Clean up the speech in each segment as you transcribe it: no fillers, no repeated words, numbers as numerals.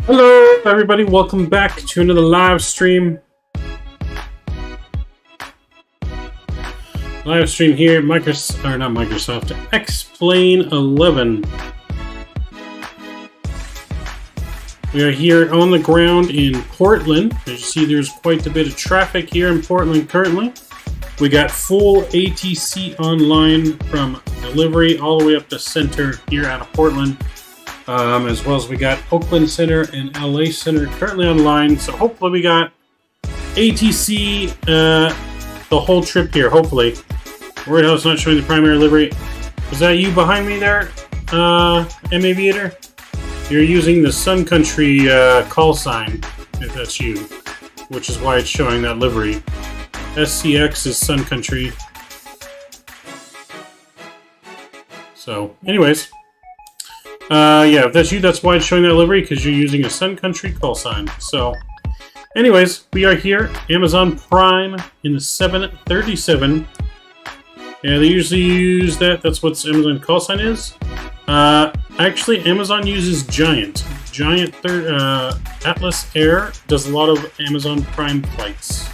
Hello everybody, welcome back to another live stream. Live stream here, Microsoft X-Plane 11. We are here on the ground in Portland. As you see, there's quite a bit of traffic here in Portland currently. We got full ATC online from delivery all the way up to center here out of Portland. As well as we got Oakland Center and LA Center currently online. So hopefully we got ATC the whole trip here, hopefully. Worried how it's not showing the primary livery. Is that you behind me there, M-Aviator? You're using the Sun Country call sign, if that's you, which is why it's showing that livery. SCX is Sun Country. So, anyways. Yeah, if that's you, that's why it's showing that livery, because you're using a Sun Country call sign. So, anyways, we are here, Amazon Prime in the 737. Yeah, they usually use that. That's what Amazon call sign is. Actually, Amazon uses Giant. Giant Atlas Air does a lot of Amazon Prime flights.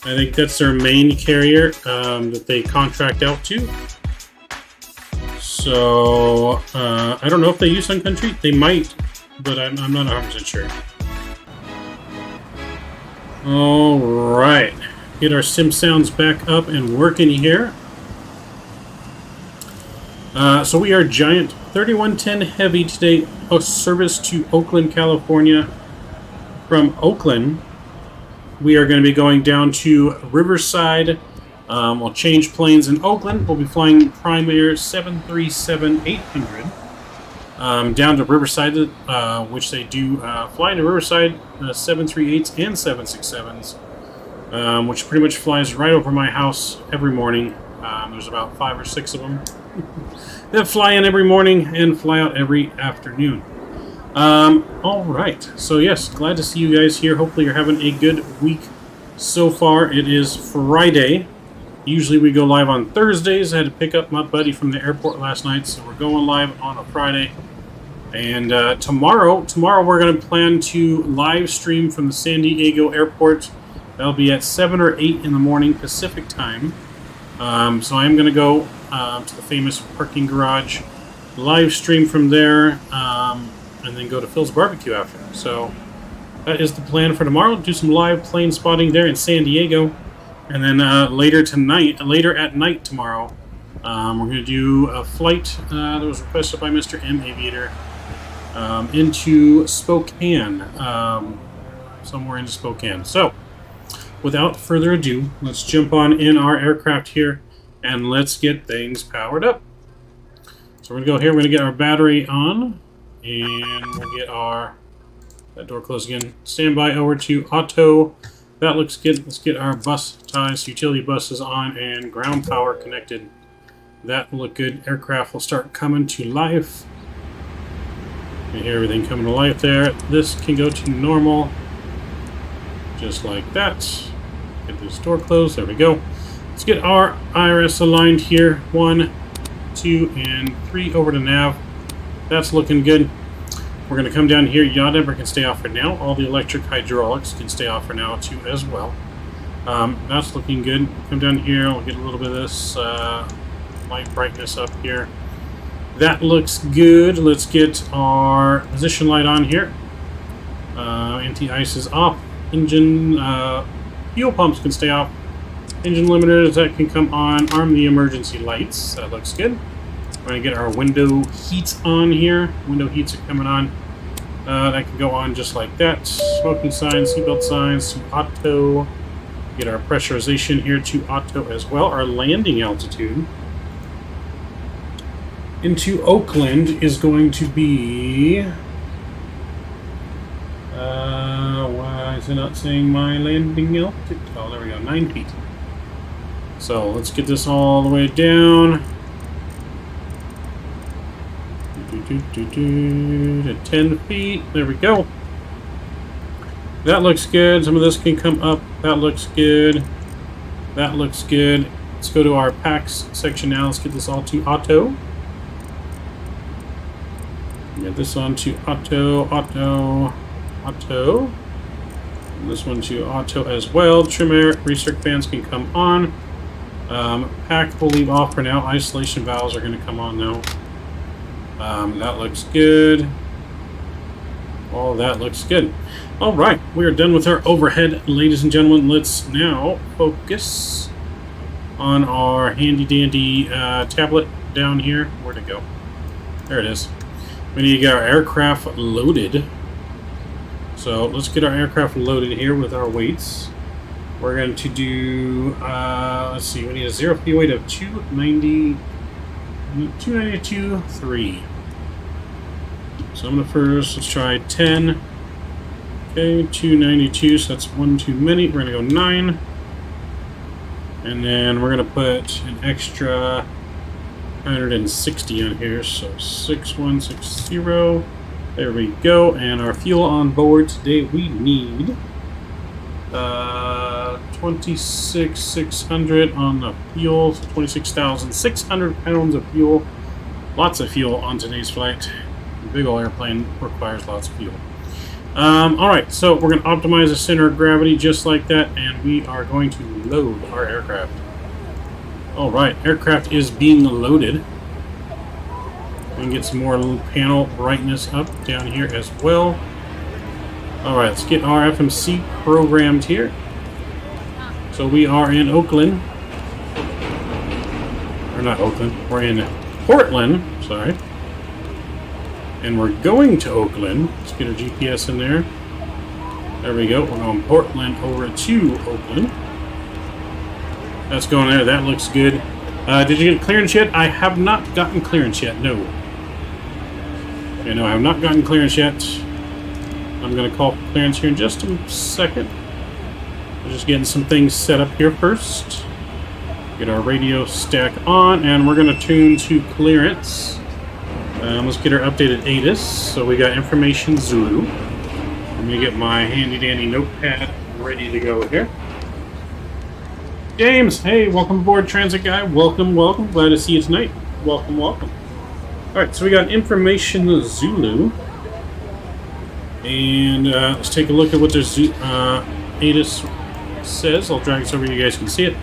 I think that's their main carrier that they contract out to. So, I don't know if they use Sun Country. They might, but I'm not 100% sure. Alright. Get our sim sounds back up and working here. So we are Giant 3110 Heavy today. Service to Oakland, California. From Oakland, we are going to be going down to Riverside. We'll change planes in Oakland. We'll be flying Prime Air 737-800 down to Riverside, which they do fly into Riverside 738s and 767s, which pretty much flies right over my house every morning. There's about 5 or 6 of them that fly in every morning and fly out every afternoon. All right. So yes, glad to see you guys here. Hopefully you're having a good week so far. It is Friday. Usually we go live on Thursdays. I had to pick up my buddy from the airport last night, so we're going live on a Friday. And tomorrow we're going to plan to live stream from the San Diego airport. That'll be at 7 or 8 in the morning Pacific time. So I am going to go to the famous parking garage, live stream from there, and then go to Phil's Barbecue after. So that is the plan for tomorrow. Do some live plane spotting there in San Diego. And then later at night tomorrow, we're going to do a flight that was requested by Mr. M-Aviator into Spokane, somewhere into Spokane. So, without further ado, let's jump on in our aircraft here, and let's get things powered up. So we're going to go here, we're going to get our battery on, and we'll get that door closed again. Standby over to auto. That looks good. Let's get our bus ties, utility buses on, and ground power connected. That will look good. Aircraft will start coming to life. You hear everything coming to life there. This can go to normal, just like that. Get this door closed. There we go. Let's get our IRS aligned here. 1, 2, and 3 over to nav. That's looking good. We're going to come down here. Yaw damper can stay off for now. All the electric hydraulics can stay off for now too as well. That's looking good. Come down here. We'll get a little bit of this light brightness up here. That looks good. Let's get our position light on here. Anti-ice is off. Engine fuel pumps can stay off. Engine limiters that can come on. Arm the emergency lights. That looks good. We're going to get our window heats on here. Window heats are coming on. That can go on just like that. Smoking signs, seatbelt signs to auto. Get our pressurization here to auto as well. Our landing altitude into Oakland is going to be... why is it not saying my landing altitude? Oh, there we go, 9 feet. So let's get this all the way down. To 10 feet. There we go. That looks good. Some of this can come up. That looks good. That looks good. Let's go to our packs section now. Let's get this all to auto. Get this on to auto. And this one to auto as well. Trim air, recirc fans can come on. Pack will leave off for now. Isolation valves are going to come on now. That looks good. All that looks good. All right, we are done with our overhead, ladies and gentlemen. Let's now focus on our handy dandy tablet down here. Where'd it go? There it is. We need to get our aircraft loaded. So let's get our aircraft loaded here with our weights. We're going to do, let's see, we need a zero fuel weight of 292.3. So I'm going to first, let's try 10. Okay, 292, so that's one too many. We're going to go 9. And then we're going to put an extra 160 on here, so 6160. There we go. And our fuel on board today, we need 26,600 on the fuel, so 26,600 pounds of fuel. Lots of fuel on today's flight. A big old airplane requires lots of fuel. Alright, so we're going to optimize the center of gravity just like that, and we are going to load our aircraft. Alright, aircraft is being loaded. We can get some more panel brightness up down here as well. Alright, let's get our Fmc programmed here. So we are in Oakland. Or not Oakland, we're in Portland, sorry. And we're going to Oakland. Let's get our GPS in there. There we go. We're going Portland over to Oakland. That's going there. That looks good. Did you get clearance yet? I have not gotten clearance yet. No. Okay, no, I have not gotten clearance yet. I'm going to call for clearance here in just a second. We're just getting some things set up here first. Get our radio stack on, and we're going to tune to clearance. Let's get our updated ATIS. So we got Information Zulu. Let me get my handy dandy notepad ready to go here. James, hey, welcome aboard, Transit Guy. Welcome, welcome. Glad to see you tonight. Welcome, welcome. Alright, so we got Information Zulu. And let's take a look at what their ATIS says. I'll drag this over so you guys can see it.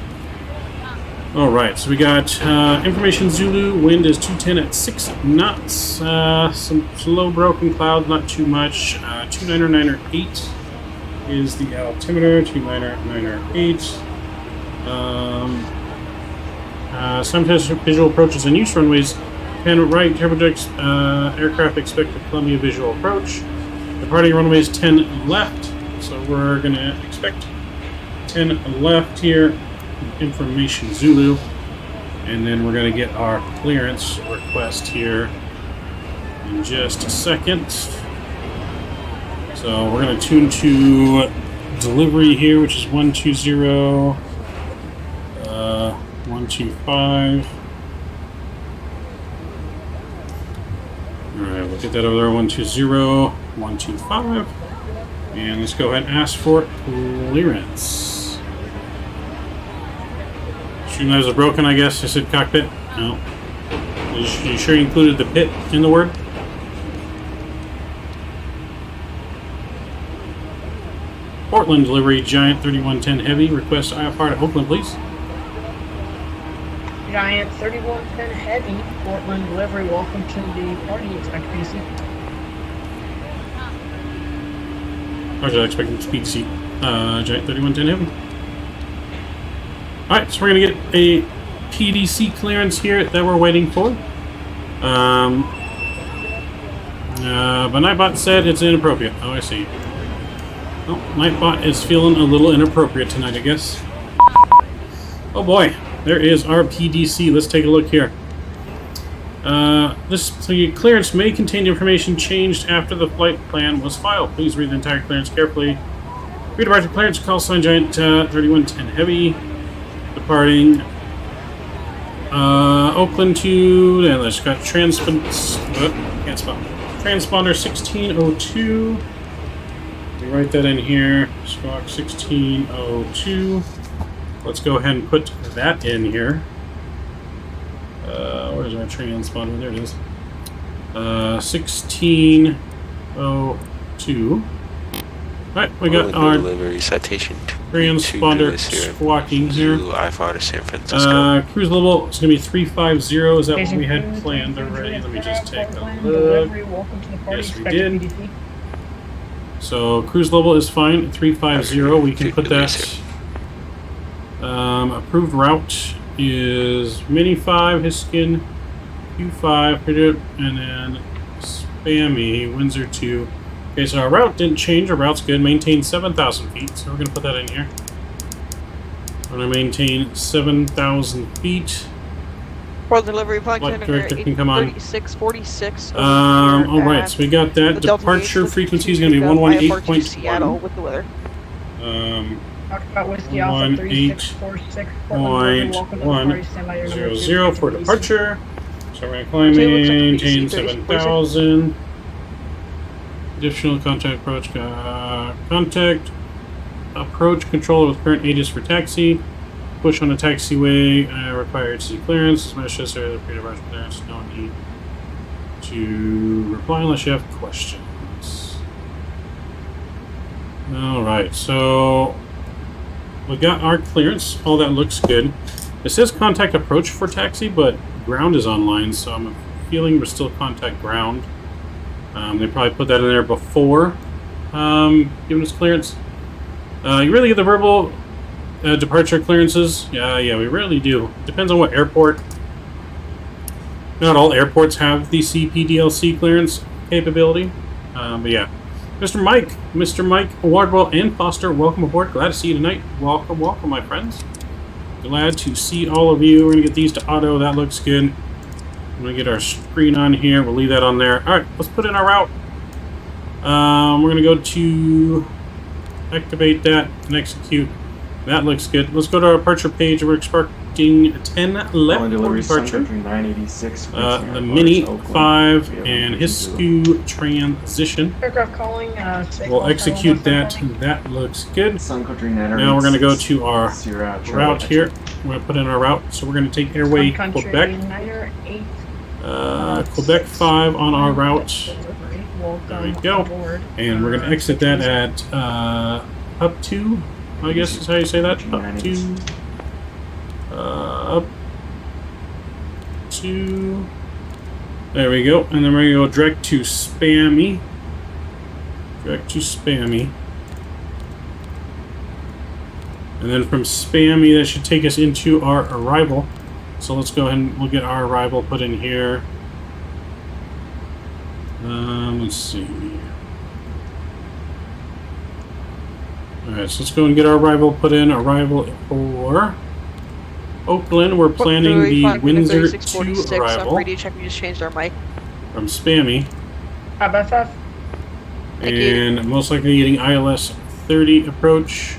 Alright, so we got Information Zulu. Wind is 210 at 6 knots. Some slow broken clouds, not too much. 299.8 is the altimeter. 299.8. Sometimes visual approaches and use runways. 10 right, turbojets, aircraft expected Columbia visual approach. Departing runways 10 left. So we're going to expect 10 left here. Information Zulu, and then we're going to get our clearance request here in just a second. So we're going to tune to delivery here, which is 120, 125. Alright, we'll get that over there, 120, 125. And let's go ahead and ask for clearance. Streamlabs are broken, I guess. I said cockpit. No. You sure you included the pit in the word? Portland delivery, Giant 3110 Heavy. Request IFR to Oakland, please. Giant 3110 Heavy, Portland delivery. Welcome to the party. Expect PC. Or should I expect PDC? Giant 3110 Heavy. Alright, so we're going to get a PDC clearance here that we're waiting for. But Nightbot said it's inappropriate. Oh, I see. Well, Nightbot is feeling a little inappropriate tonight, I guess. Oh boy, there is our PDC. Let's take a look here. This clearance may contain information changed after the flight plan was filed. Please read the entire clearance carefully. Pre-departure clearance, call sign Giant 3110 Heavy. Departing Oakland to, and let's got transponder 1602. We write that in here. Squawk 1602. Let's go ahead and put that in here. Where's our transponder? There it is. 1602. Alright, we got our delivery citation transponder squawking here. I-4 to San Francisco. Cruise level is going to be 350. Is that what we had planned already? Let me just take a look. Yes, we did. So cruise level is fine. 350. We can put that. Approved route is Mini 5, Hiskin, Q5, and then Spammy, Windsor 2. Okay, so our route didn't change. Our route's good. Maintain 7,000 feet. So we're going to put that in here. We're going to maintain 7,000 feet. For delivery plug Director can come on. 3646. All right, so we got that. Departure frequency is going to be 118.1. Seattle with the weather. About Whiskey Alpha 3646. 1.100 for departure. So we're going to climb, maintain 7,000. Additional contact approach. Contact approach controller with current aegis for taxi. Push on the taxiway. Require TCA clearance. Smash this area. The of clearance. No need to reply unless you have questions. All right, so we got our clearance. All that looks good. It says contact approach for taxi, but ground is online, so I'm feeling we're still contact ground. They probably put that in there before giving us clearance. You really get the verbal departure clearances? Yeah, we really do. Depends on what airport. Not all airports have the CPDLC clearance capability. But yeah. Mr. Mike, Wardwell, and Foster, welcome aboard. Glad to see you tonight. Welcome, my friends. Glad to see all of you. We're going to get these to auto. That looks good. I'm going to get our screen on here. We'll leave that on there. All right, let's put in our route. We're going to go to activate that and execute. That looks good. Let's go to our departure page. We're expecting 10 left for departure. The Mini 5 and Hisku transition. Aircraft calling. We'll execute that. That looks good. Now we're going to go to our route here. We're going to put in our route. So we're going to take Airway Quebec. Quebec 5 on our route. There we go. And we're going to exit that at up to, I guess is how you say that. Up to. There we go. And then we're going to go direct to Spammy. And then from Spammy, that should take us into our arrival. So let's go ahead and we'll get our arrival put in here. Let's see. Alright, so let's go and get our arrival put in. Arrival for Oakland. We're planning the Windsor 2 arrival. Radio check, we just changed our mic. From Spammy. FF. And most likely getting ILS 30 approach.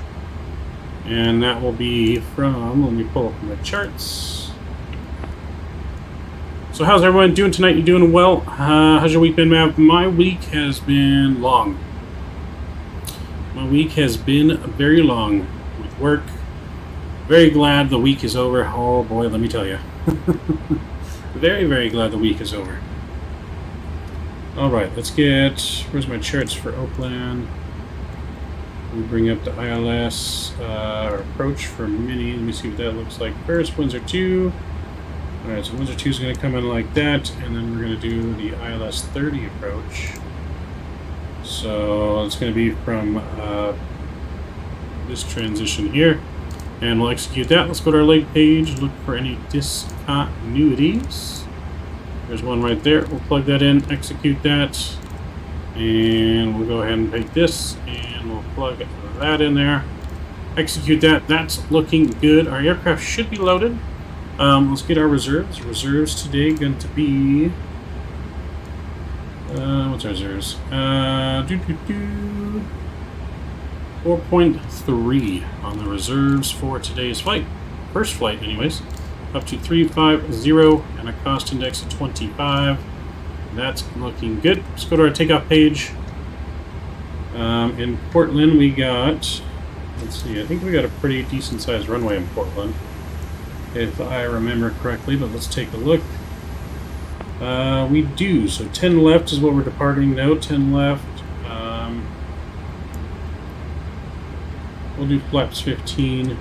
And that will be from, let me pull up my charts. So how's everyone doing tonight? You doing well? How's your week been, Mav? My week has been long. My week has been very long with work. Very glad the week is over. Oh boy, let me tell you. Very, very glad the week is over. Alright, let's get... Where's my charts for Oakland? We bring up the ILS approach for Mini. Let me see what that looks like first. Windsor 2. Alright, so Windsor 2 is going to come in like that, and then we're going to do the ILS 30 approach. So it's going to be from this transition here, and we'll execute that. Let's go to our lake page, look for any discontinuities. There's one right there. We'll plug that in, execute that, and we'll go ahead and take this, and we'll plug that in there. Execute that. That's looking good. Our aircraft should be loaded. Let's get our reserves. Reserves today going to be... what's our reserves? 4.3 on the reserves for today's flight. First flight, anyways. Up to 350 and a cost index of 25. That's looking good. Let's go to our takeoff page. In Portland, we got... Let's see, I think we got a pretty decent sized runway in Portland, if I remember correctly, but let's take a look. We do. So 10 left is what we're departing now. 10 left. We'll do flaps 15.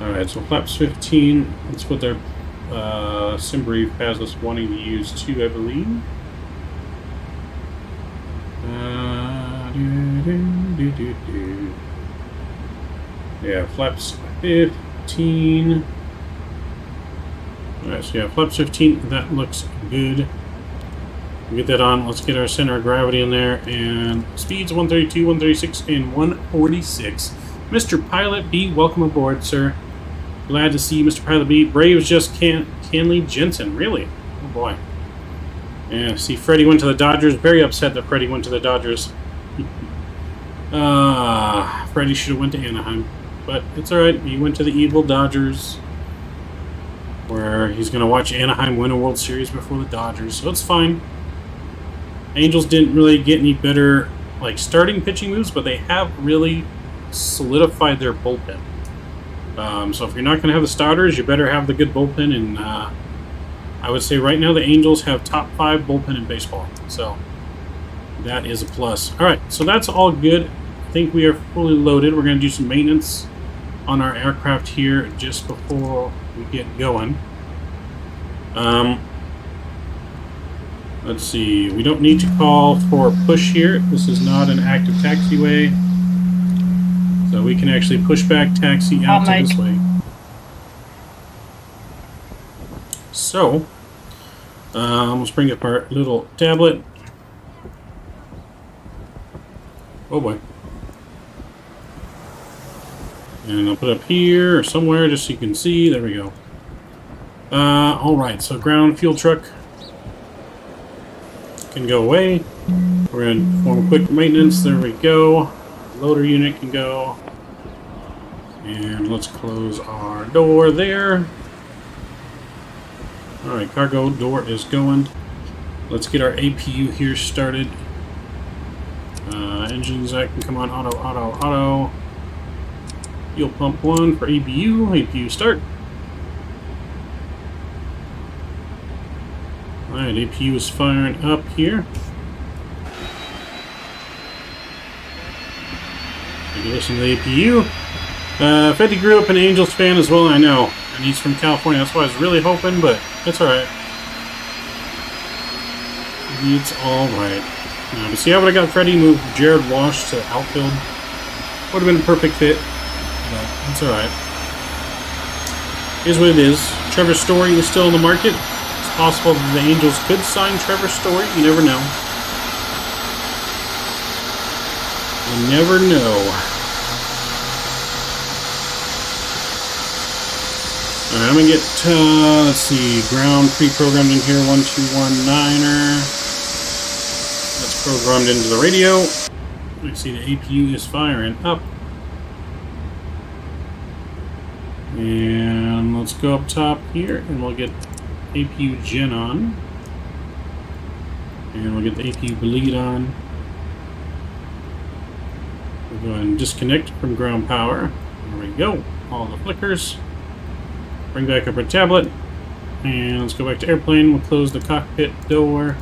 Alright, so flaps 15. That's what their sim brief has us wanting to use too, I believe. Yeah, flaps 15. Alright, so yeah, flaps 15. That looks good. We'll get that on. Let's get our center of gravity in there. And speeds 132, 136, and 146. Mr. Pilot B, welcome aboard, sir. Glad to see you, Mr. Pilot B. Braves just Canley Jensen. Really? Oh boy. Yeah, see, Freddie went to the Dodgers. Very upset that Freddie went to the Dodgers. Freddie should have went to Anaheim. But it's alright. He went to the evil Dodgers, where he's going to watch Anaheim win a World Series before the Dodgers. So it's fine. Angels didn't really get any better like starting pitching moves, but they have really solidified their bullpen. So if you're not going to have the starters, you better have the good bullpen. And I would say right now the Angels have top 5 bullpen in baseball. So that is a plus. All right, so that's all good. I think we are fully loaded. We're going to do some maintenance on our aircraft here just before we get going. Let's see. We don't need to call for a push here. This is not an active taxiway. So we can actually push back taxi out to this way. So, let's bring up our little tablet. Oh boy. And I'll put it up here or somewhere just so you can see. There we go. Alright, so ground fuel truck can go away. We're going to perform quick maintenance. There we go. Loader unit can go. And let's close our door there. Alright, cargo door is going. Let's get our APU here started. Engines that can come on auto. Fuel pump 1 for APU. APU start. Alright, APU is firing up here. You can listen to the APU. Fetty grew up an Angels fan as well, I know. And he's from California, that's why I was really hoping, but it's alright. It's alright. Now, see, I would have got Freddie moved Jared Walsh to outfield. Would have been a perfect fit. But it's alright. Here's what it is. Trevor Story is still in the market. It's possible that the Angels could sign Trevor Story. You never know. You never know. Alright, I'm going to get, let's see, ground pre-programmed in here, 1219er. That's programmed into the radio. I see the APU is firing up. And let's go up top here, and we'll get APU gen on. And we'll get the APU bleed on. We'll go ahead and disconnect from ground power. There we go. All the flickers. Bring back up our tablet. And let's go back to airplane. We'll close the cockpit door.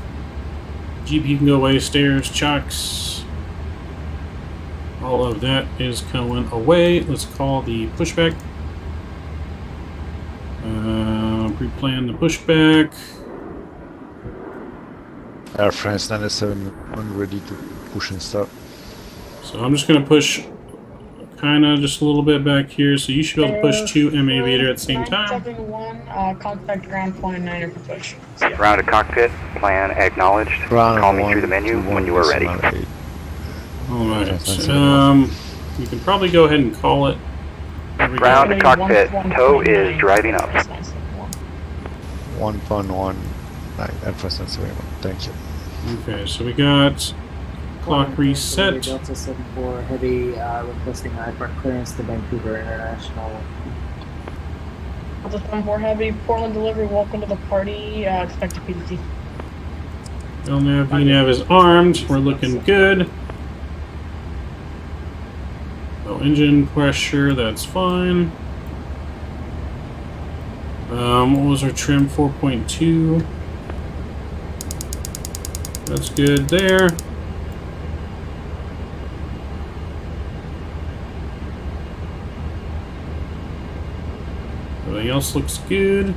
GPU can go away. Stairs, chocks. All of that is going away. Let's call the pushback. Pre-plan the pushback. Air France 97 when ready to push and start. So I'm just going to push kind of just a little bit back here, so you should be able to push 2 M Aviator at the same time. 971, contact ground point 9 for push. Ground to cockpit, plan acknowledged. Ground Call me through the menu when you are ready. Alright, you can probably go ahead and call it. Ground to cockpit, tow is driving up. 1.19 Air France 97. Thank you. Okay, so we got clock reset. Delta 74 Heavy requesting airport clearance to Vancouver International. Delta 74 Heavy, Portland delivery, welcome to the party, expect a PDC. LNAV, VNAV is armed, we're looking good. No engine pressure, that's fine. What was our trim? 4.2. That's good there. Everything else looks good. You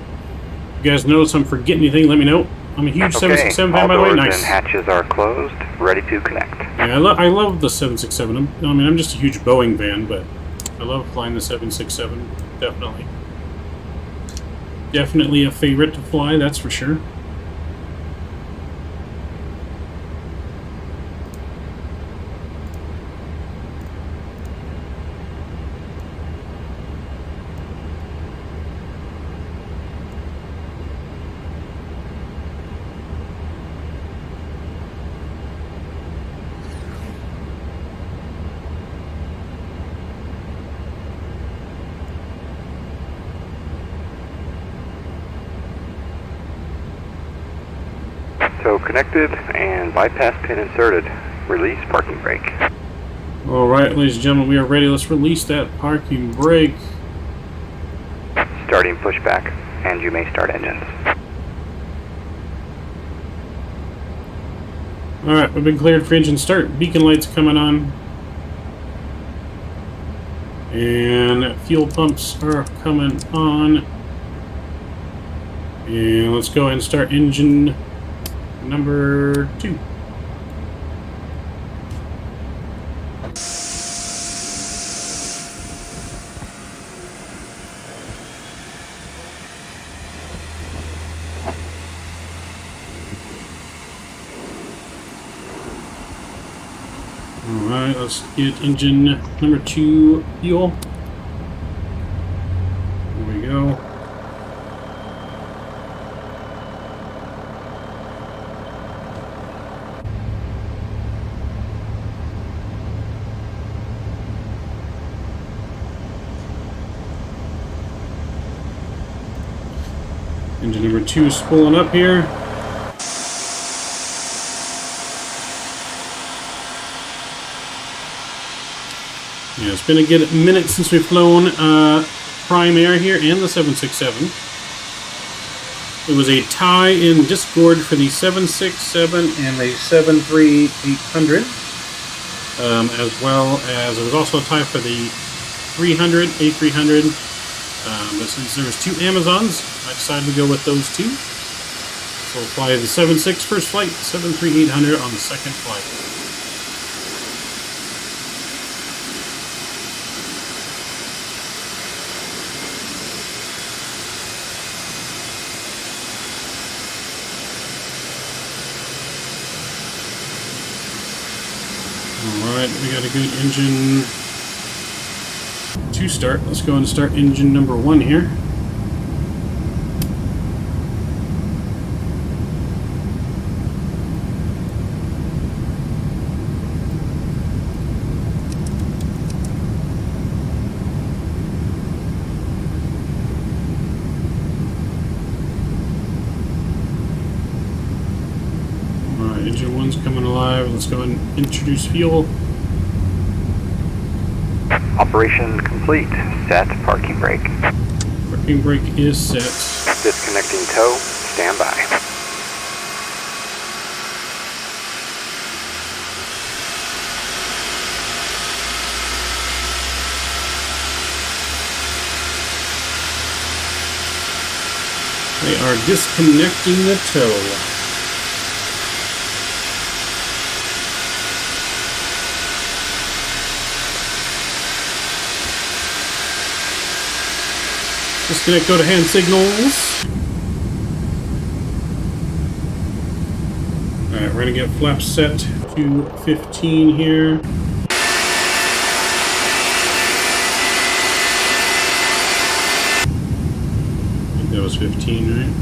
guys notice I'm forgetting anything, let me know. I'm a huge 767 fan, by the way. All Nice. doors and hatches are closed, ready to connect. Yeah, I love the 767. I'm just a huge Boeing fan, but I love flying the 767. Definitely. Definitely a favorite to fly, that's for sure. So connected and bypass pin inserted. Release parking brake. Alright, ladies and gentlemen, we are ready. Let's release that parking brake. Starting pushback, and you may start engines. Alright, we've been cleared for engine start. Beacon lights coming on. And fuel pumps are coming on. And let's go ahead and start engine number 2. Alright, let's get engine number 2 fuel. There we go. Engine number 2 is spooling up here. Yeah, it's been a good minute since we've flown Prime Air here and the 767. It was a tie in Discord for the 767 and the 73800, as well as it was also a tie for the 300, A300. But since there was 2 Amazons, I decided to go with those 2. So we'll fly the 76 first flight, 73800 on the second flight. Alright, we got a good engine to start. Let's go and start engine number 1 here. Alright, engine 1's coming alive. Let's go and introduce fuel. Operation complete. Set parking brake. Parking brake is set. Disconnecting tow. Stand by. They are disconnecting the tow. Disconnect, go to hand signals. Alright, we're going to get flaps set to 15 here. I think that was 15, right?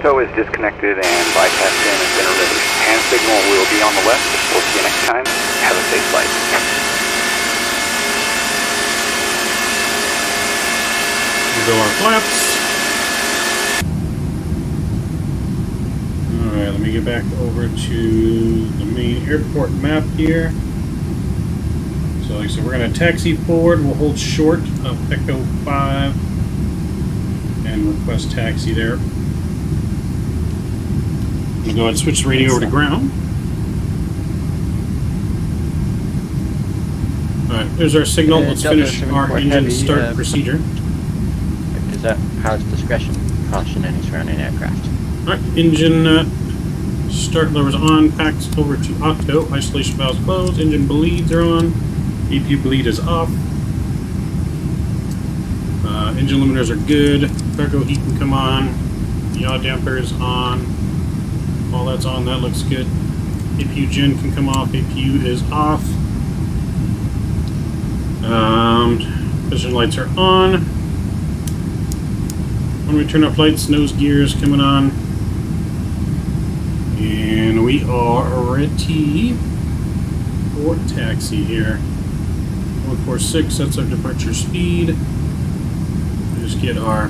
Tow is disconnected and bypass pin has been removed. Hand signal will be on the left. We'll see you next time. Have a safe flight. Go our flaps. Alright, let me get back over to the main airport map here. So like I said, we're going to taxi forward. We'll hold short of Echo 5 and request taxi there. We'll go ahead and switch the radio over to ground. Alright, there's our signal. Let's finish our engine start procedure. Is that power's discretion? Caution any surrounding aircraft. Alright, engine start levers on, packs over to octo, isolation valves closed, engine bleeds are on, APU bleed is off, engine limiters are good, cargo heat can come on, yaw damper is on, all that's on, that looks good, APU gen can come off, APU is off, vision lights are on, when we turn off lights, nose gears coming on, and we are ready for taxi here. 146, that's our departure speed. Just get our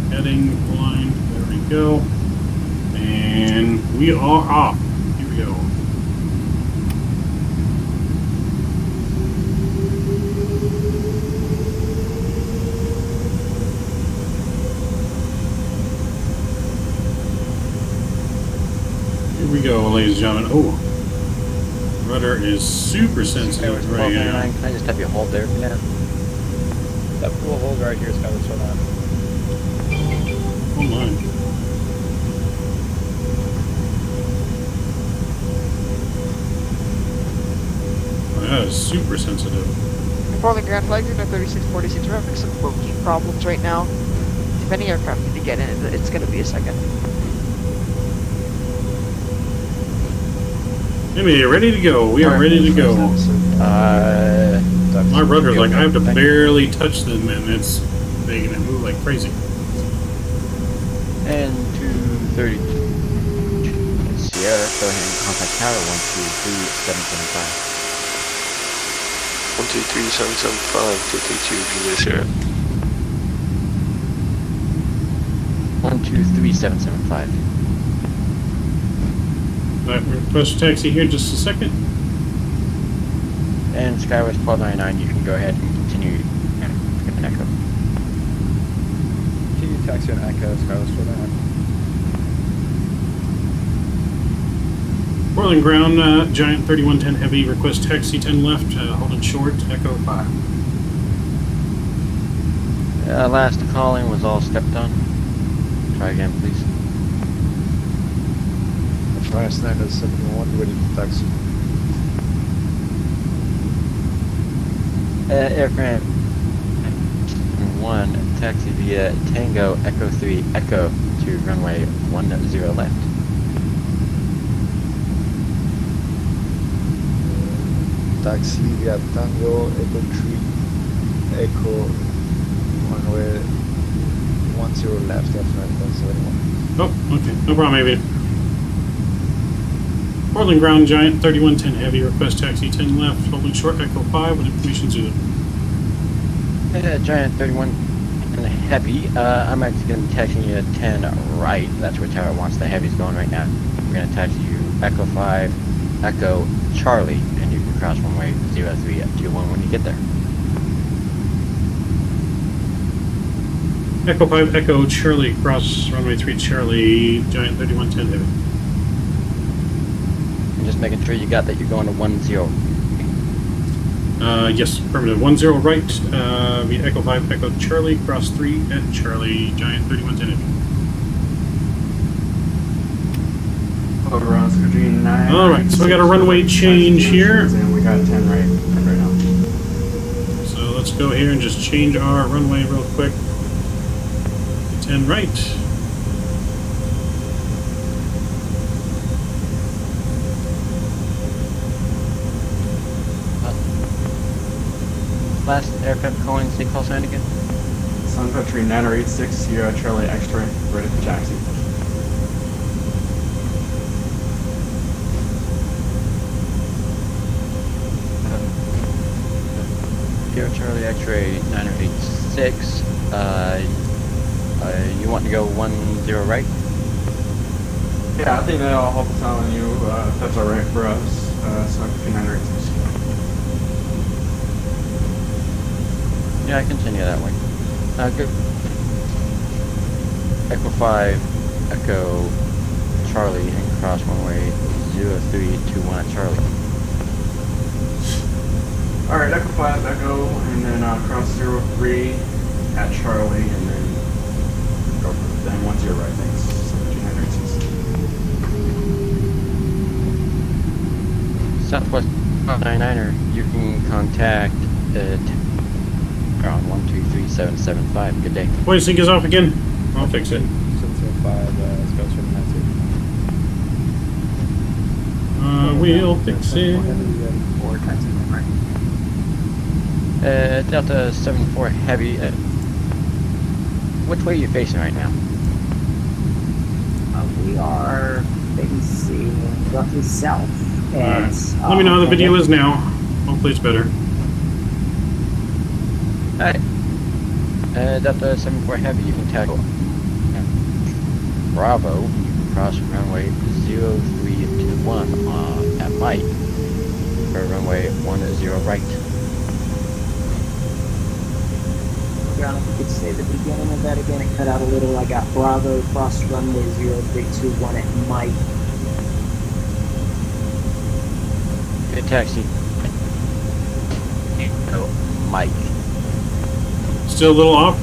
heading line. There we go. And we are off. Here we go. Here we go, ladies and gentlemen. Oh, rudder is super sensitive right now. Can I just have you hold there for now? That full hold right here is kind of on. Oh my. Oh, that is super sensitive. For the ground flag, you're at 3646. We're having some working problems right now. If any aircraft need to get in, it's going to be a second. Jimmy, ready to go. We are ready to go. My rudder's like, I have to barely touch them and it's making it move like crazy. And 230. Sierra, go ahead and contact tower 123775. 123775 to take you Julia Sierra. 123775. Alright, we're request taxi here just a second. And Skywest 1299, you can go ahead and continue and get an echo. Continue taxi on Echo, Skywest 499. Portland ground, Giant 3110 heavy, request taxi 10 left, holding short, Echo 5. Last calling was all stepped on. Try again, please. Last 971, ready to taxi. Airframe 1, taxi via Tango Echo 3 Echo to runway 10 left. Taxi via Tango Echo 3 Echo runway 10 left, Airframe 171. Oh, okay, no problem, maybe. Portland ground, Giant 3110 heavy, request taxi 10 left, holding short, Echo 5 with information Zulu. Giant 31 and heavy, I'm actually going to be taxing you 10 right. That's where tower wants the heavies going right now. We're going to taxi you Echo 5, Echo Charlie, and you can cross runway 03 at 21 when you get there. Echo 5, Echo Charlie, cross runway 3 Charlie, Giant 3110 heavy. And just making sure you got that you're going to 10. Yes, affirmative. 10 right, via Echo 5, Echo Charlie, cross 3 at Charlie, Giant 3110 heavy. Over on Screen 9. Alright, so we got a runway change here. And we got 10 right now. So let's go here and just change our runway real quick. 10 right. Last aircraft calling, say call sign again. Sun Country 9086, Sierra Charlie X-ray, ready for taxi. Sierra Charlie X-ray 9086. You want to go 10 right? Yeah, I think that'll help us out on you. If that's alright for us. Sun Country 9086. Yeah, continue that way. Good. Echo 5, Echo Charlie, and cross runway 0321 at Charlie. Alright, Echo 5, Echo, and then cross 03 at Charlie, and then go for it. Then 10 right, thanks. 1760. Southwest 99er, you can contact around 123775. Good day. Voice sync is off again. I'll fix it. 775, Scouts from We'll fix it. Or taxi right. Delta 74 Heavy. Which way are you facing right now? We are facing roughly south. And, Let me know how the video is now. Hopefully it's better. Alright. Delta 74 Heavy, you can tackle Bravo, you can cross runway 0321 at Mike for runway 10 right. Ground, if you could say the beginning of that again, it cut out a little. I got Bravo, cross runway 0321 at Mike. Good taxi. Oh, Mike. Still a little off.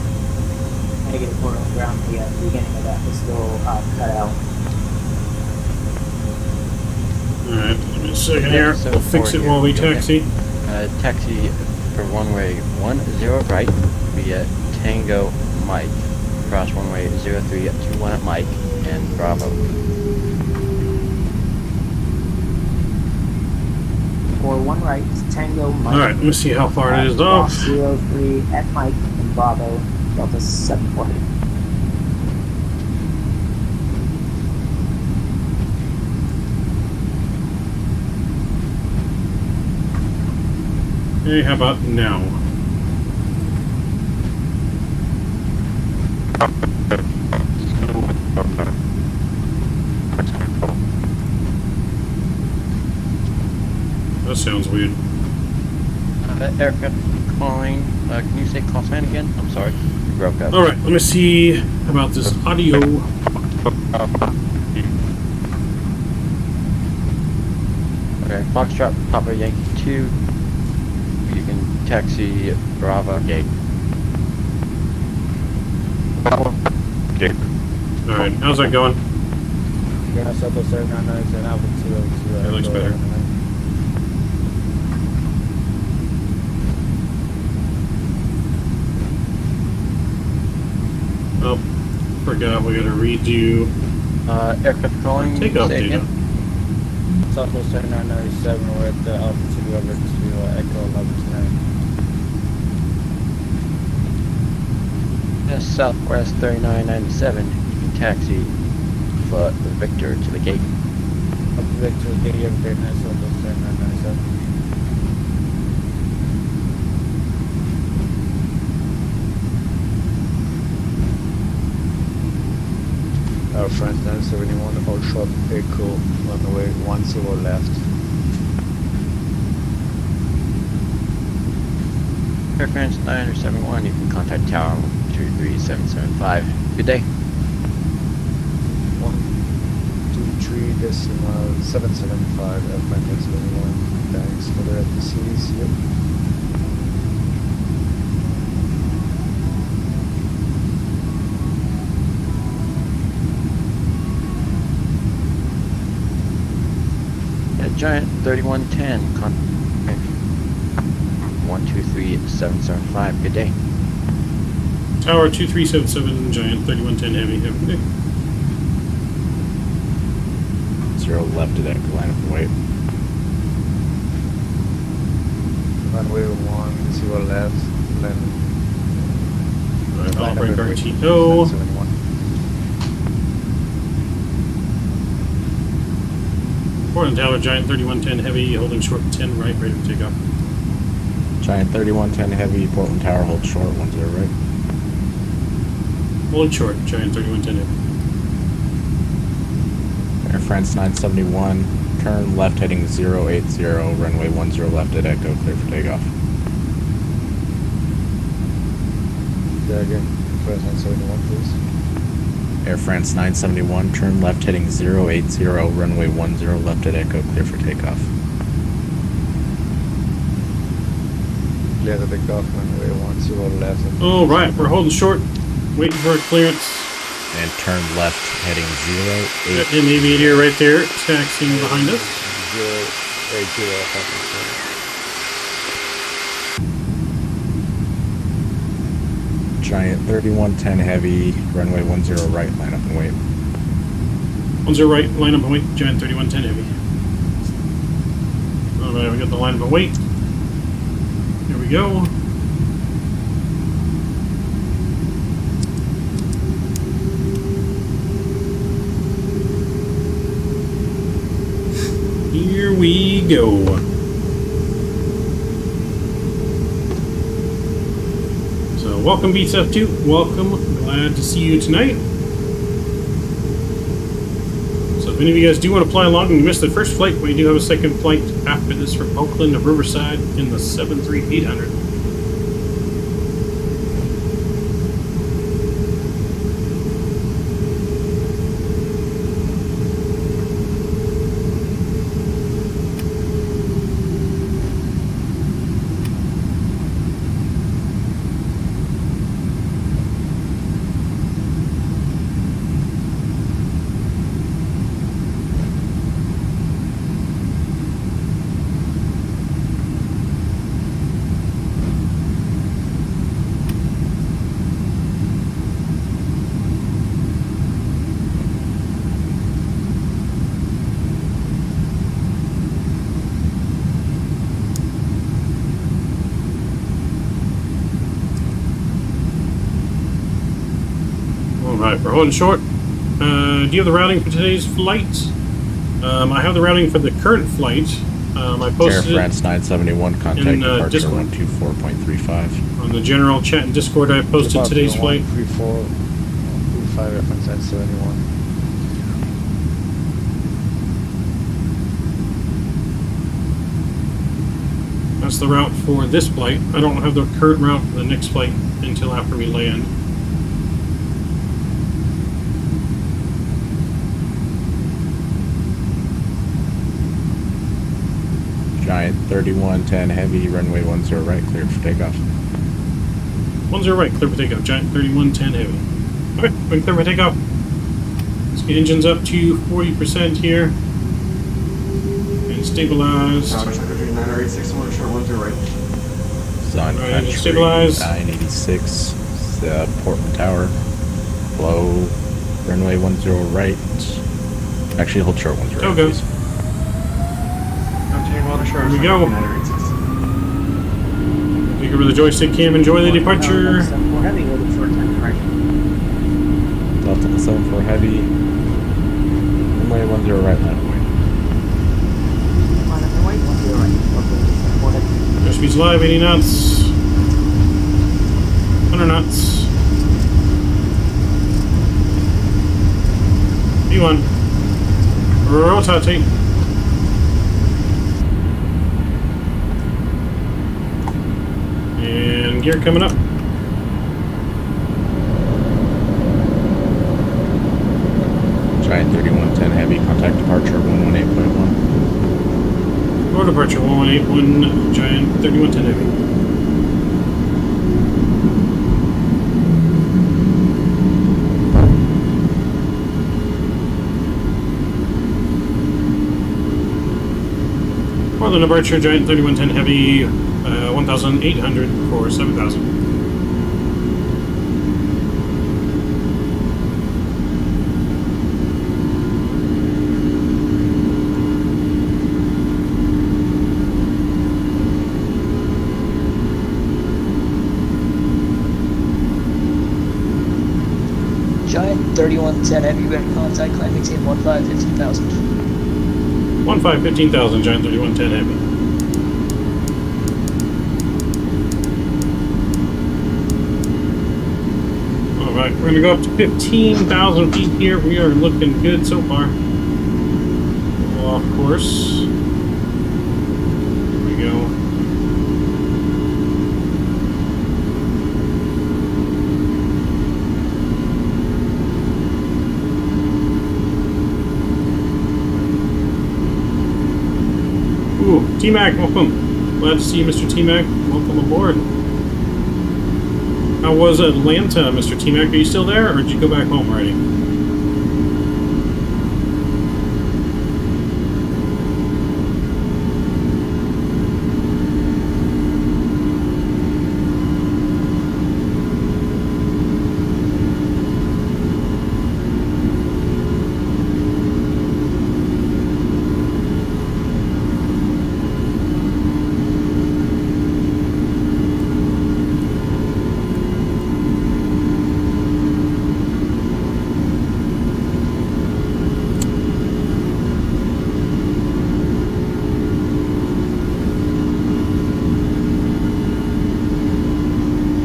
Negative port on the ground. The beginning of that was still cut out. Alright, give me a second here. We'll fix it while we taxi. Taxi for runway 10 right via Tango Mike. Cross runway 0321 at Mike and Bravo. For 1 right, Tango Mike. Alright, let me see how far it is off. 03 at Mike and Bravo, Delta 740. Okay, how about now? That sounds weird. Aircraft calling. Can you say call sign again? I'm sorry. You broke up. Alright, let me see about this audio. Okay, Foxtrot Papa Yankee 2. You can taxi Bravo Gate. Alright, how's that going? Ground Southwest 799 and Alpha 202. That looks better. Oh, forgot we gotta redo Aircraft calling. takeoff say data. again. Southwest 7997, we're at Alpha 2 over to Echo 11 tonight. Southwest 3997. You can taxi for Victor to the gate. Up to Victor, Katie, every 39, Southwest 7997. France 971, all shot Echo on the way 10 left. Air France 971, you can contact Tower 23775. Good day. 123.775 at Franklin 71. Thanks for the FTCs. Yep. Giant 3110, contact 123775. Good day. Tower 2377, Giant 3110 Heavy. Have a good day. 0 left of that line of weight. Runway 10 left, then Alright, I'll line break up at RTO. 971. Portland Tower, Giant 3110 Heavy, holding short 10 right, ready for takeoff. Giant 3110 Heavy, Portland Tower, hold short, 10 right. Hold short, Giant 3110 Heavy. Air France 971, turn left heading 080, runway 10 left at Echo, clear for takeoff. There again, France 971, please. Air France 971, turn left heading 080, runway 10 left at Echo, clear for takeoff. Clear to take off, runway 10 left. All right, we're holding short, waiting for a clearance. And turn left heading 08. Got an aviator right there, taxiing behind us. 080, Giant 3110 heavy, runway 10 right, line up and wait. 10 right, line up and wait, Giant 3110 heavy. All right, we got the line up and wait. Here we go. Here we go. So welcome B767, welcome, glad to see you tonight. So if any of you guys do want to fly along and you missed the first flight, we do have a second flight after this from Oakland to Riverside in the 73800. Alright, we're holding short. Do you have the routing for today's flight? I have the routing for the current flight. I posted Air France 971, contact in, departure Discord. 124.35. On the general chat and Discord. I posted today's flight. 3435, Air France 971. That's the route for this flight. I don't have the current route for the next flight until after we land. Giant 3110 heavy, runway 10 right, cleared for takeoff. 10 right, clear for takeoff. Giant 3110 heavy. Alright, we're clear for takeoff. Let's get engines up to 40% here. And stabilized. Country 986, short 10 right. Sun Alright, Country stabilized. 986, Portland Tower, low, runway 10 right. Actually, hold short 10 right, Okay. please. Here we go. Take over the joystick cam, enjoy the departure. 74 heavy, holding short 10 right. Delta 74 heavy, runway 10 right, line of way. Line up and wait, 10 right. Oakland 74 heavy. Airspeed's live, 80 knots. 100 knots. V1. Rotate. And gear coming up. Giant 3110 heavy, contact departure 118.1. Or departure 1181, Giant 3110 heavy. For the departure, Giant 3110 heavy, 1,800 for 7,000. Giant 3110 heavy, red contact, climb maintain 15,000. 15,000, Giant 3110 heavy. Alright, we're gonna go up to 15,000 feet here. We are looking good so far. Well, of course. Here we go. T-Mac, welcome. Glad to see you, Mr. T-Mac. Welcome aboard. How was Atlanta, Mr. T-Mac? Are you still there, or did you go back home already?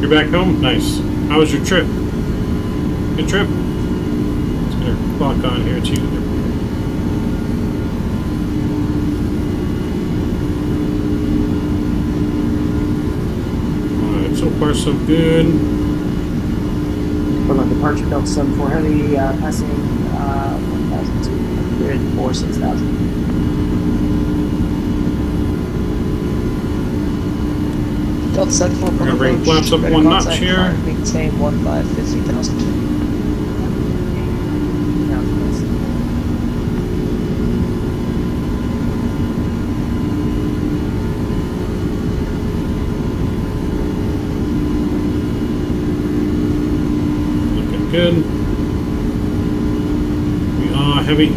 You're back home? Nice. How was your trip? Good trip? Let's get our clock on here too. Alright, so far so good. Hold on, departure Delta 74 Heavy, passing 1,200 or 6,000. Delta 74 We're gonna bring flaps up one notch here. Maintain 15,000. Looking good. We are heavy.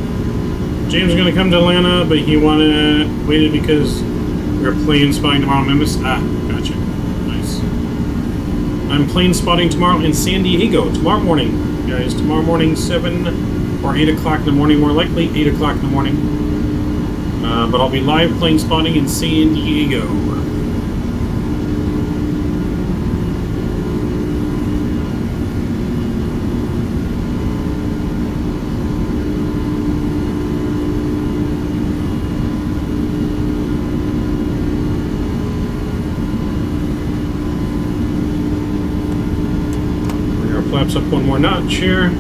James is gonna come to Atlanta, but he waited because we're plane spotting tomorrow in Memphis. Ah, gotcha. Nice. I'm plane spotting tomorrow in San Diego. Tomorrow morning, guys. Tomorrow morning, 7 or 8 o'clock in the morning. More likely, 8 o'clock in the morning. But I'll be live plane spotting in San Diego. Flaps up one more notch here.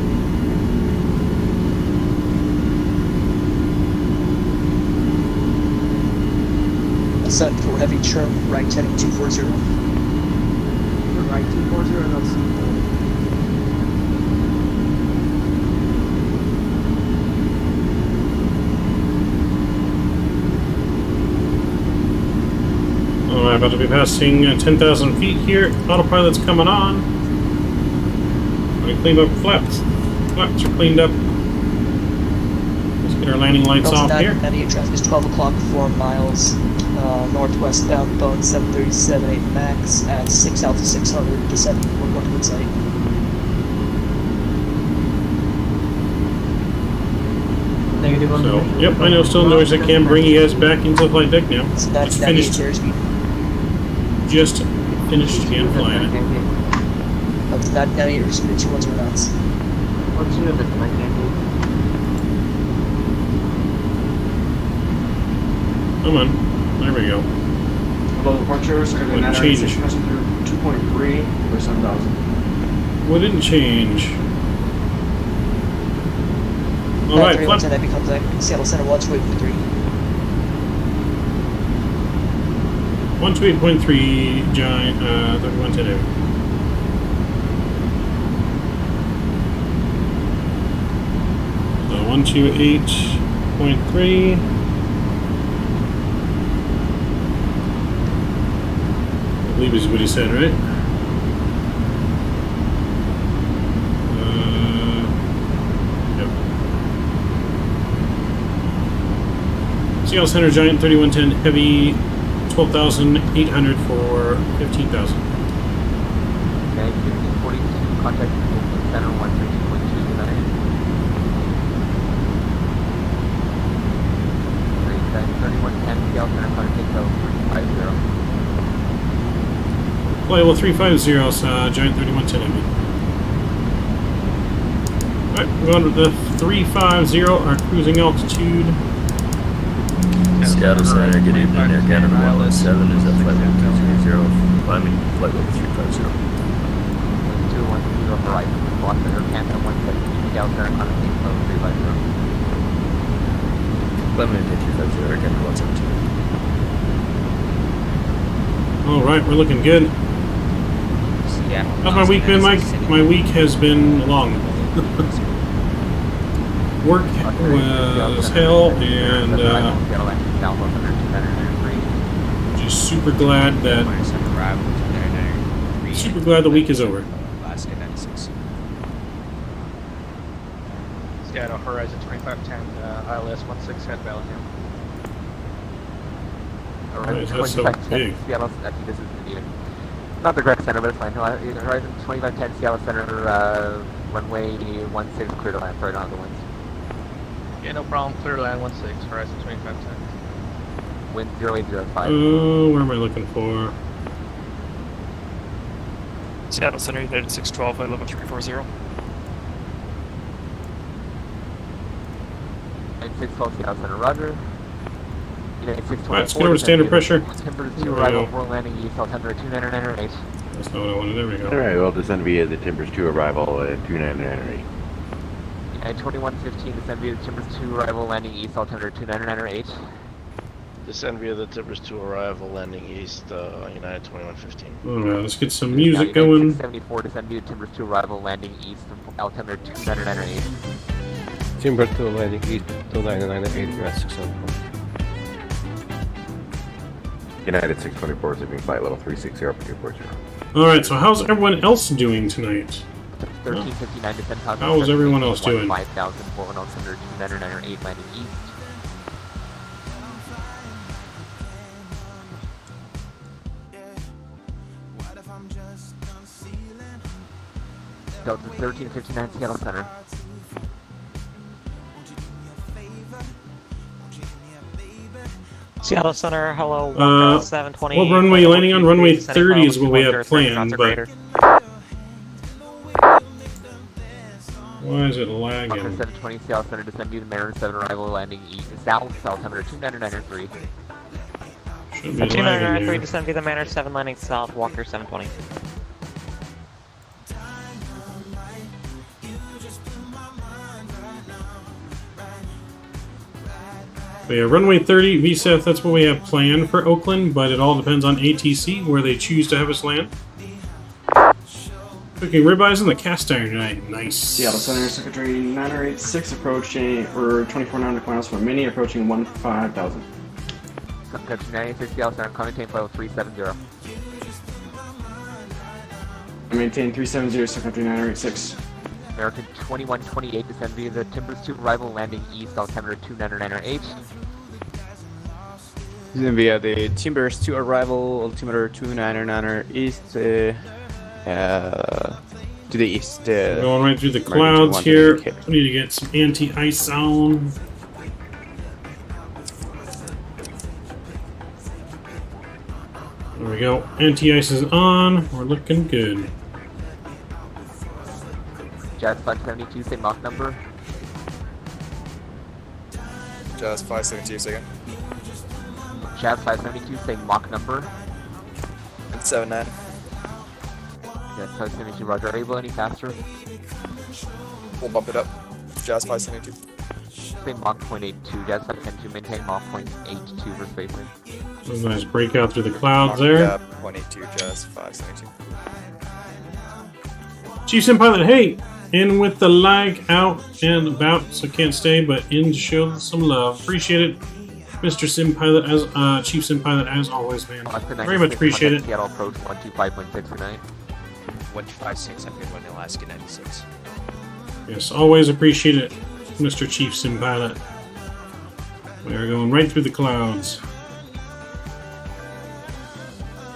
Set for heavy trim, right heading 240. Right 240, that's I'm about to be passing 10,000 feet here. Autopilot's coming on. We clean up flaps. Flaps are cleaned up. Let's get our landing lights off here. Traffic is 12 o'clock, 4 miles northwest bound 737-8 max at 6,600 descending. We're going to good site. Negative on So, yep, I know, still noise. I can bring you guys back into the flight deck now. So that's finished. Just finished again flying it. Up to that navigator speed 210 knots. What's your other flight Come on. There we go. Below departures, are going to change. passing through 2.3 for 7,000. What didn't change? Alright, flap. That becomes like Seattle Center 128.3. 128.3 giant 3110. So 128.3. I believe is what he said, right? Yep. Seattle Center Giant 3110 Heavy 12,800 for 15,000. Okay, 1542, contact center 130.2 tonight. 3110, Seattle Center, contact code 350. Flight 350, Giant 3110 Heavy. Alright, we're going to the 350, our cruising altitude. Seattle Center, good evening, Air Canada 117 is at flight 1200, climbing flight level 350. 210 right, block the Air Canada 117, Seattle Center, contact code 350. Climbing 350, Air Canada 117. All right, we're looking good. Yeah. How's my week been, Mike? My week has been long. Work was hell, and just super glad that the week is over. Seattle Horizon 2510, ILS 16 head Bellingham. Nice, that's so big. Seattle, actually, this is India. Not the correct center, but it's fine. Horizon 2510, Seattle Center, runway 16, clear to land. Sorry, not the winds. Yeah, no problem. Clear to land 16, Horizon 2510. Wind 0805. Oh, where am I looking for? Seattle Center, United 612, level 340. 612, Seattle Center, roger. United 624. Alright, let's get over to standard pressure. Timber 2, arrival for landing, east, altimeter 2998. That's not what I wanted. There we go. Alright, we'll descend via the Timbers 2 arrival at 2998. United 2115, descend via the Timbers 2, arrival, landing east, altimeter 2998. Descend via the Timbers 2 arrival, landing east, United 2115. Alright, let's get some music going. 674, descend via Timbers 2, arrival, landing east, altimeter 2998. Timber 2 landing east, 2998, US 674. United 624 is leaving flight level 360 for 240. Alright, so how's everyone else doing tonight? 1359 descend. How is everyone else doing? 5000, 41 altimeter 2998, landing east. Delta 1359 Seattle Center. Seattle Center, hello, 720. What runway are you landing on? Runway 30 is what we have planned, but... Why is it lagging? 720 Seattle Center, descend via the Mariner 7 arrival, landing east, south, altimeter 2993. Should be 2993, descend via the Mariner 7, landing south, Walker 720. Yeah, runway 30, VSAF, that's what we have planned for Oakland, but it all depends on ATC, where they choose to have us land. Cooking ribeyes in the cast iron tonight. Nice. Seattle Center, Secretary 9086, approaching, or 2400 miles from Mini, approaching 15,000. Secretary 986, Seattle Center, maintain flight 370. Maintain 370, Secretary 986. American 2128, descend via the Timbers 2 arrival, landing east, altimeter 2998. Then via the Timbers 2 arrival, altimeter 2999 east, to the east. Going right through the clouds here. We need to get some anti-ice on. There we go. Anti-ice is on. We're looking good. Jazz 572, same Mach number. Jazz 572, second. Jazz 572, same Mach number. And 79. Jazz 572, roger. Are you able any faster? We'll bump it up. Jazz 572. Same Mach 0.82. Jazz 572, maintain Mach 0.82 for spacing. There's a nice breakout through the clouds there. Yeah, 0.82, Jazz 572. Chief Sim Pilot, hey! In with the lag out and about, so can't stay, but in to show some love. Appreciate it, Mr. Sim Pilot, as Chief Sim Pilot, as always, man. Very much appreciate it. Seattle approach 125.69. 156, I'm good, Alaska 96. Yes, always appreciate it, Mr. Chief Sim Pilot. We are going right through the clouds.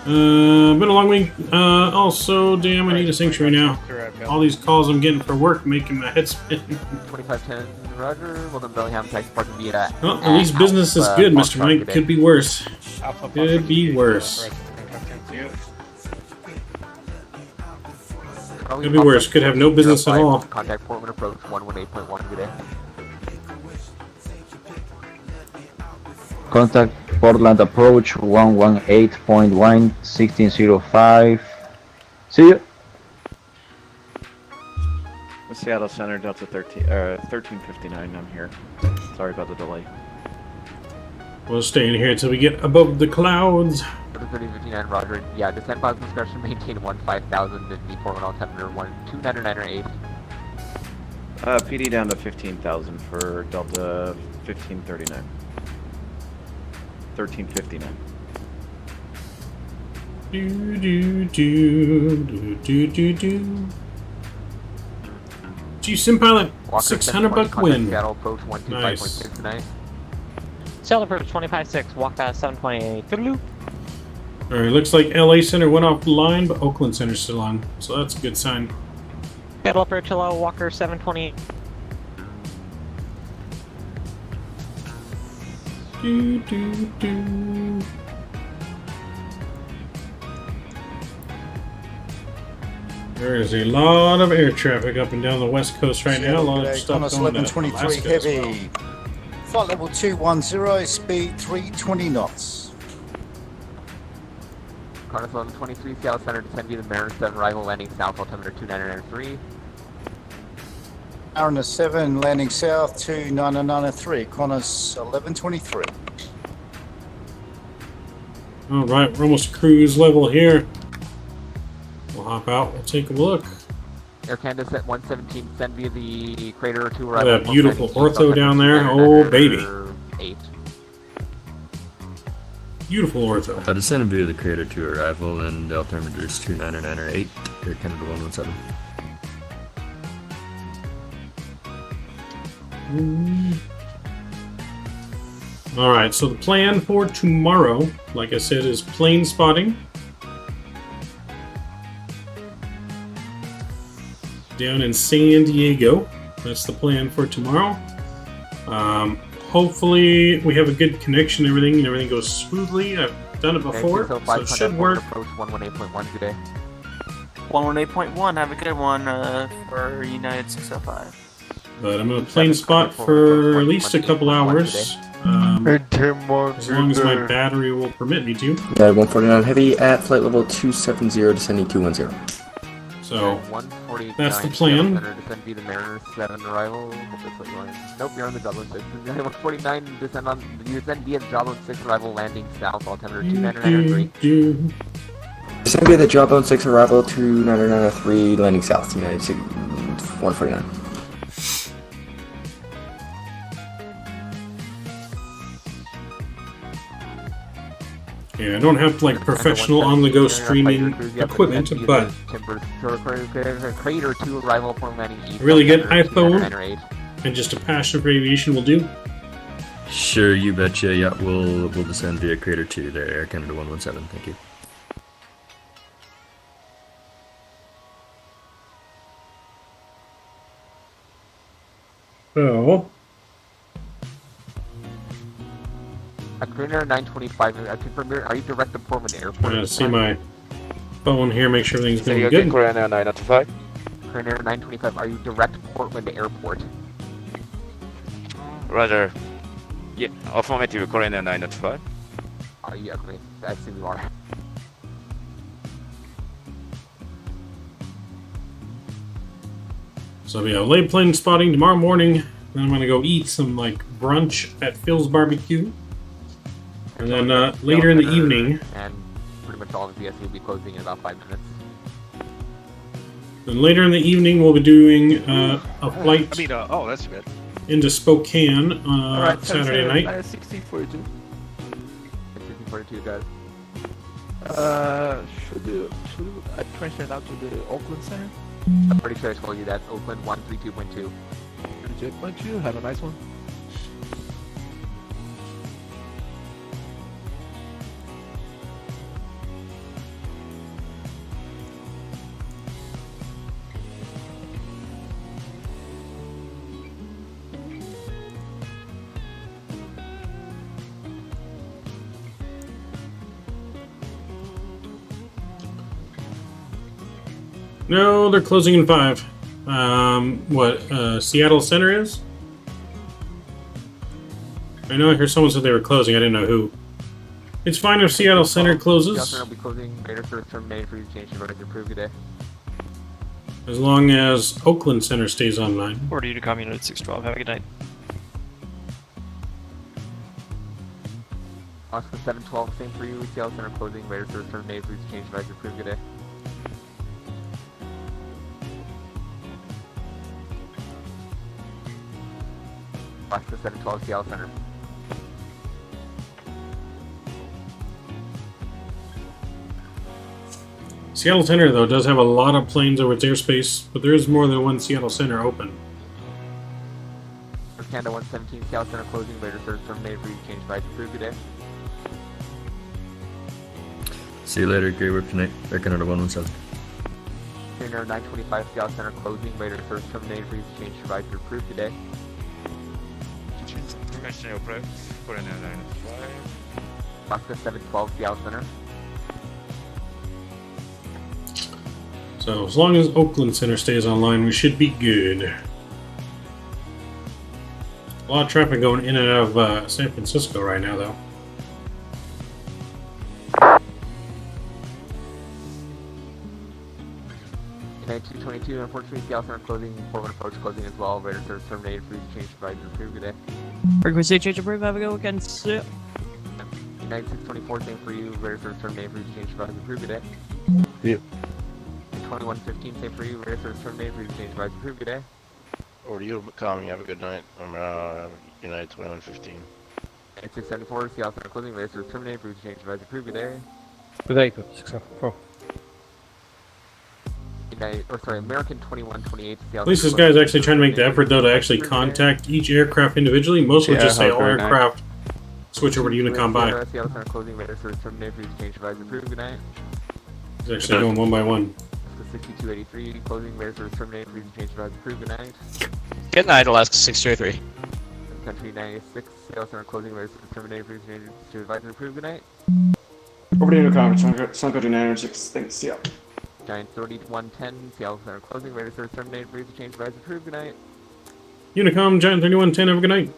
Been a long week. Also, damn, I need a sanctuary now. All these calls I'm getting for work making my head spin. 2510, roger. Wilton Bellingham, taxi parking via. Well, at least business is good, Mr. Mike. Could be worse. Could be worse. Could be worse. Could have no business at all. Contact Portland approach 118.1 today. Contact Portland approach 118.1 1605. See you. Seattle Center, Delta 1359, I'm here. Sorry about the delay. We'll stay in here until we get above the clouds. 3059, roger. Yeah, descent clouds discretion, maintain 15,000 and V4 on altimeter 299.8. PD down to 15,000 for Delta 1539. 1359. Do do do do do do do. G Sim Pilot, Walker 600 buck win. Seattle approach 125.6 Nice. tonight. Seattle approach 25.6, walk 728. Toodaloo. Alright, looks like LA Center went off the line, but Oakland Center's still on, so that's a good sign. Seattle approach hello, walker 728. Do do do. There is a lot of air traffic up and down the west coast right now. A lot of stuff going to 1123 Alaska as well. heavy. Flight level 210, speed 320 knots. Cardinal 1123, Seattle Center, descend via the Mariner 7, arrival landing south, altimeter 299.3. Mariner 7, landing south 299.3, Qantas 1123. Alright, we're almost cruise level here. We'll hop out, we'll take a look. Air Canada set 117, descend via the crater to Look at arrival. that beautiful ortho down there. Oh, baby. 8. Beautiful ortho. Descended via the crater to arrival and altimeter is 299.8, Air Canada 117. Alright, so the plan for tomorrow, like I said, is plane spotting. Down in San Diego. That's the plan for tomorrow. Hopefully we have a good connection and everything goes smoothly. I've done it before, so it should work. Approach 118.1 today. 118.1, have a good one for United 605. But I'm going to plane spot for at least a couple hours. As long as my battery will permit me to. United 149 heavy at flight level 270, descending 210. So that's the plan. Descend via the Mariner 7 arrival. Nope, you're on the Dublin 6. 149, descend via the Dublin 6 arrival, landing south, altimeter 299.3. Descend via the Jawbone 6 arrival 299.3, landing south, United 149. Yeah, I don't have like professional on-the-go streaming equipment, but crater to arrival point landing east. really good iPhone and just a passion for aviation will do. Sure, you betcha. Yeah, we'll descend via crater 2 there, Air Canada 117. Thank you. So, Crater 925, are you direct to Portland Airport? I'm going to see my phone here, make sure everything's going good. Crater 995. Crater 925, are you direct Portland Airport? Roger. Yeah, affirmative, Crater 995. Are you okay? I assume you are. So yeah, late plane spotting tomorrow morning. Then I'm going to go eat some like brunch at Phil's Barbecue. And then later in the evening, and pretty much all of the VSC will be closing in about 5 minutes. Then later in the evening, we'll be doing a flight oh, that's good. into Spokane Alright, Saturday night. 1642. 1642, guys. Should I transfer it out to the Oakland Center? I'm pretty sure I told you that's Oakland 132.2. 132.2, have a nice one. No, they're closing in 5. Seattle Center is? I know I heard someone said they were closing, I didn't know who. It's fine if Seattle Center closes. Seattle Center will be closing. Greater service terminated for you to change your voting to approve today. As long as Oakland Center stays online. Order you to come United 612. Have a good night. Oscar 712, same for you. Seattle Center closing. Radar service terminated. Please change advisor. Approve. Good day. Oscar 712, Seattle Center. Seattle Center, though, does have a lot of planes over its airspace, but there is more than one Seattle Center open. Canada 117, Seattle Center closing. Radar service terminated. Please change advisor. Approve. Good day. See you later, Grey Whip tonight. Canada 117. Trainer 925, Seattle Center closing. Radar service terminated. Please change advisor. Approve. Good day. Information approved. Korean 995. Oscar 712, Seattle Center. So as long as Oakland Center stays online, we should be good. A lot of traffic going in and out of San Francisco right now, though. United 222, unfortunately, Seattle Center closing. Portland approach closing as well. Radar service terminated. Please change advisor. Approve. Good day. Frequency change approved. Have a good weekend. See ya. United 624, same for you. Radar service terminated. Please change advisor. Approve. Good day. Yeah. 2115, same for you. Radar service terminated. Please change advisor. Approve. Good day. Over to you, Calm. You have a good night. United 2115. United 674, Seattle Center closing. Radar service terminated. Please change advisor. Approve. Good day. Good day, 674. American 2128. At least this guy's actually trying to make the effort, though, to actually contact each aircraft individually. Most will just say all aircraft switch over to Unicom by. Seattle Center closing. Radar service terminated. Please change advisor. Approve. Good night. He's actually going one by one. 6283 closing. Radar service terminated. Please change advisor. Approve. Good night. Good night, Alaska 623. Country 96. Seattle Center closing. Radar service terminated. Please change to advisor. Approve. Good night. Over to Unicom. Sun Country 906. Thanks. Yeah. Giant 3110. Seattle Center closing. Radar service terminated. Please change advisor. Approve. Good night. Unicom, Giant 3110. Have a good night.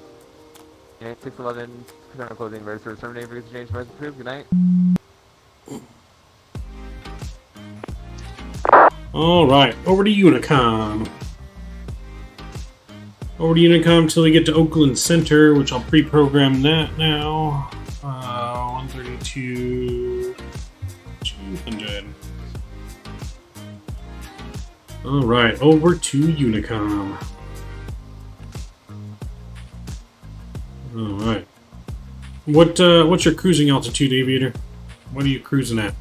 United 611. Center closing. Radar service terminated. Please change advisor. Approve. Good night. Alright, over to Unicom. Over to Unicom till we get to Oakland Center, which I'll pre-program that now. 132... 200. Alright, over to Unicom. Alright. What's your cruising altitude, Aviator? What are you cruising at?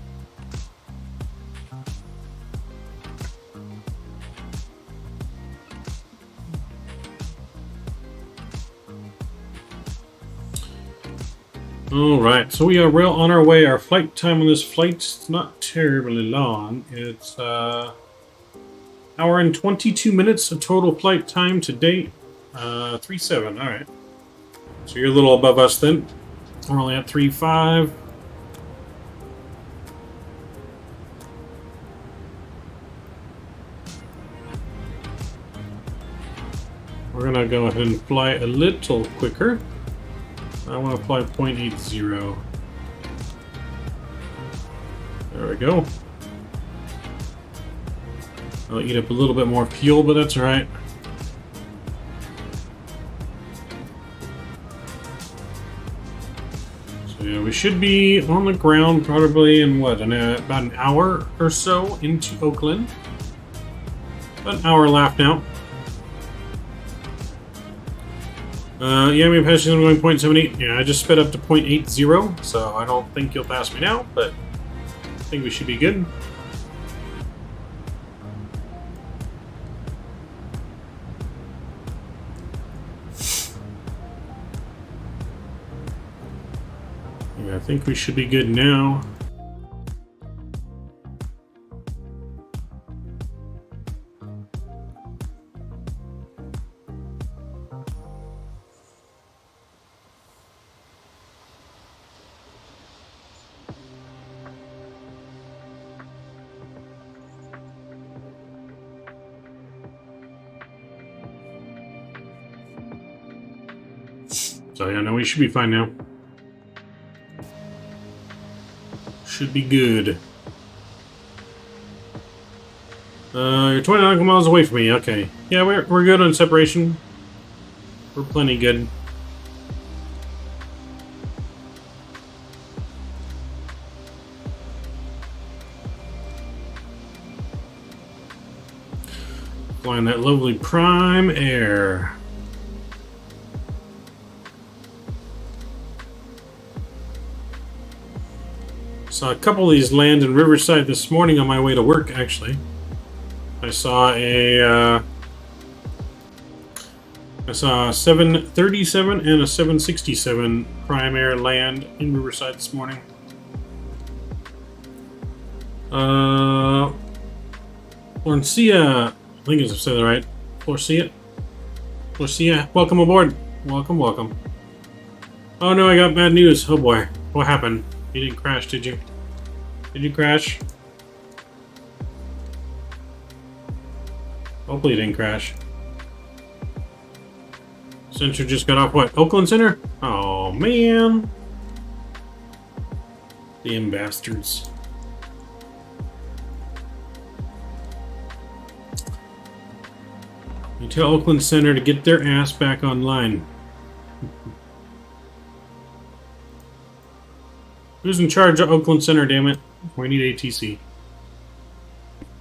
Alright, so we are well on our way. Our flight time on this flight's not terribly long. It's hour and 22 minutes of total flight time to date. 3.7, alright. So you're a little above us then. We're only at 3.5. We're gonna go ahead and fly a little quicker. I want to fly 0.80. There we go. I'll eat up a little bit more fuel, but that's alright. So yeah, we should be on the ground probably in what, about an hour or so into Oakland. About an hour left now. Yeah, my passage is going 0.78. Yeah, I just sped up to 0.80, so I don't think you'll pass me now, but I think we should be good. Yeah, I think we should be good now. So yeah, no, we should be fine now. Should be good. You're 20 nautical miles away from me. Okay. Yeah, we're good on separation. We're plenty good. Flying that lovely Prime Air. Saw a couple of these land in Riverside this morning on my way to work, actually. I saw a 737 and a 767 Prime Air land in Riverside this morning. Florencia, I think I said that right. Florencia, welcome aboard. Welcome, welcome. Oh no, I got bad news. Oh boy, what happened? You didn't crash, did you? Did you crash? Hopefully you didn't crash. Center just got off what? Oakland Center? Oh man. Damn bastards. You tell Oakland Center to get their ass back online. Who's in charge of Oakland Center, damn it? We need ATC.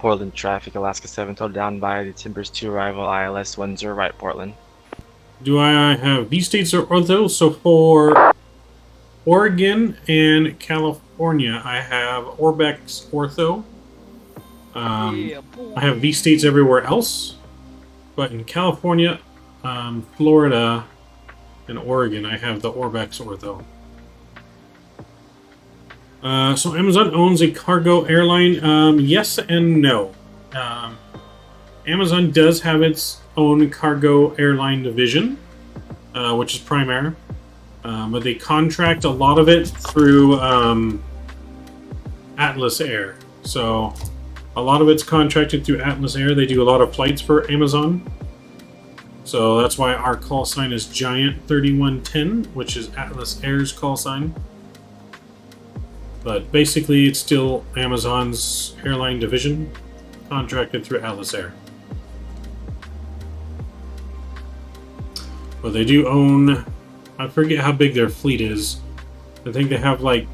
Portland traffic, Alaska 7, towed down by the Timbers 2 arrival, ILS 10 right, Portland. Do I have these states or ortho? So for Oregon and California, I have Orbex ortho. I have these states everywhere else, but in California, Florida, and Oregon, I have the Orbex ortho. So Amazon owns a cargo airline. Yes and no. Amazon does have its own cargo airline division, which is Prime Air, but they contract a lot of it through Atlas Air. So a lot of it's contracted through Atlas Air. They do a lot of flights for Amazon. So that's why our call sign is Giant 3110, which is Atlas Air's call sign. But basically, it's still Amazon's airline division, contracted through Atlas Air. But they do own, I forget how big their fleet is. I think they have like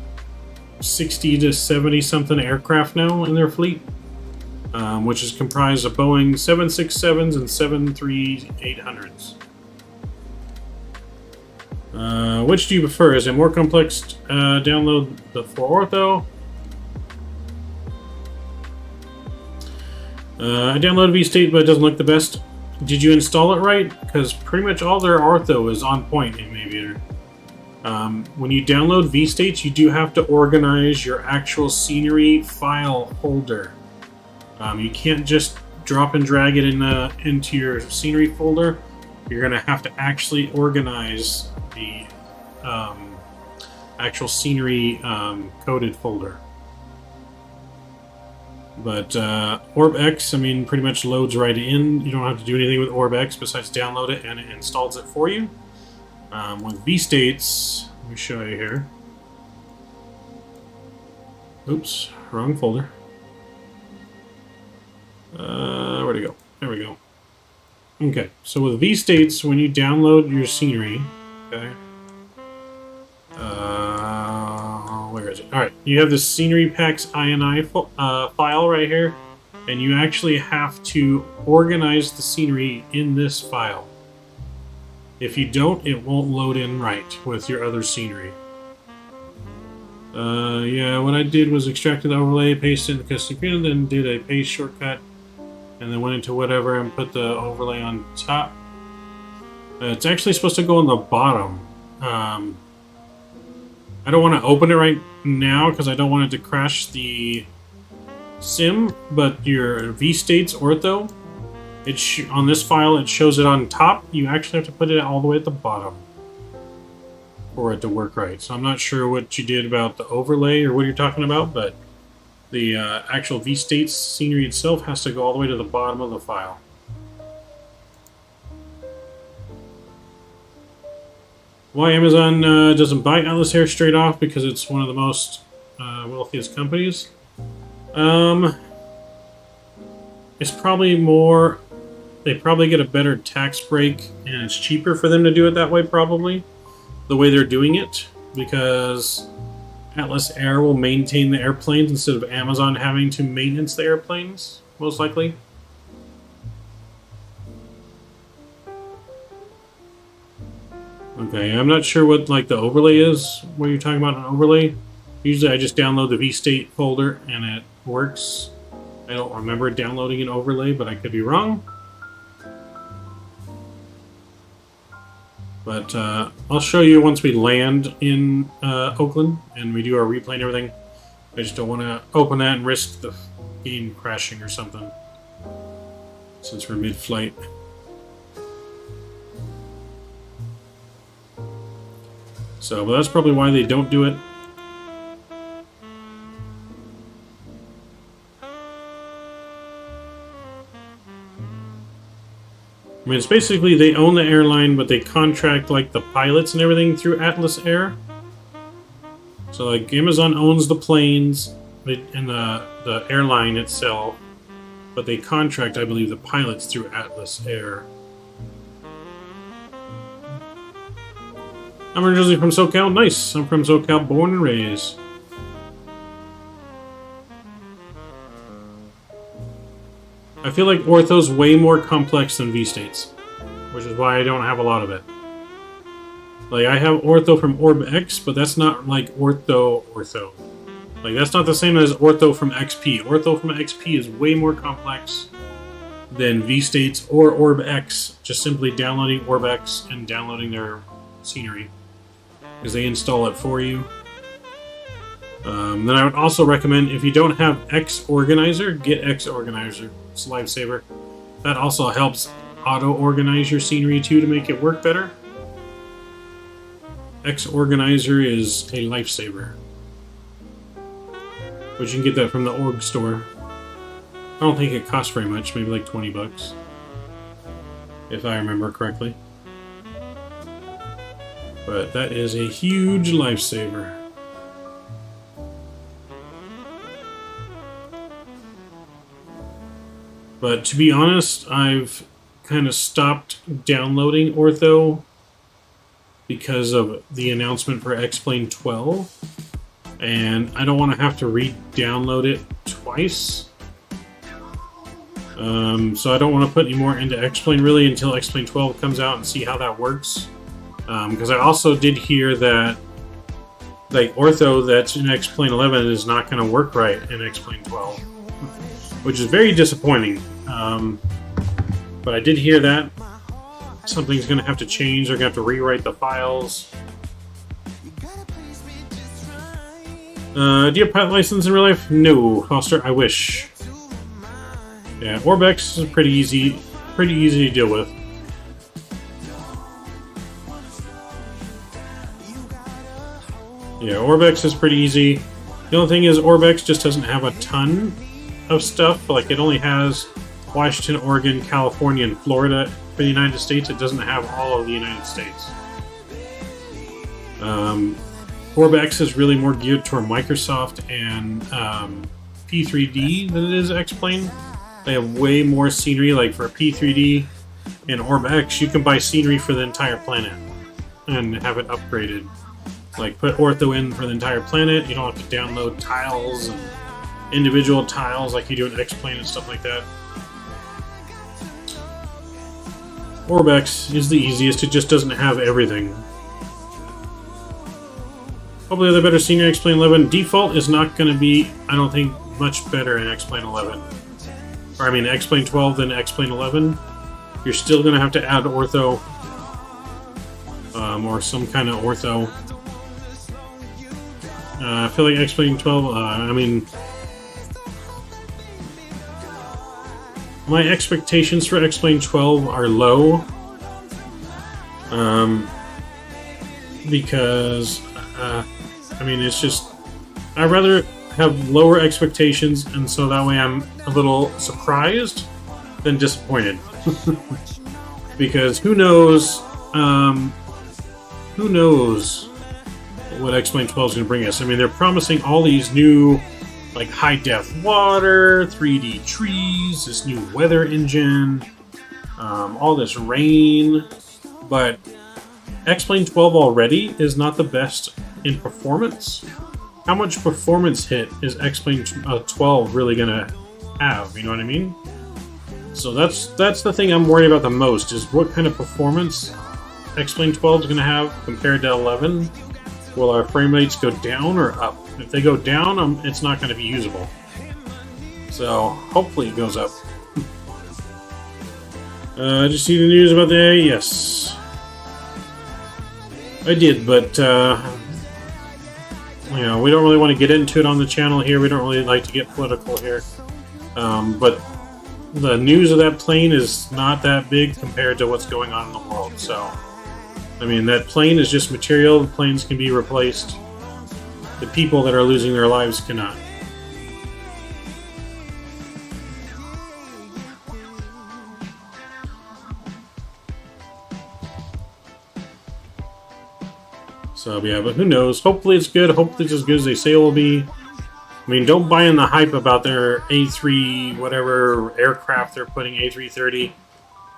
60 to 70 something aircraft now in their fleet, which is comprised of Boeing 767s and 73800s. Which do you prefer? Is it more complex download the for ortho? I downloaded VState, but it doesn't look the best. Did you install it right? Because pretty much all their ortho is on point in Aviator. When you download VStates, you do have to organize your actual scenery file folder. You can't just drop and drag it into your scenery folder. You're going to have to actually organize the actual scenery coded folder. But OrbX, I mean, pretty much loads right in. You don't have to do anything with OrbX besides download it and it installs it for you. With VStates, let me show you here. Oops, wrong folder. Where'd it go? There we go. Okay, so with VStates, when you download your scenery, okay, where is it? All right, you have the Scenery Packs INI file right here, and you actually have to organize the scenery in this file. If you don't, it won't load in right with your other scenery. Yeah, what I did was extracted the overlay, pasted in the custom screen, then did a paste shortcut, and then went into whatever and put the overlay on top. It's actually supposed to go on the bottom. I don't want to open it right now because I don't want it to crash the sim, but your VStates ortho, on this file it shows it on top. You actually have to put it all the way at the bottom for it to work right. So I'm not sure what you did about the overlay or what you're talking about, but the actual VStates scenery itself has to go all the way to the bottom of the file. Why Amazon doesn't buy Atlas Air straight off? Because it's one of the most wealthiest companies. It's probably more, they probably get a better tax break and it's cheaper for them to do it that way, probably, the way they're doing it, because Atlas Air will maintain the airplanes instead of Amazon having to maintenance the airplanes, most likely. Okay, I'm not sure what like the overlay is. What you're talking about an overlay? Usually I just download the vstate folder and it works. I don't remember downloading an overlay, but I could be wrong. But I'll show you once we land in Oakland and we do our replay and everything. I just don't want to open that and risk the game crashing or something, since we're mid-flight. So, but that's probably why they don't do it. I mean, it's basically they own the airline, but they contract like the pilots and everything through Atlas Air. So like Amazon owns the planes and the airline itself, but they contract, I believe, the pilots through Atlas Air. I'm originally from SoCal. Nice. I'm from SoCal, born and raised. I feel like Ortho's way more complex than vstates, which is why I don't have a lot of it. Like, I have Ortho from OrbX, but that's not like Ortho. Like, that's not the same as Ortho from XP. Ortho from XP is way more complex than vstates or OrbX, just simply downloading OrbX and downloading their scenery, because they install it for you. Then I would also recommend, if you don't have X Organizer, get X Organizer. It's a lifesaver. That also helps auto-organize your scenery too to make it work better. X Organizer is a lifesaver. But you can get that from the org store. I don't think it costs very much, maybe like 20 bucks. If I remember correctly. But that is a huge lifesaver. But to be honest, I've kind of stopped downloading Ortho because of the announcement for X-Plane 12. And I don't want to have to re-download it twice. So I don't want to put any more into X-Plane really until X-Plane 12 comes out and see how that works. Because I also did hear that like Ortho that's in X-Plane 11 is not going to work right in X-Plane 12. Which is very disappointing. But I did hear that something's going to have to change. They're going to have to rewrite the files. Do you have pilot license in real life? No, Foster. I wish. Yeah, Orbex is pretty easy to deal with. Yeah, Orbex is pretty easy. The only thing is Orbex just doesn't have a ton of stuff. Like, it only has Washington, Oregon, California, and Florida for the United States. It doesn't have all of the United States. Orbex is really more geared toward Microsoft and P3D than it is X-Plane. They have way more scenery. Like for P3D and Orbex, you can buy scenery for the entire planet and have it upgraded. Like, put Ortho in for the entire planet. You don't have to download tiles and individual tiles like you do in X-Plane and stuff like that. Orbex is the easiest. It just doesn't have everything. Hopefully they're better senior X-Plane 11. Default is not going to be, I don't think, much better in X-Plane 11. Or I mean X-Plane 12 than X-Plane 11. You're still going to have to add Ortho. Or some kind of Ortho. I feel like X-Plane 12, I mean... My expectations for X-Plane 12 are low. Because, I mean, it's just... I'd rather have lower expectations, and so that way I'm a little surprised than disappointed. Because who knows what X-Plane 12 is going to bring us. I mean, they're promising all these new... like high-def water, 3D trees, this new weather engine, all this rain, but X-Plane 12 already is not the best in performance. How much performance hit is X-Plane 12 really gonna have, you know what I mean? So that's the thing I'm worried about the most, is what kind of performance X-Plane 12 is going to have compared to 11? Will our frame rates go down or up? If they go down, it's not going to be usable. So hopefully it goes up. Did you see the news about the A? Yes. I did, but you know, we don't really want to get into it on the channel here. We don't really like to get political here. But the news of that plane is not that big compared to what's going on in the world. So, I mean, that plane is just material. The planes can be replaced. The people that are losing their lives cannot. So, yeah, but who knows? Hopefully it's good. Hopefully it's as good as they say it will be. I mean, don't buy in the hype about their A3 whatever aircraft they're putting, A330.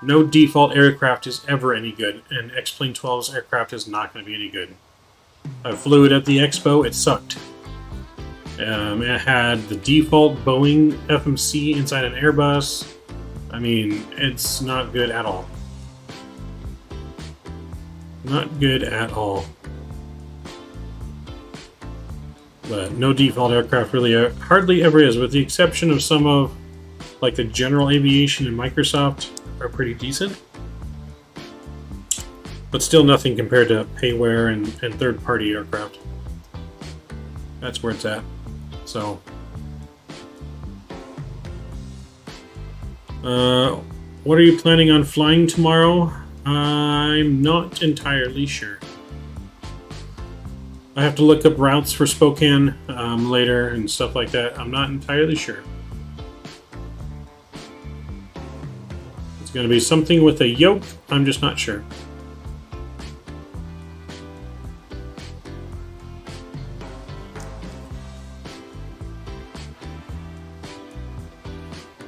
No default aircraft is ever any good, and X-Plane 12's aircraft is not going to be any good. I flew it at the Expo, it sucked. It had the default Boeing FMC inside an Airbus. I mean, it's not good at all. Not good at all. But no default aircraft really hardly ever is, with the exception of some of, like the General Aviation and Microsoft are pretty decent. But still nothing compared to payware and third-party aircraft. That's where it's at. So, what are you planning on flying tomorrow? I'm not entirely sure. I have to look up routes for Spokane later and stuff like that. I'm not entirely sure. It's going to be something with a yoke. I'm just not sure.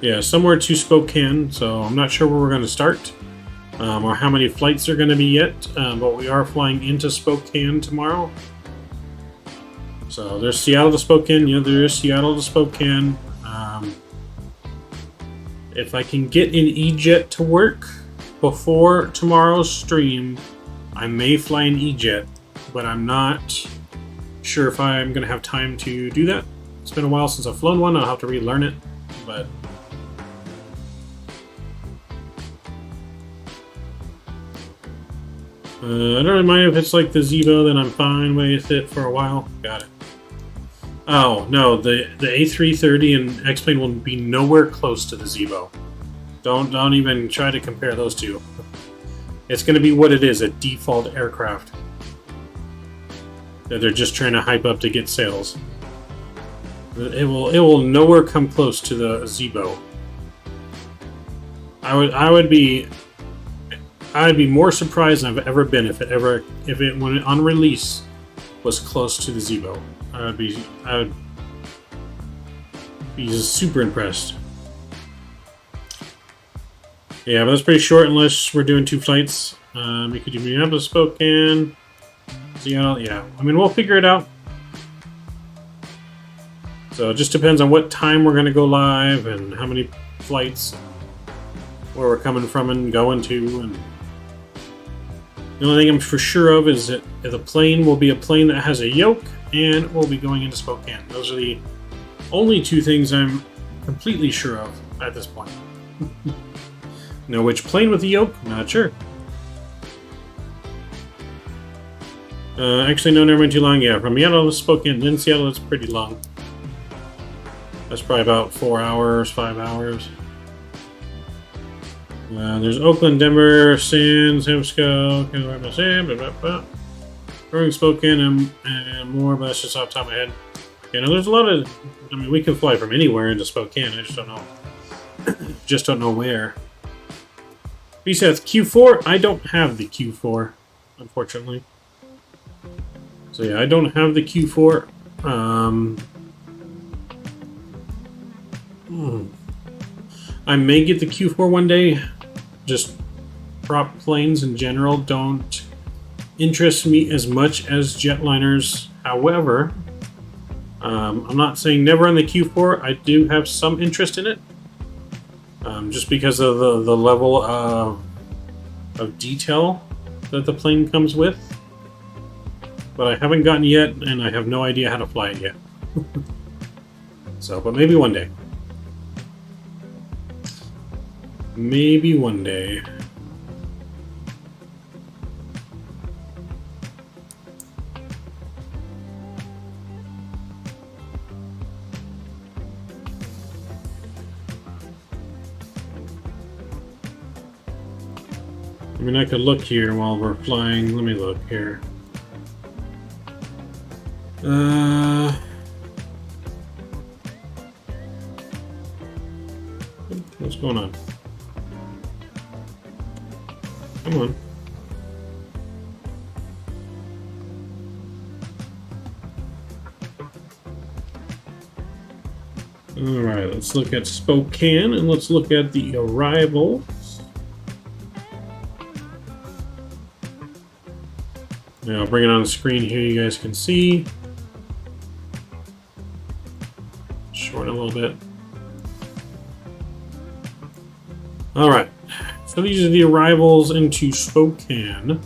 Yeah, somewhere to Spokane, so I'm not sure where we're going to start or how many flights are going to be yet, but we are flying into Spokane tomorrow. So there's Seattle to Spokane. Yeah, there is Seattle to Spokane. If I can get an E-Jet to work before tomorrow's stream, I may fly an E-Jet, but I'm not sure if I'm going to have time to do that. It's been a while since I've flown one. I'll have to relearn it, but I don't really mind if it's like the Zevo, then I'm fine with it for a while. Got it. Oh, no, the A330 and X-Plane will be nowhere close to the Zevo. Don't even try to compare those two. It's going to be what it is, a default aircraft that they're just trying to hype up to get sales. It will nowhere come close to the Zevo. I'd be more surprised than I've ever been if it when on release was close to the Zevo. I would be super impressed. Yeah, but that's pretty short unless we're doing 2 flights. We could do Minneapolis, Spokane, Seattle. Yeah, I mean, we'll figure it out. So it just depends on what time we're going to go live and how many flights, where we're coming from and going to. And the only thing I'm for sure of is that the plane will be a plane that has a yoke and we'll be going into Spokane. Those are the only 2 things I'm completely sure of at this point. Now, which plane with the yoke? Not sure. Actually, no, never mind too long. Yeah, from Seattle to Spokane, then Seattle, it's pretty long. That's probably about 4 hours, 5 hours. There's Oakland, Denver, San Francisco, growing Spokane and more, but that's just off the top of my head. You know, there's a lot of, I mean, we can fly from anywhere into Spokane, I just don't know. Just don't know where. Besides Q4, I don't have the Q4, unfortunately. So yeah, I don't have the Q4. I may get the Q4 one day. Just prop planes in general don't interest me as much as jetliners. However, I'm not saying never on the Q4. I do have some interest in it, just because of the level of detail that the plane comes with, but I haven't gotten yet, and I have no idea how to fly it yet. So, but maybe one day. Maybe one day. I mean, I could look here while we're flying. Let me look here. What's going on? Come on. Alright, let's look at Spokane and let's look at the arrivals. Now, I'll bring it on the screen here, you guys can see. Shorten a little bit. Alright, so these are the arrivals into Spokane.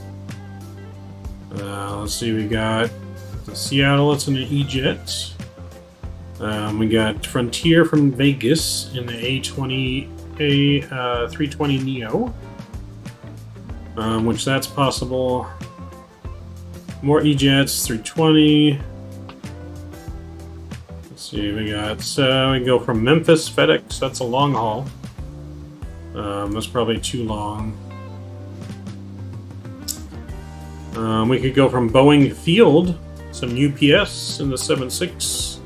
Let's see, we got the Seattle, it's in the E-Jet. We got Frontier from Vegas in the A320 Neo, which that's possible. More E-Jets, 320. Let's see, we got, we go from Memphis, FedEx, that's a long haul. That's probably too long. We could go from Boeing Field, some UPS in the 76.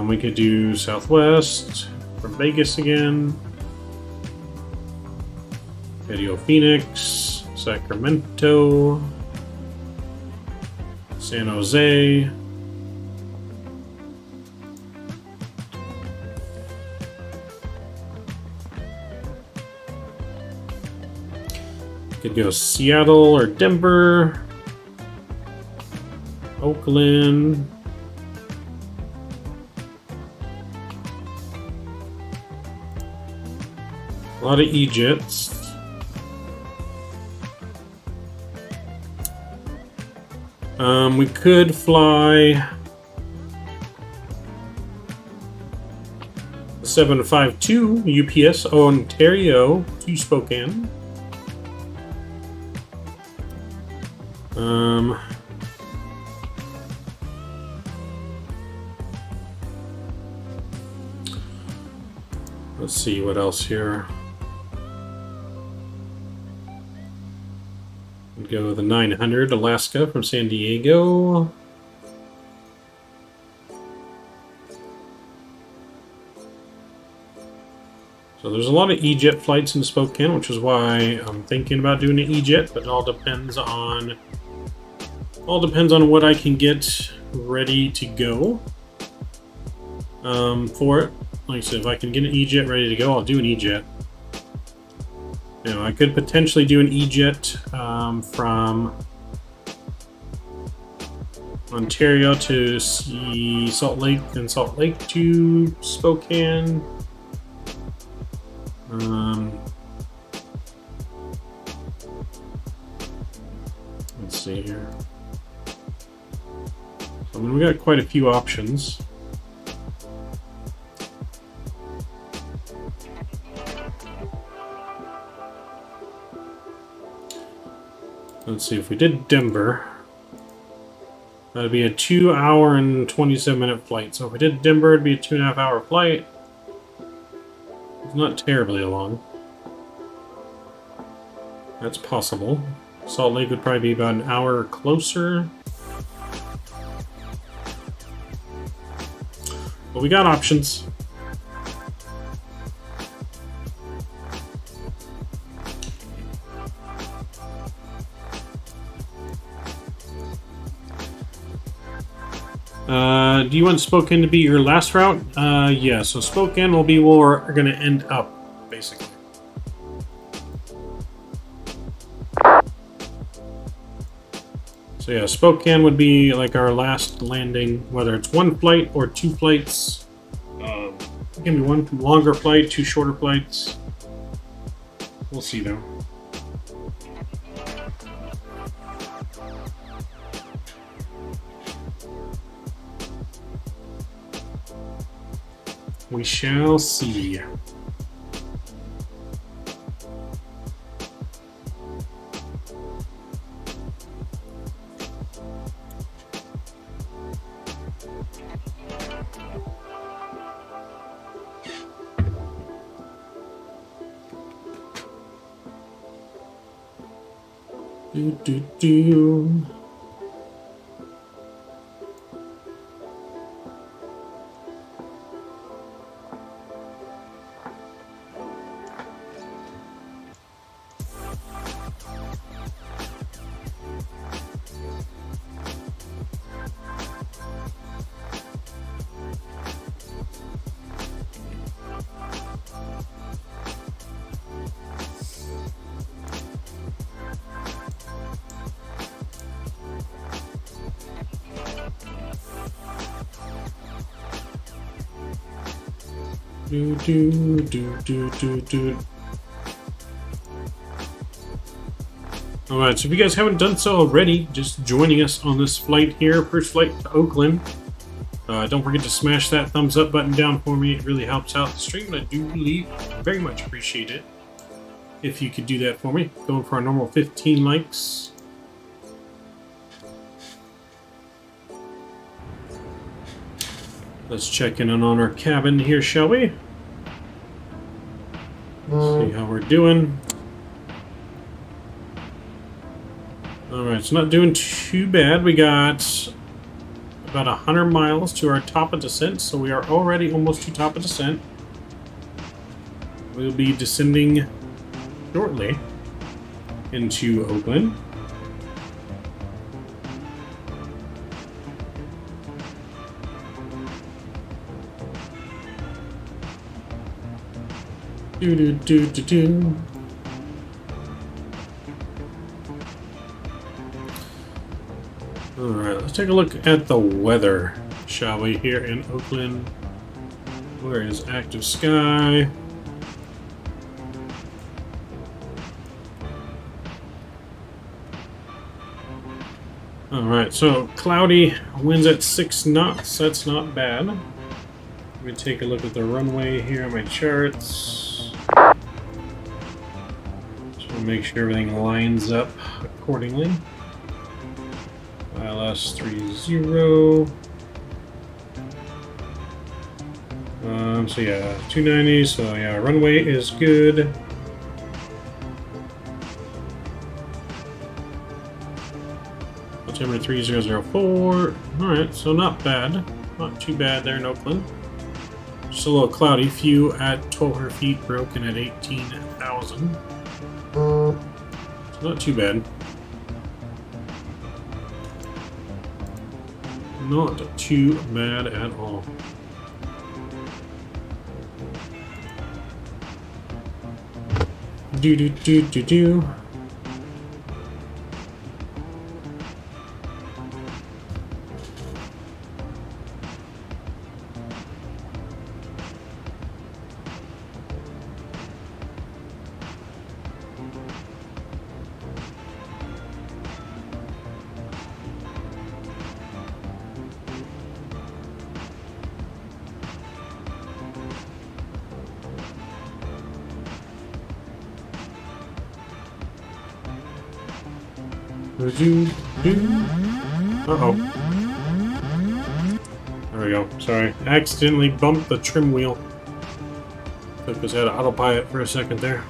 We could do Southwest from Vegas again. Video Phoenix, Sacramento, San Jose. Could go Seattle or Denver, Oakland. A lot of E-Jets. We could fly the 752 UPS Ontario to Spokane. Let's see what else here. We'd go the 900 Alaska from San Diego. So there's a lot of E-Jet flights in Spokane, which is why I'm thinking about doing an E-Jet, but it all depends on what I can get ready to go for it. Like I said, if I can get an E-Jet ready to go, I'll do an E-Jet. You know, I could potentially do an E-Jet from Ontario to Salt Lake, and Salt Lake to Spokane. Let's see here. So, I mean, we got quite a few options. Let's see, if we did Denver, that'd be a 2 hour and 27 minute flight. So if we did Denver, it'd be a 2.5 hour flight. It's not terribly long. That's possible. Salt Lake would probably be about an hour closer. But we got options. Do you want Spokane to be your last route? Yeah, so Spokane will be where we're going to end up, basically. So yeah, Spokane would be like our last landing, whether it's one flight or two flights. It can be one longer flight, two shorter flights. We'll see though. We shall see. Do. Do. Alright, so if you guys haven't done so already, just joining us on this flight here, first flight to Oakland. Don't forget to smash that thumbs up button down for me. It really helps out the stream, and I do really very much appreciate it if you could do that for me. Going for our normal 15 likes. Let's check in on our cabin here, shall we? See how we're doing. Alright, it's not doing too bad. We got about 100 miles to our top of descent, so we are already almost to top of descent. We'll be descending shortly into Oakland. Do. Alright, let's take a look at the weather, shall we, here in Oakland. Where is active sky? Alright, so cloudy, winds at 6 knots, that's not bad. Let me take a look at the runway here on my charts. Just want to make sure everything lines up accordingly. ILS 30. So yeah, 290, so yeah, runway is good. Altimeter 3004. Alright, so not bad. Not too bad there in Oakland. Just a little cloudy. Few at 1,200 feet, broken at 18,000. So not too bad. Not too bad at all. Do. Uh-oh. There we go. Sorry. Accidentally bumped the trim wheel. Took us out of autopilot for a second there.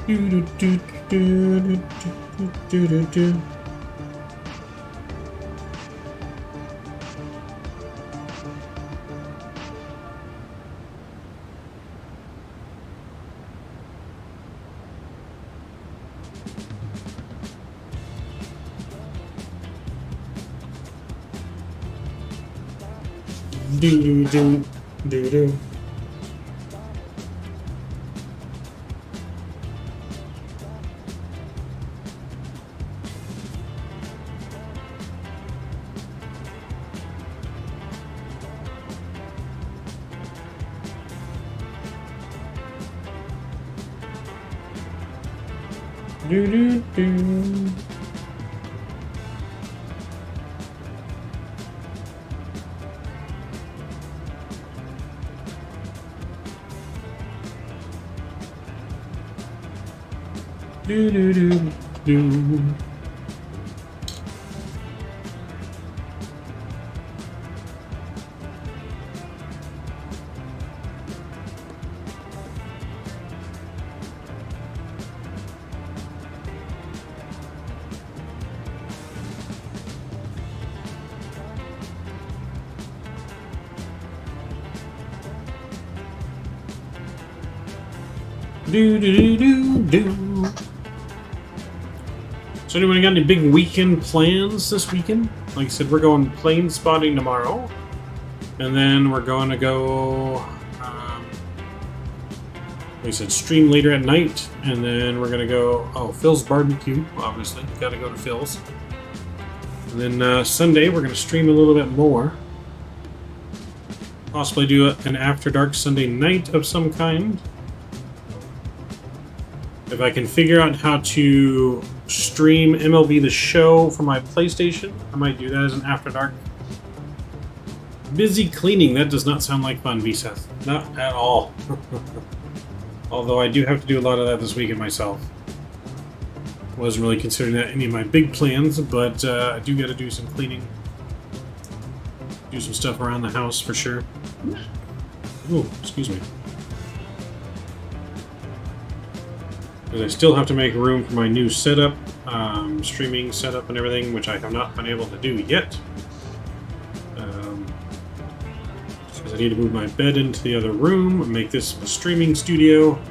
Do. Do do do do. Do do do. Do do do do. Do do do do. So anybody got any big weekend plans this weekend? Like I said, we're going plane spotting tomorrow. And then we're going to go, like I said, stream later at night. And then we're going to go, Phil's barbecue, obviously. Got to go to Phil's. And then Sunday, we're going to stream a little bit more. Possibly do an After Dark Sunday night of some kind. If I can figure out how to stream MLB The Show from my PlayStation, I might do that as an After Dark. Busy cleaning, that does not sound like fun, VSeth. Not at all. Although I do have to do a lot of that this weekend myself. Wasn't really considering that any of my big plans, but I do got to do some cleaning. Do some stuff around the house for sure. Oh, excuse me. Because I still have to make room for my new setup, streaming setup and everything, which I have not been able to do yet. Because I need to move my bed into the other room and make this a streaming studio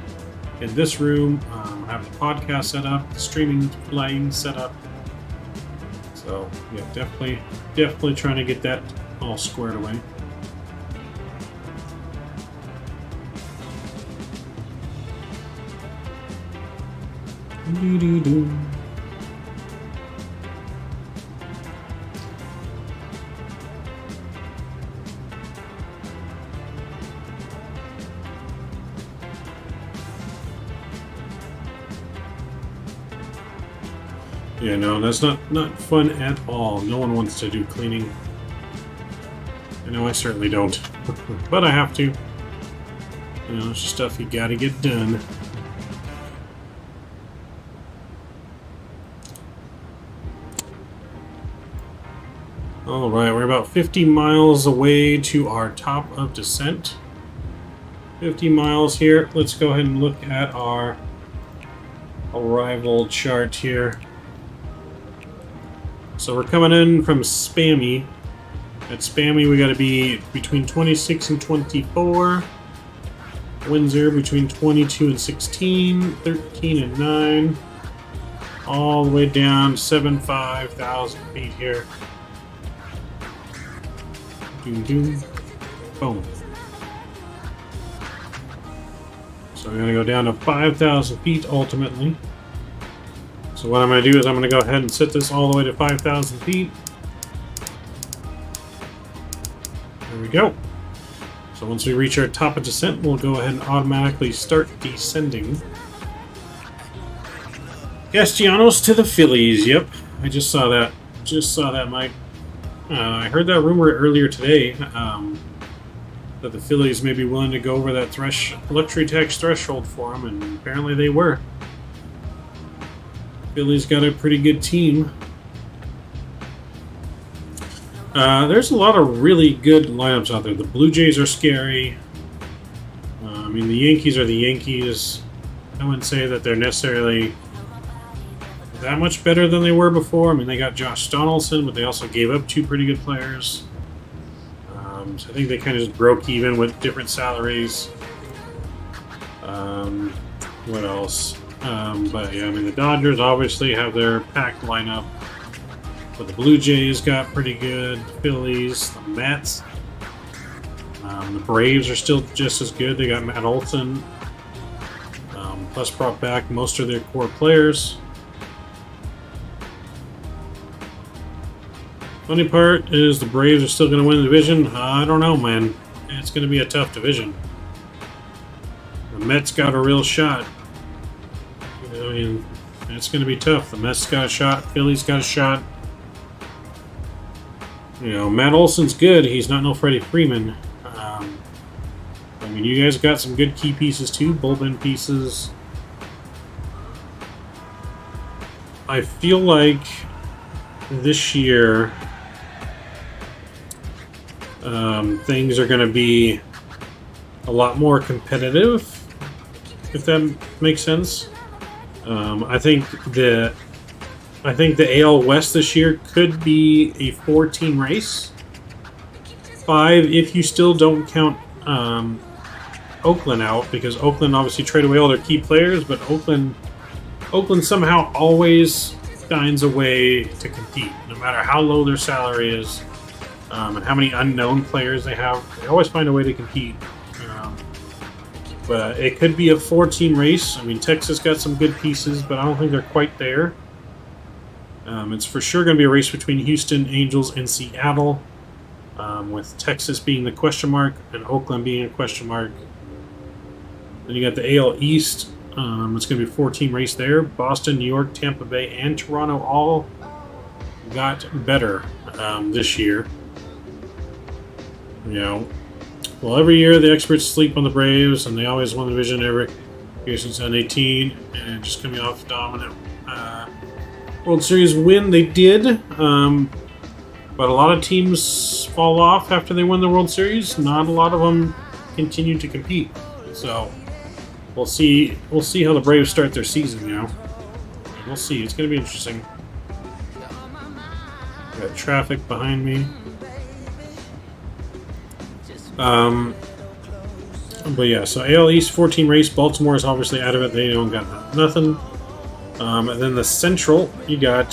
in this room. Have the podcast set up, the streaming line set up. So yeah, definitely trying to get that all squared away. Do do do. Yeah, no, that's not fun at all. No one wants to do cleaning. I know I certainly don't, but I have to. You know, it's just stuff you gotta get done. Alright, we're about 50 miles away to our top of descent. 50 miles here. Let's go ahead and look at our arrival chart here. So we're coming in from Spammy. At Spammy we gotta be between 26 and 24. Windsor between 22 and 16. 13 and 9. All the way down 75,000 feet here. Doom, doom. Boom. So we're going to go down to 5,000 feet ultimately. So what I'm going to do is I'm going to go ahead and set this all the way to 5,000 feet. There we go. So once we reach our top of descent, we'll go ahead and automatically start descending. Castellanos to the Phillies. Yep, I just saw that. Just saw that, Mike. I heard that rumor earlier today that the Phillies may be willing to go over that luxury tax threshold for them, and apparently they were. Phillies got a pretty good team. There's a lot of really good lineups out there. The Blue Jays are scary. I mean, the Yankees are the Yankees. I wouldn't say that they're necessarily that much better than they were before. I mean, they got Josh Donaldson, but they also gave up two pretty good players. So I think they kind of just broke even with different salaries. What else? But yeah, I mean, the Dodgers obviously have their packed lineup. But the Blue Jays got pretty good. The Phillies, the Mets. The Braves are still just as good. They got Matt Olson. Plus brought back most of their core players. Funny part is the Braves are still going to win the division. I don't know, man. It's going to be a tough division. The Mets got a real shot. I mean, it's going to be tough. The Mets got a shot. Phillies got a shot. You know, Matt Olson's good. He's not no Freddie Freeman. I mean, you guys got some good key pieces too, bullpen pieces. I feel like this year things are going to be a lot more competitive, if that makes sense. I think the AL West this year could be a 4-team race. 5 if you still don't count Oakland out, because Oakland obviously traded away all their key players, but Oakland somehow always finds a way to compete, no matter how low their salary is and how many unknown players they have. They always find a way to compete. But it could be a 4-team race. I mean, Texas got some good pieces, but I don't think they're quite there. It's for sure going to be a race between Houston, Angels, and Seattle, with Texas being the question mark and Oakland being a question mark. Then you got the AL East. It's going to be a 4-team race there. Boston, New York, Tampa Bay, and Toronto all got better this year. You know, well, every year the experts sleep on the Braves, and they always won the division every year since 2018, and just coming off dominant World Series win, they did. But a lot of teams fall off after they win the World Series. Not a lot of them continue to compete. So we'll see how the Braves start their season, you know. We'll see. It's going to be interesting. Got traffic behind me. But yeah, so AL East 14 race. Baltimore is obviously out of it. They don't got nothing. And then the Central, you got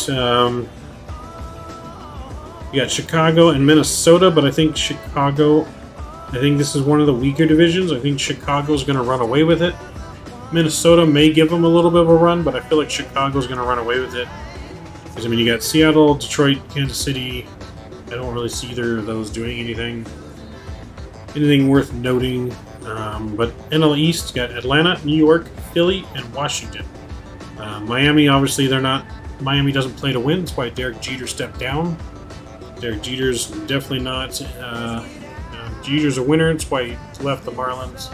Chicago and Minnesota, but I think this is one of the weaker divisions. I think Chicago's going to run away with it. Minnesota may give them a little bit of a run, but I feel like Chicago's going to run away with it. Because, I mean, you got Seattle, Detroit, Kansas City. I don't really see either of those doing anything worth noting. But NL East, you got Atlanta, New York, Philly, and Washington. Miami, obviously, Miami doesn't play to win. That's why Derek Jeter stepped down. Derek Jeter's definitely not. Jeter's a winner. That's why he left the Marlins.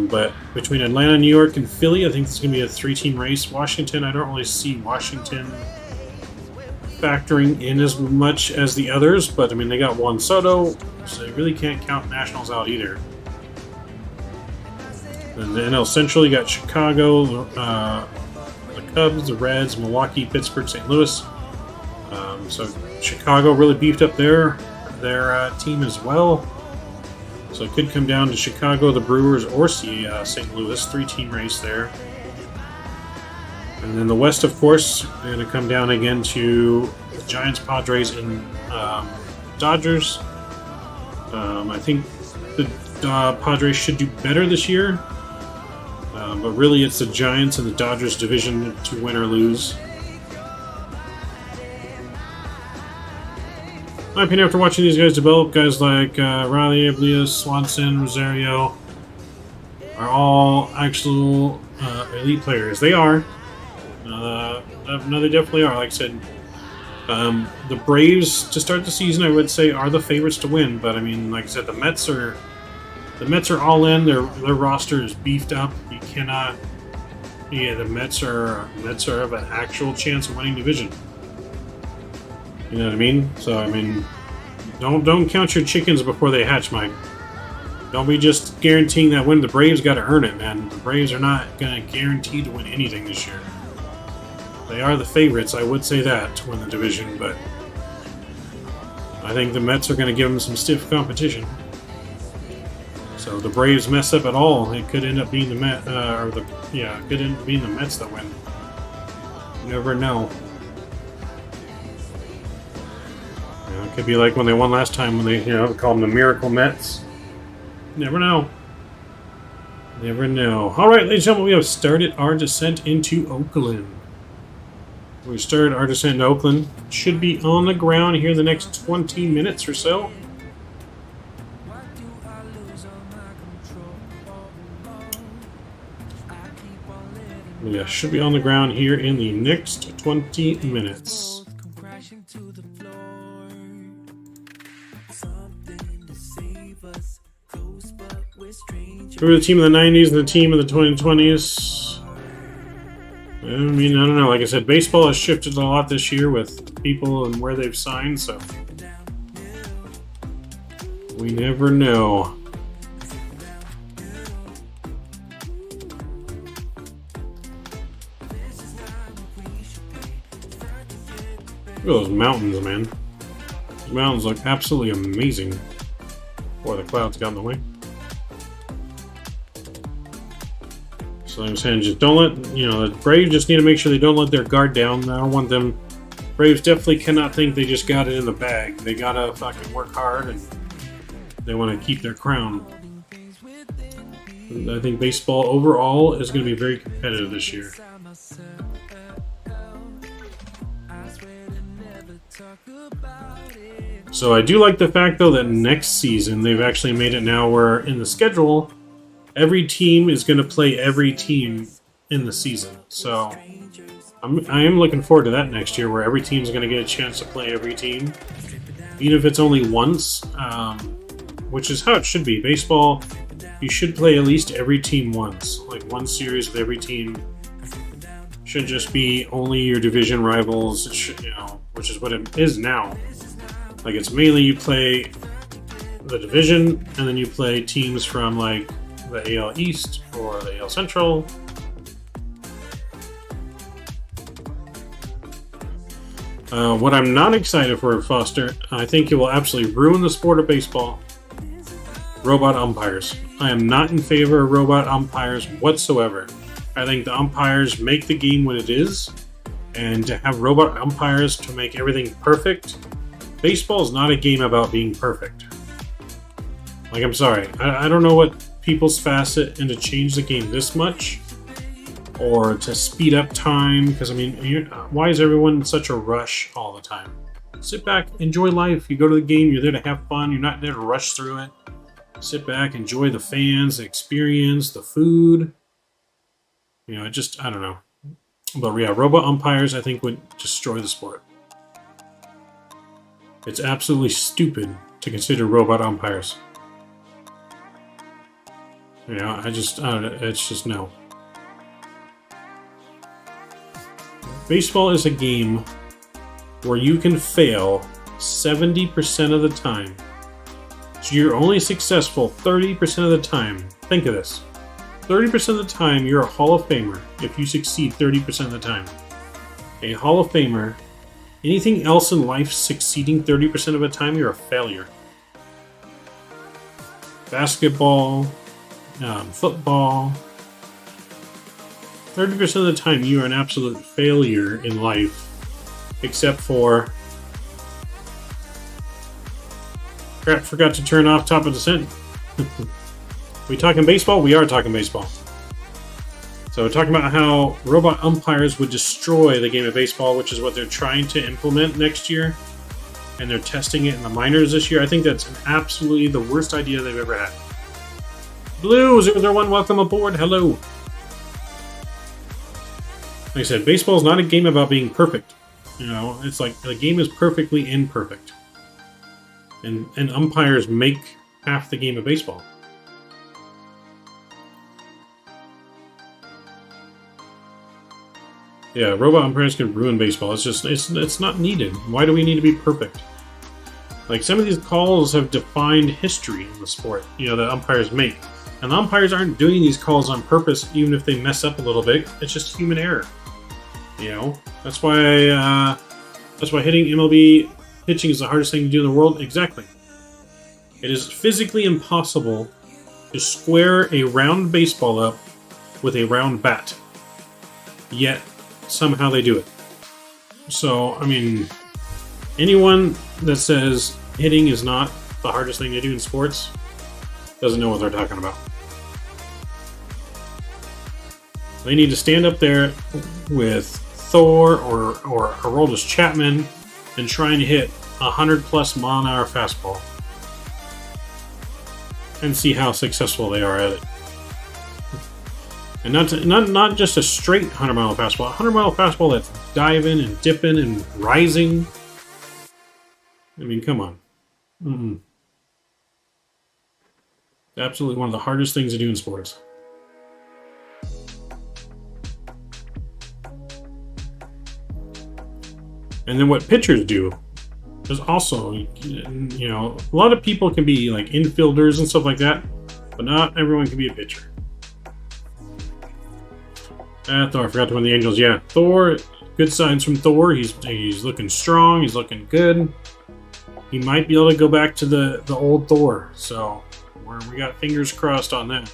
But between Atlanta, New York, and Philly, I think it's going to be a 3-team race. Washington, I don't really see Washington factoring in as much as the others. But, I mean, they got Juan Soto, so they really can't count Nationals out either. And the NL Central, you got Chicago, the Cubs, the Reds, Milwaukee, Pittsburgh, St. Louis. So Chicago really beefed up their team as well. So it could come down to Chicago, the Brewers, or St. Louis. 3-team race there. And then the West, of course, going to come down again to the Giants, Padres, and Dodgers. I think the Padres should do better this year. But really, it's the Giants and the Dodgers division to win or lose. My opinion after watching these guys develop, guys like Riley, Ablias, Swanson, Rosario, are all actual elite players. They are. No, they definitely are. Like I said, the Braves to start the season, I would say, are the favorites to win. But I mean, like I said, the Mets are all in. Their roster is beefed up. You cannot. Yeah, the Mets have an actual chance of winning division. You know what I mean? So I mean, don't count your chickens before they hatch, Mike. Don't be just guaranteeing that win. The Braves got to earn it, man. The Braves are not going to guarantee to win anything this year. They are the favorites, I would say that, to win the division, but I think the Mets are going to give them some stiff competition. So if the Braves mess up at all, it could end up being the Mets that win. You never know. It could be like when they won last time, when they, called them the Miracle Mets. Never know. Never know. Alright, ladies and gentlemen, we have started our descent into Oakland. We started our descent into Oakland. Should be on the ground here in the next 20 minutes or so. Yeah, should be on the ground here in the next 20 minutes. Who are the team of the 90s and the team of the 2020s? I mean, I don't know. Like I said, baseball has shifted a lot this year with people and where they've signed, so we never know. Look at those mountains, man. Those mountains look absolutely amazing. Boy, the clouds got in the way. So I'm saying, just don't let, the Braves just need to make sure they don't let their guard down. I don't want them. Braves definitely cannot think they just got it in the bag. They gotta fucking work hard, and they want to keep their crown. I think baseball overall is going to be very competitive this year. So I do like the fact, though, that next season they've actually made it now where in the schedule, every team is going to play every team in the season. So I am looking forward to that next year, where every team is going to get a chance to play every team, even if it's only once, which is how it should be. Baseball, you should play at least every team once, like one series with every team. Should just be only your division rivals. It should, which is what it is now. Like, it's mainly you play the division, and then you play teams from like the AL East or the AL Central. What I'm not excited for, Foster, I think it will absolutely ruin the sport of baseball. Robot umpires. I am not in favor of robot umpires whatsoever. I think the umpires make the game what it is, and to have robot umpires to make everything perfect. Baseball is not a game about being perfect. Like, I'm sorry. I don't know what people's facet and to change the game this much, or to speed up time, because I mean, why is everyone in such a rush all the time? Sit back, enjoy life. You go to the game, you're there to have fun, you're not there to rush through it. Sit back, enjoy the fans, the experience, the food. I don't know. But yeah, robot umpires I think would destroy the sport. It's absolutely stupid to consider robot umpires. I don't know, it's just no. Baseball is a game where you can fail 70% of the time. So you're only successful 30% of the time. Think of this. 30% of the time, you're a Hall of Famer if you succeed 30% of the time. A Hall of Famer, anything else in life succeeding 30% of the time, you're a failure. Basketball, football. 30% of the time, you are an absolute failure in life, except for... Crap, forgot to turn off top of descent. We talking baseball? We are talking baseball. So we're talking about how robot umpires would destroy the game of baseball, which is what they're trying to implement next year. And they're testing it in the minors this year. I think that's absolutely the worst idea they've ever had. Blue 001, welcome aboard. Hello. Like I said, baseball is not a game about being perfect. It's like the game is perfectly imperfect. And umpires make half the game of baseball. Yeah, robot umpires can ruin baseball. It's just, it's not needed. Why do we need to be perfect? Like, some of these calls have defined history in the sport, that umpires make. And the umpires aren't doing these calls on purpose, even if they mess up a little bit. It's just human error. That's why hitting MLB pitching is the hardest thing to do in the world. Exactly. It is physically impossible to square a round baseball up with a round bat. Yet, somehow they do it. So, I mean, anyone that says hitting is not the hardest thing to do in sports doesn't know what they're talking about. They need to stand up there with Thor or Aroldis Chapman and try and hit 100+ mile-an-hour fastball and see how successful they are at it. And not just a straight 100-mile fastball, 100-mile fastball that's diving and dipping and rising. I mean, come on. Absolutely one of the hardest things to do in sports. And then what pitchers do is also, you know, a lot of people can be like infielders and stuff like that, but not everyone can be a pitcher. Thor, I forgot to win the Angels. Yeah, Thor, good signs from Thor. He's looking strong. He's looking good. He might be able to go back to the old Thor. So we got fingers crossed on that.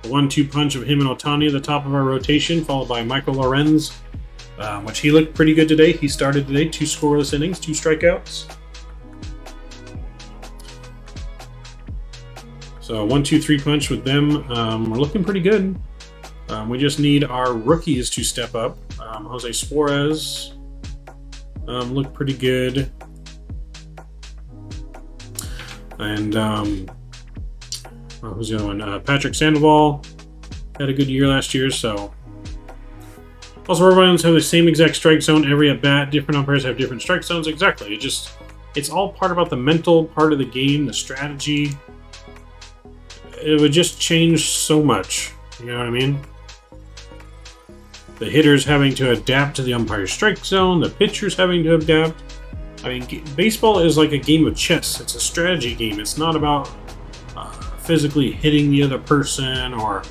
The 1-2 punch of him and Ohtani at the top of our rotation, followed by Michael Lorenz, which he looked pretty good today. He started today, 2 scoreless innings, 2 strikeouts. So 1-2-3 punch with them. We're looking pretty good. We just need our rookies to step up. Jose Suarez looked pretty good. And who's the other one? Patrick Sandoval had a good year last year, so. Also, everyone have the same exact strike zone every at bat. Different umpires have different strike zones. Exactly. It's all part about the mental part of the game, the strategy. It would just change so much. You know what I mean? The hitters having to adapt to the umpire's strike zone, the pitchers having to adapt. I mean, baseball is like a game of chess. It's a strategy game. It's not about physically hitting the other person, or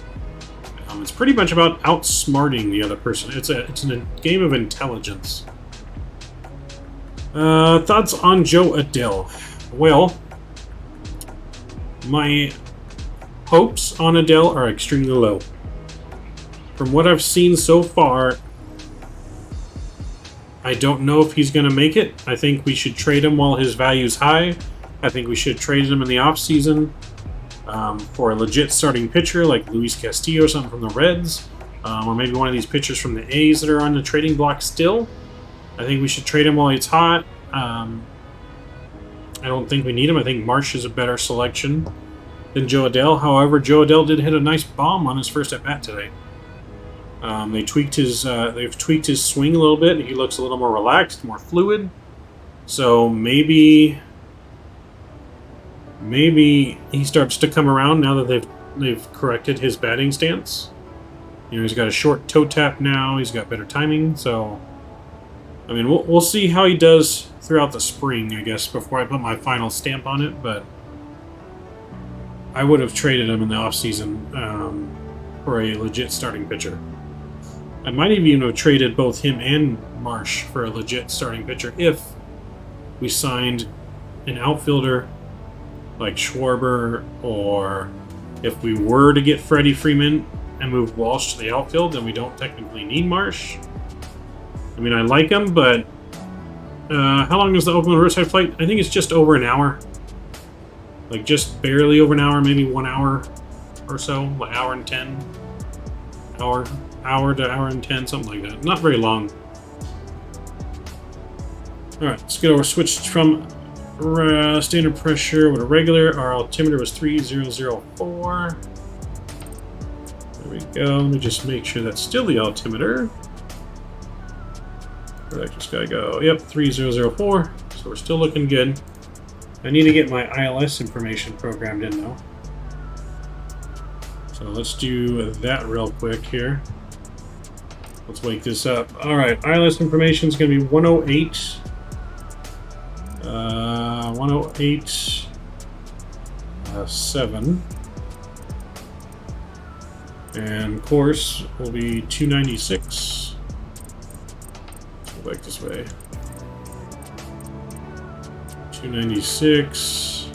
it's pretty much about outsmarting the other person. It's a game of intelligence. Thoughts on Joe Adele? Well, my hopes on Adele are extremely low. From what I've seen so far, I don't know if he's going to make it. I think we should trade him while his value's high. I think we should trade him in the offseason for a legit starting pitcher like Luis Castillo or something from the Reds, or maybe one of these pitchers from the A's that are on the trading block still. I think we should trade him while he's hot. I don't think we need him. I think Marsh is a better selection than Joe Adele. However, Joe Adele did hit a nice bomb on his first at-bat today. They've tweaked his swing a little bit. He looks a little more relaxed, more fluid. So maybe he starts to come around now that they've corrected his batting stance. You know, he's got a short toe tap now. He's got better timing. So, I mean, we'll see how he does throughout the spring, I guess, before I put my final stamp on it. But I would have traded him in the offseason for a legit starting pitcher. I might even have traded both him and Marsh for a legit starting pitcher if we signed an outfielder like Schwarber, or if we were to get Freddie Freeman and move Walsh to the outfield, then we don't technically need Marsh. I mean, I like him, but how long is the Oakland Riverside flight? I think it's just over an hour. Like, just barely over an hour, maybe 1 hour or so, like hour and 10. Hour to hour and 10, something like that. Not very long. Alright, let's get over. Switched from standard pressure with a regular. Our altimeter was 3004. There we go. Let me just make sure that's still the altimeter. Where'd that just gotta go? Yep, 3004. So we're still looking good. I need to get my ILS information programmed in though. So let's do that real quick here. Let's wake this up. Alright, ILS information is going to be 108. 108.7. And course will be 296. Let's go back this way. 296.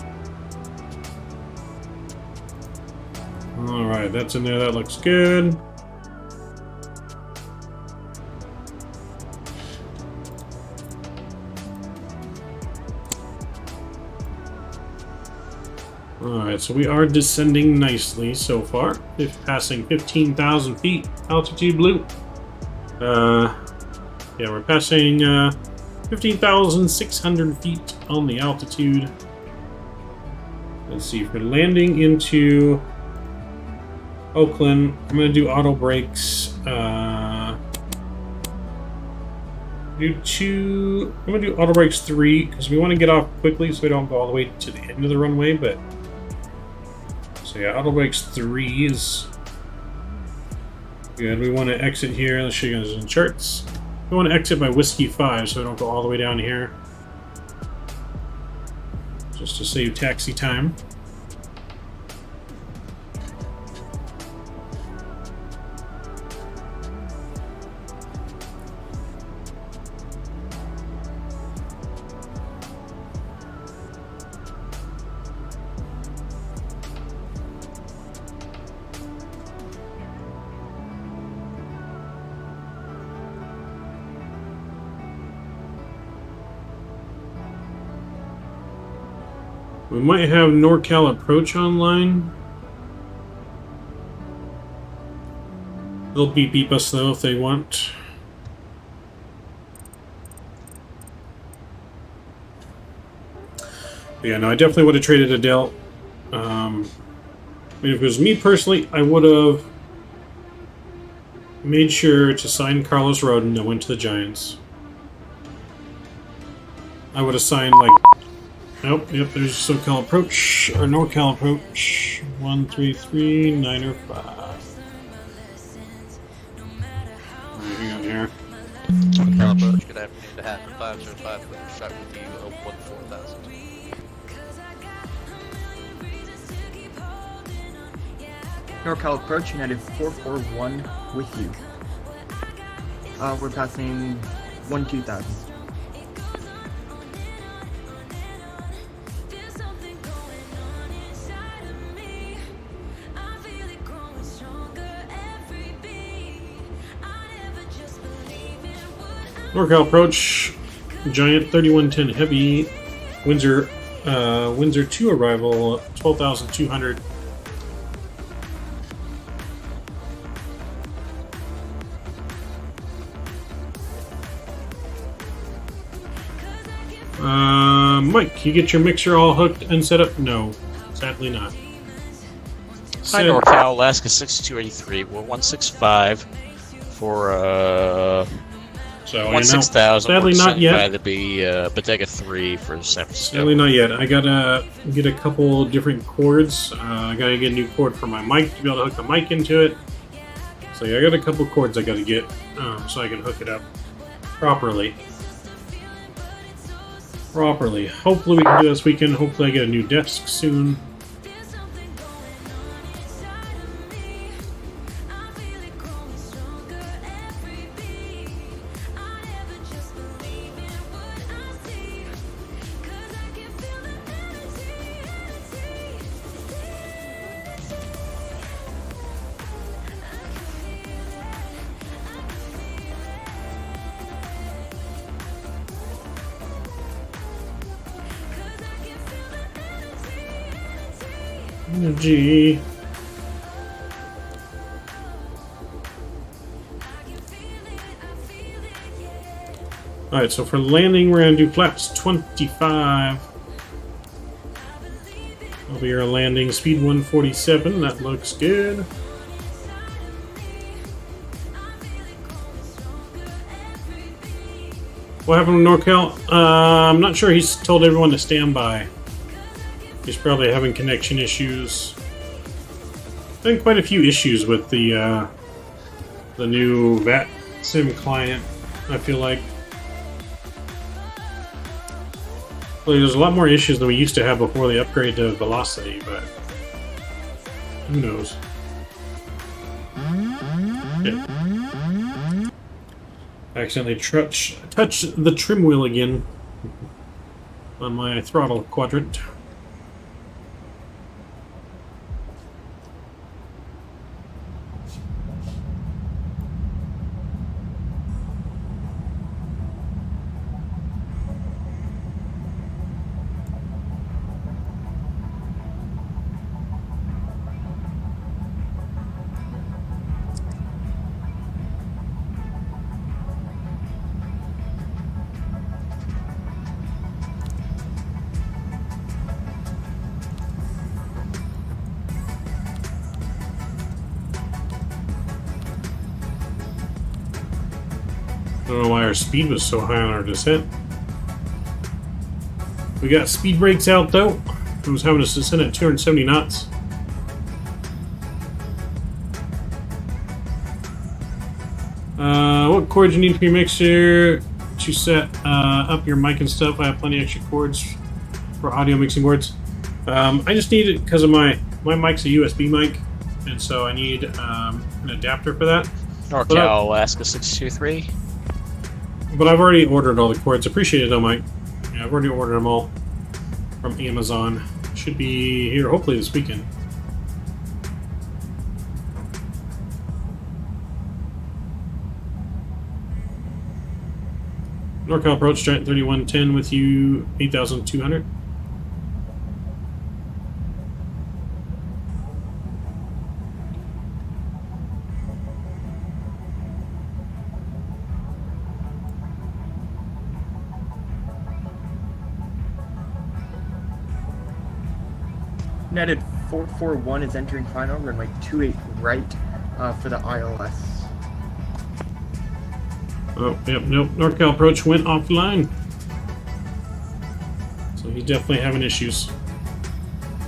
Alright, that's in there. That looks good. Alright, so we are descending nicely so far. If passing 15,000 feet altitude blue. Yeah, we're passing 15,600 feet on the altitude. Let's see, if we're landing into Oakland, I'm going to do auto brakes. I'm going to do auto brakes 3 because we want to get off quickly so we don't go all the way to the end of the runway, but so yeah, auto brakes 3 is good. We want to exit here. Let's show you guys in charts. We want to exit by Whiskey 5 so we don't go all the way down here. Just to save taxi time. We might have NorCal Approach online. They'll beep us though if they want. But yeah, no, I definitely would have traded Adele. I mean, if it was me personally, I would have made sure to sign Carlos Rodin and went to the Giants. I would have signed like. Nope, yep, there's SoCal Approach, or NorCal Approach, 133.905. What do we got here? NorCal Approach, good afternoon to half 505, but shot with you, 014,000. NorCal Approach, United 441 with you. We're passing 12,000. NorCal Approach, Giant 3110 Heavy, Windsor 2 arrival, 12,200. Mike, you get your mixer all hooked and set up? No, sadly not. Hi, NorCal, Alaska 6283. We're 165 for 16,000. Sadly not yet. By the Bodega 3 for San Francisco. Sadly not yet. I gotta get a couple different cords. I gotta get a new cord for my mic to be able to hook the mic into it. So yeah, I got a couple cords I gotta get so I can hook it up properly. Hopefully we can do this weekend. Hopefully I get a new desk soon. Energy. Alright, so for landing, we're going to do flaps 25. That'll be our landing. Speed 147. That looks good. What happened with NorCal? I'm not sure. He's told everyone to stand by. He's probably having connection issues. Been quite a few issues with the new Vatsim client, I feel like. Well, there's a lot more issues than we used to have before the upgrade to Velocity, but who knows? Yeah. Accidentally touched the trim wheel again on my throttle quadrant. I don't know why our speed was so high on our descent. We got speed brakes out though. It was having us descend at 270 knots. What cords you need for your mixer to set up your mic and stuff? I have plenty of extra cords for audio mixing boards. I just need it because of my mic's a USB mic, and so I need an adapter for that. NorCal Alaska 623. But I've already ordered all the cords. Appreciate it though, Mike. Yeah, I've already ordered them all from Amazon. Should be here hopefully this weekend. NorCal approach, Giant 3110 with you, 8,200. Netted 441 is entering final, runway 28 right for the ILS. Oh, yep, nope. NorCal approach went offline. So he's definitely having issues.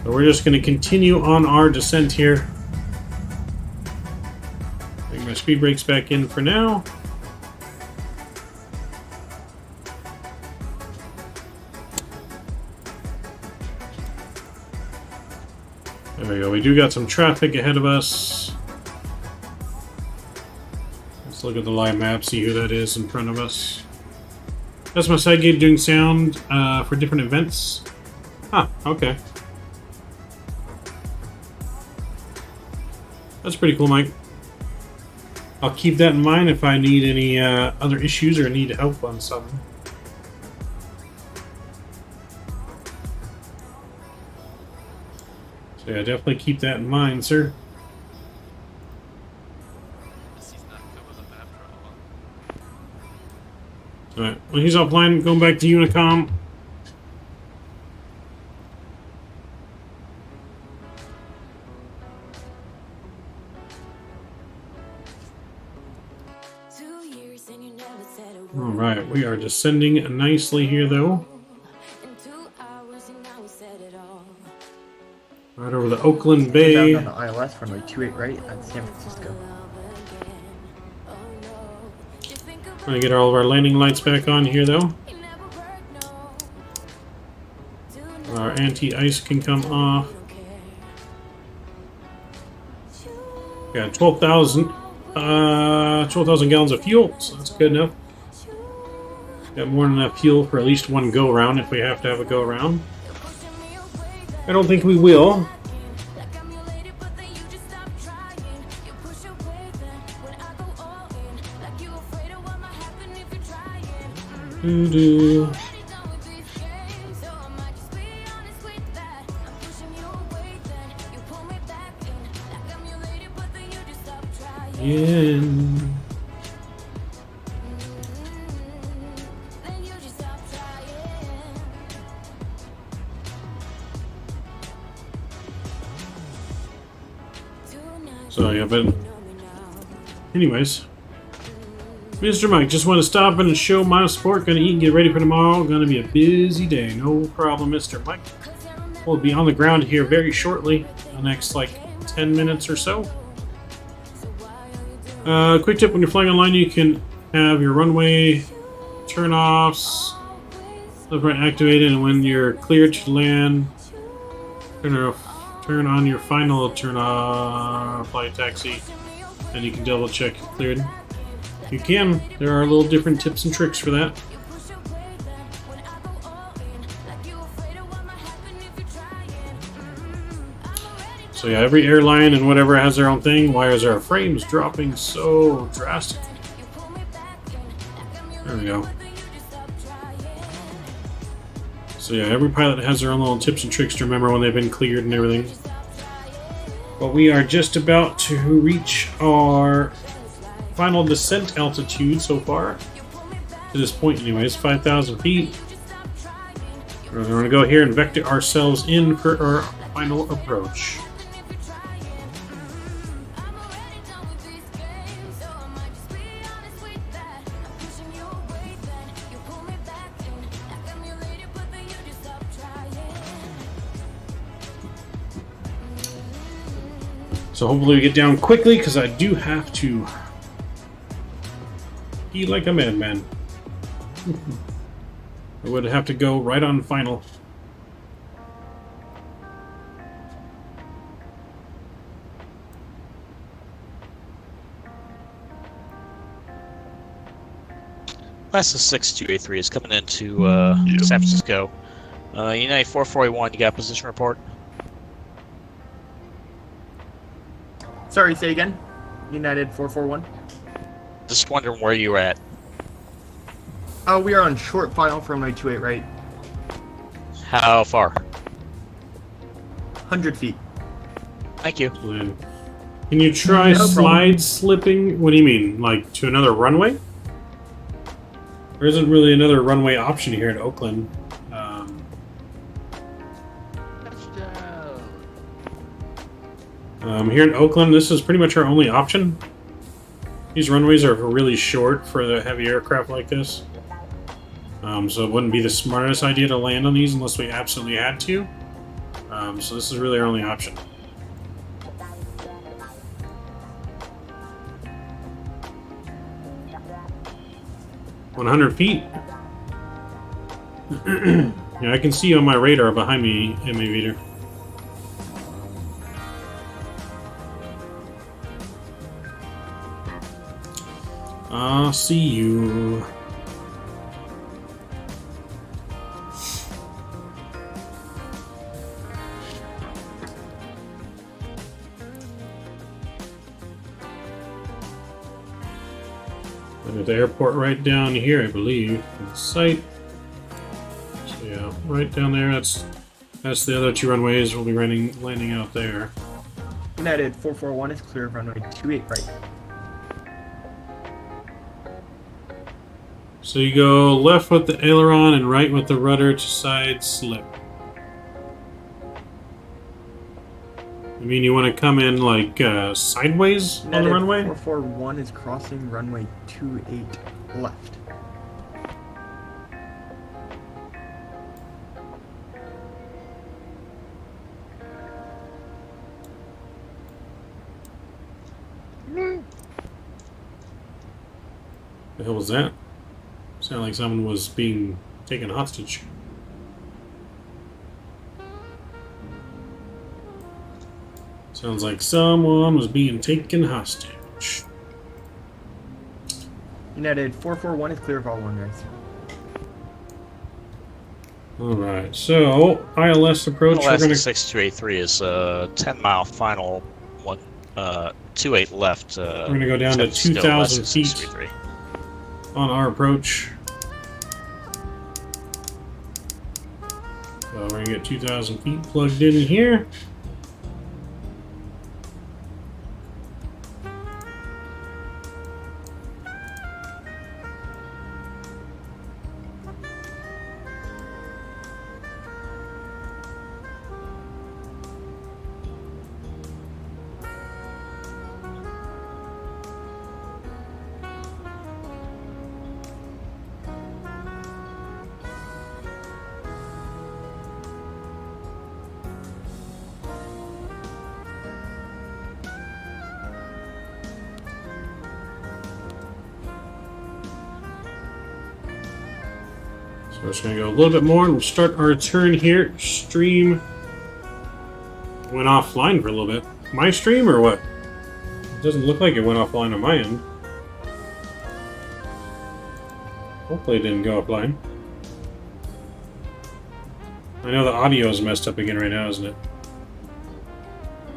So we're just going to continue on our descent here. Bring my speed brakes back in for now. There we go. We do got some traffic ahead of us. Let's look at the live map, see who that is in front of us. That's my side gate doing sound for different events. Ah, okay. That's pretty cool, Mike. I'll keep that in mind if I need any other issues or need help on something. So yeah, definitely keep that in mind, sir. Alright, well he's offline, going back to Unicom. Alright, we are descending nicely here though. Right over the Oakland Bay. On the ILS, runway 28 right at San Francisco. Trying to get all of our landing lights back on here though. Our anti-ice can come off. Got 12,000 gallons of fuel, so that's good enough. Got more than enough fuel for at least one go around if we have to have a go around. I don't think we will. Doo-doo. Yeah. So yeah, but anyways, Mr. Mike, just want to stop in and show my support. Gonna eat and get ready for tomorrow. Gonna be a busy day. No problem, Mr. Mike. We'll be on the ground here very shortly. The next like 10 minutes or so. Quick tip: when you're flying online, you can have your runway turn-offs left right activated, and when you're cleared to land, turn on your final turn-off flight taxi, and you can double check if cleared. You can. There are little different tips and tricks for that. So yeah, every airline and whatever has their own thing. Why is our frames dropping so drastically? There we go. So yeah, every pilot has their own little tips and tricks to remember when they've been cleared and everything. But we are just about to reach our final descent altitude so far. To this point anyways, 5,000 feet. We're going to go here and vector ourselves in for our final approach. So hopefully we get down quickly, because I do have to be like a madman. I would have to go right on final. Class 6283 is coming into San Francisco. United 441, you got a position report? Sorry, say again. United 441. Just wondering where you're at. Oh, we are on short final for runway 28 right. How far? 100 feet. Thank you. Can you try No problem. slide slipping? What do you mean? Like to another runway? There isn't really another runway option here in Oakland. Here in Oakland, this is pretty much our only option. These runways are really short for the heavy aircraft like this. So it wouldn't be the smartest idea to land on these unless we absolutely had to. So this is really our only option. $100 feet. Yeah, I can see you on my radar behind me, Aviator. I'll see you. And at the airport right down here, I believe, in the site. So yeah, right down there. That's the other two runways. We'll be landing out there. United 441 is clear of runway 28 right. So you go left with the aileron and right with the rudder to side slip. I mean, you want to come in like sideways on the runway? 441 is crossing runway 28 left. The hell was that? Sounded like someone was being taken hostage. Sounds like someone was being taken hostage. United 441 is clear of all runways. Alright, so ILS approach. Alaska 6283 is 10-mile final, 28 left. We're going to go down to 2,000 feet on our approach. So we're going to get 2,000 feet plugged in here. So we're just going to go a little bit more and we'll start our turn here. Stream went offline for a little bit. My stream or what? It doesn't look like it went offline on my end. Hopefully it didn't go offline. I know the audio is messed up again right now, isn't it?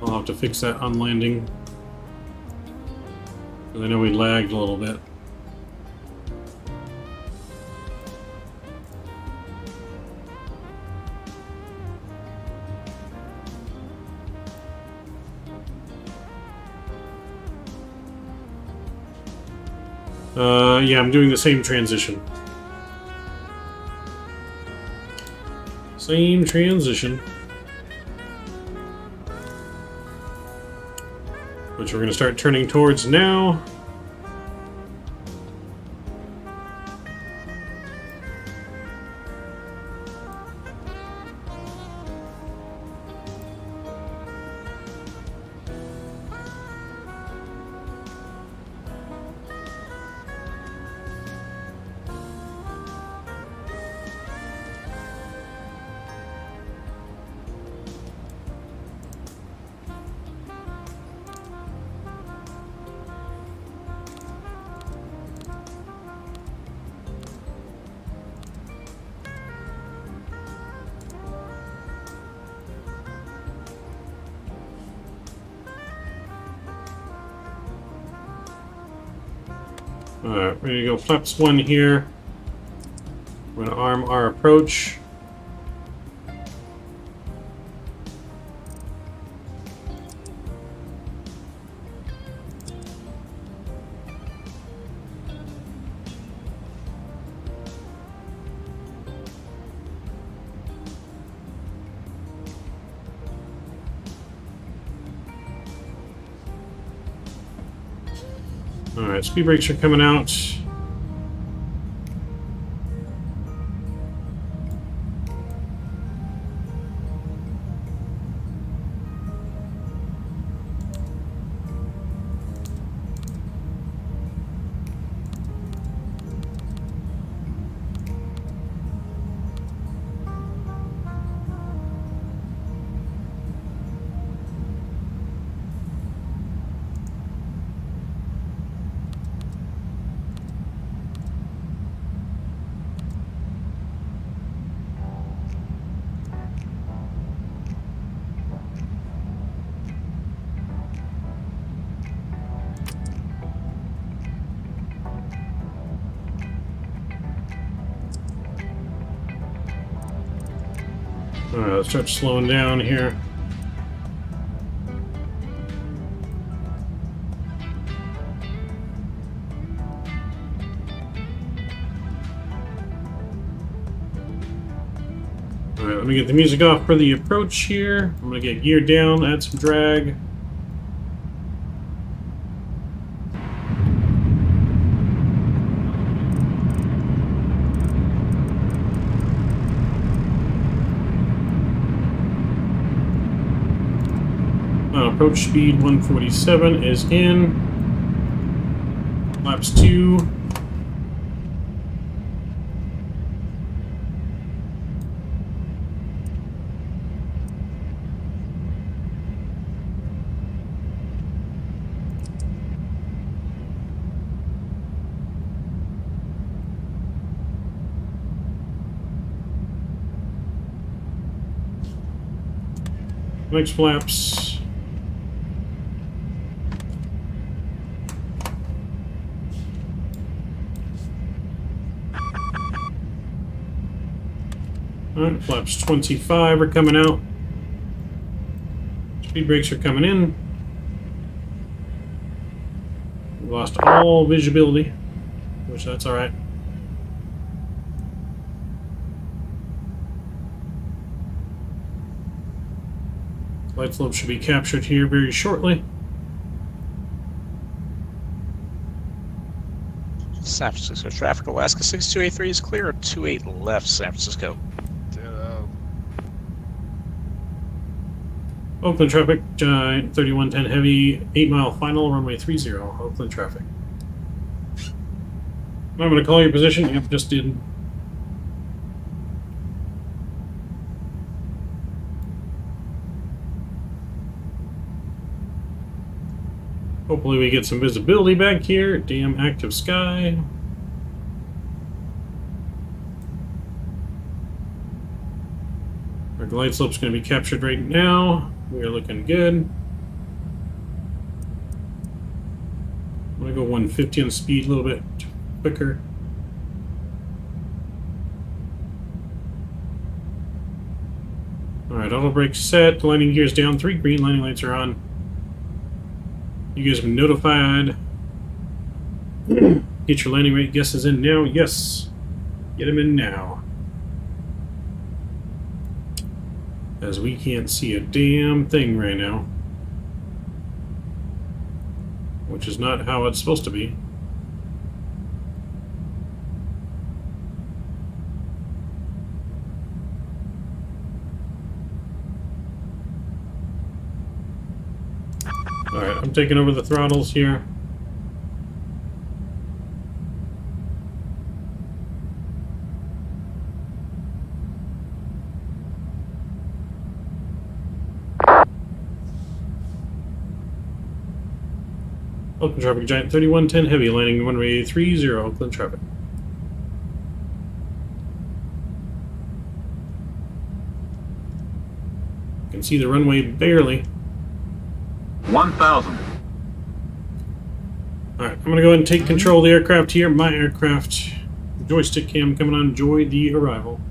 I'll have to fix that on landing. Because I know we lagged a little bit. Yeah, I'm doing the same transition. Same transition. Which we're going to start turning towards now. Alright, ready to go. Flaps 1 here. We're going to arm our approach. Alright, speed brakes are coming out. Alright, let's start slowing down here. Alright, let me get the music off for the approach here. I'm going to get geared down, add some drag. Approach speed 147 is in. Laps 2. Next flaps. Alright, flaps 25 are coming out. Speed brakes are coming in. We lost all visibility, which that's alright. Light slope should be captured here very shortly. San Francisco traffic, Alaska 6283 is clear, 28 left San Francisco. Oakland traffic, Giant 3110 heavy, 8 mile final, runway 30, Oakland traffic. I'm going to call your position. Yep, just did. Hopefully we get some visibility back here. Damn active sky. Our glide slope's going to be captured right now. We are looking good. I'm going to go 150 on speed a little bit quicker. Alright, auto brake set. Landing gears down. 3 green landing lights are on. You guys have been notified. Get your landing rate guesses in now. Yes. Get them in now. As we can't see a damn thing right now. Which is not how it's supposed to be. Alright, I'm taking over the throttles here. Oakland traffic, Giant 3110 heavy, landing runway 30, Oakland traffic. You can see the runway barely. 1,000. Alright, I'm gonna go ahead and take control of the aircraft here. My aircraft. Joystick cam coming on. Enjoy the arrival.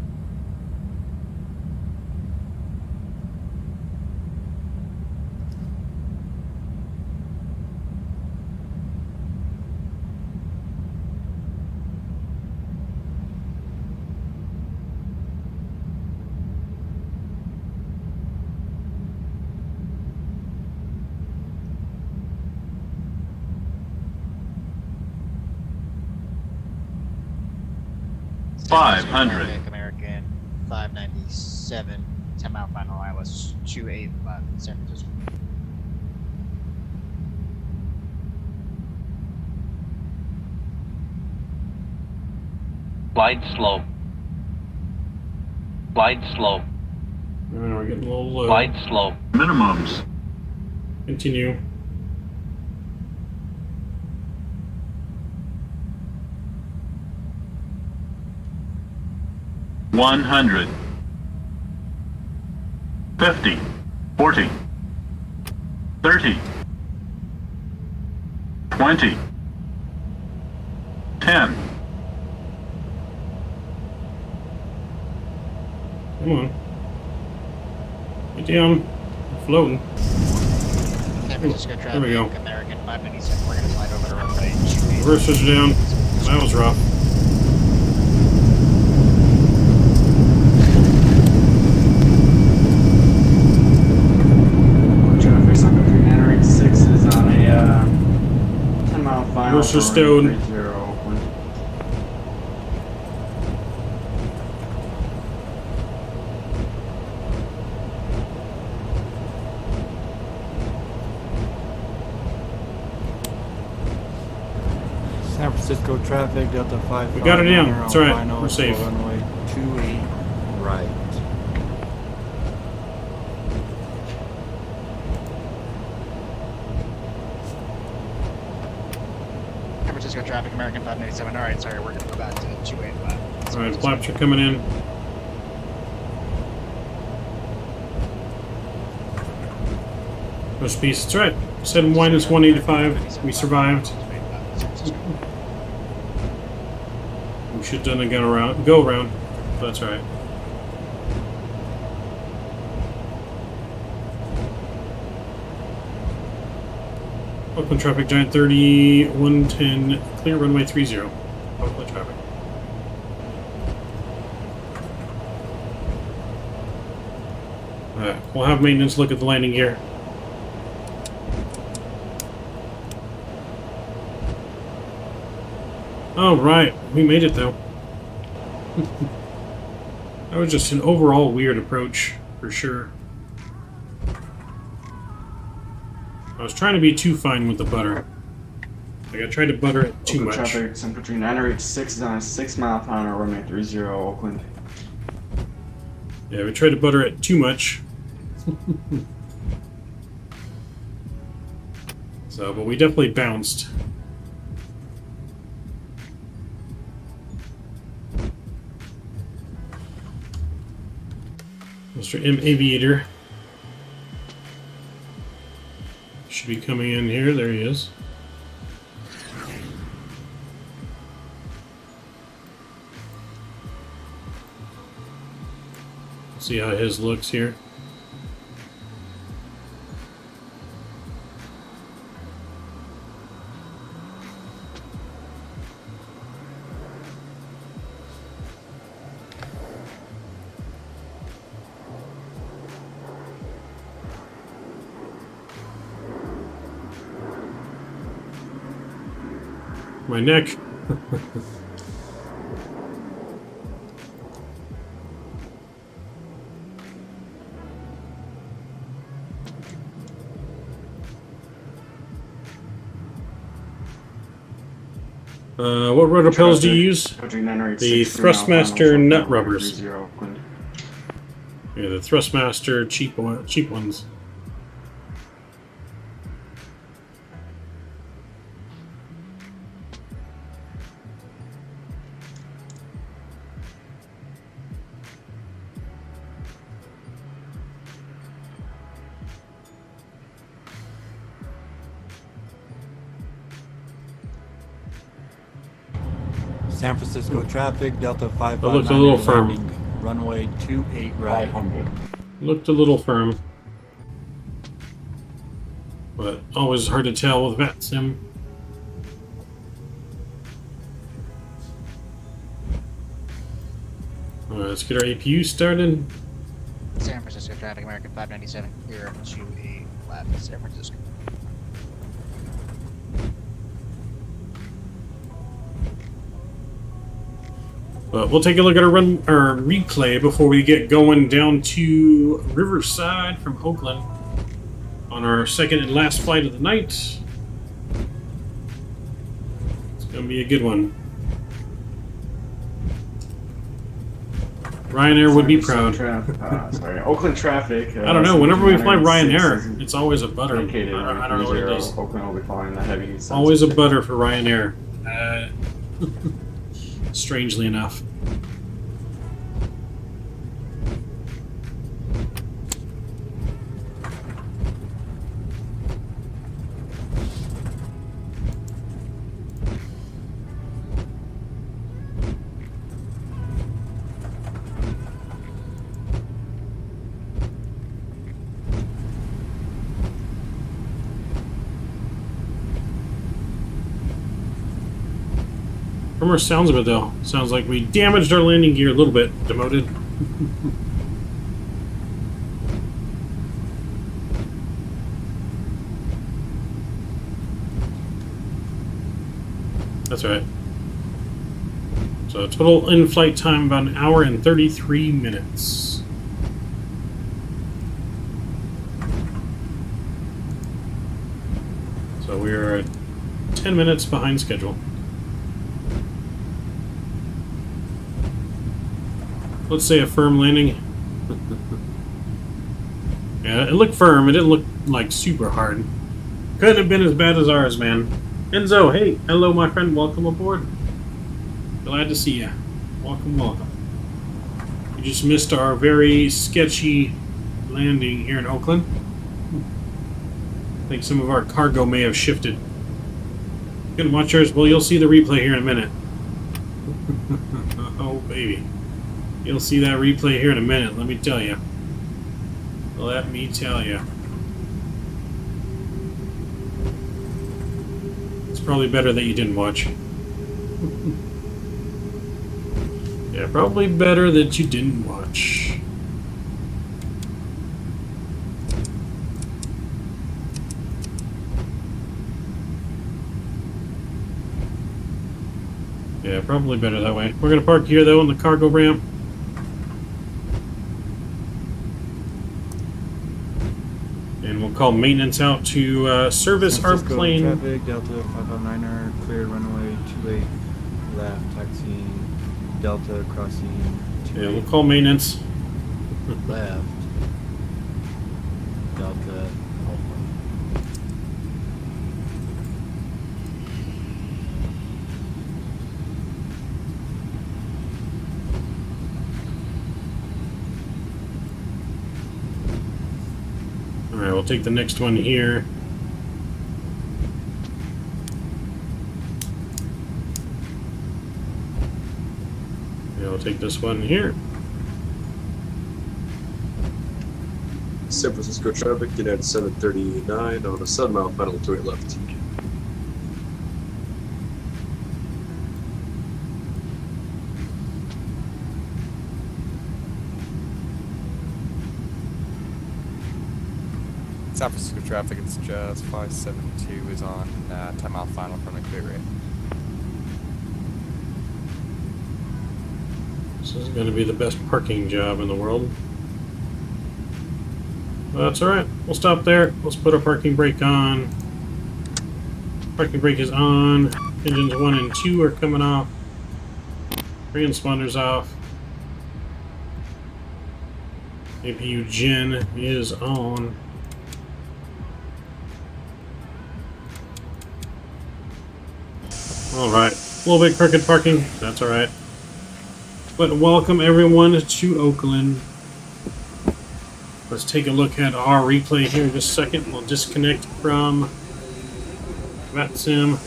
American 597, 10-mile final ILS 285, San Francisco. Glide slow. Glide slow. We're getting a little low. Glide slow. Minimums. Continue. One 100. 50. 40. 30. 20. 10. Come on. Get down. I'm floating. San Francisco traffic, there we go. American 597, we're going to slide over to runway 28. Reversers are down. That was rough. Traffic, Sun Country 986 is on a 10-mile final. Reversers stowed. 30 Oakland. San Francisco traffic, Delta 5. We got it in. It's alright. We're safe. Runway 28 right. San Francisco traffic, American 597. Alright, sorry, we're going to go back to 285. Alright, flaps are coming in. Push piece. It's alright. Said minus 185. We survived. We should have done a go around. But that's alright. Oakland traffic, Giant 30, 110, clear runway 30. Oakland traffic. Alright, we'll have maintenance look at the landing gear. Oh, right. We made it, though. That was just an overall weird approach, for sure. I was trying to be too fine with the butter. Like, I tried to butter it too much. Traffic, Sun Country 986 is on a 6-mile final, runway 30 Oakland. Yeah, we tried to butter it too much. So, but we definitely bounced. Mr. M Aviator should be coming in here. There he is. See how his looks here. My neck. What rudder pedals do you use? The Thrustmaster nut rubbers. Yeah, the Thrustmaster cheap ones. San Francisco traffic, Delta 559. That looked a little firm. Runway 28 right. Looked a little firm. But always hard to tell with Vatsim. Alright, let's get our APU started. San Francisco traffic, American 597, clear to a left, San Francisco. But we'll take a look at our replay before we get going down to Riverside from Oakland on our second and last flight of the night. It's going to be a good one. Ryanair would be proud. Sorry, Oakland traffic. I don't know. Whenever we fly Ryanair, it's always a butter. I don't know what it is. Oakland will be flying the heavy. Always a butter for Ryanair. Strangely enough. From our sounds of it, though, sounds like we damaged our landing gear a little bit. Demoted. That's right. So total in-flight time about 1 hour and 33 minutes. So we're 10 minutes behind schedule. Let's say a firm landing. Yeah, it looked firm. It didn't look like super hard. Couldn't have been as bad as ours, man. Enzo, hey, hello, my friend. Welcome aboard. Glad to see you. Welcome, welcome. You just missed our very sketchy landing here in Oakland. I think some of our cargo may have shifted. Couldn't watch ours. Well, you'll see the replay here in a minute. Oh, baby. You'll see that replay here in a minute, let me tell you. Let me tell you. It's probably better that you didn't watch. Yeah, probably better that you didn't watch. Yeah, probably better that way. We're going to park here, though, on the cargo ramp. And we'll call maintenance out to service our plane. Traffic, Delta 559er, clear runway 28 left, taxiing, Delta crossing 28. Yeah, we'll call maintenance. Left, Delta. Alright, we'll take the next one here. Yeah, we'll take this one here. San Francisco traffic, United 739 on a 7 mile final 28 left. San Francisco traffic, it's just 572 is on 10 mile final from the clear rate. This is going to be the best parking job in the world. Well, that's alright. We'll stop there. Let's put our parking brake on. Parking brake is on. Engines 1 and 2 are coming off. Transponder's off. APU gen is on. Alright, a little bit crooked parking, that's alright. But welcome everyone to Oakland. Let's take a look at our replay here in just a second. We'll disconnect from Vatsim.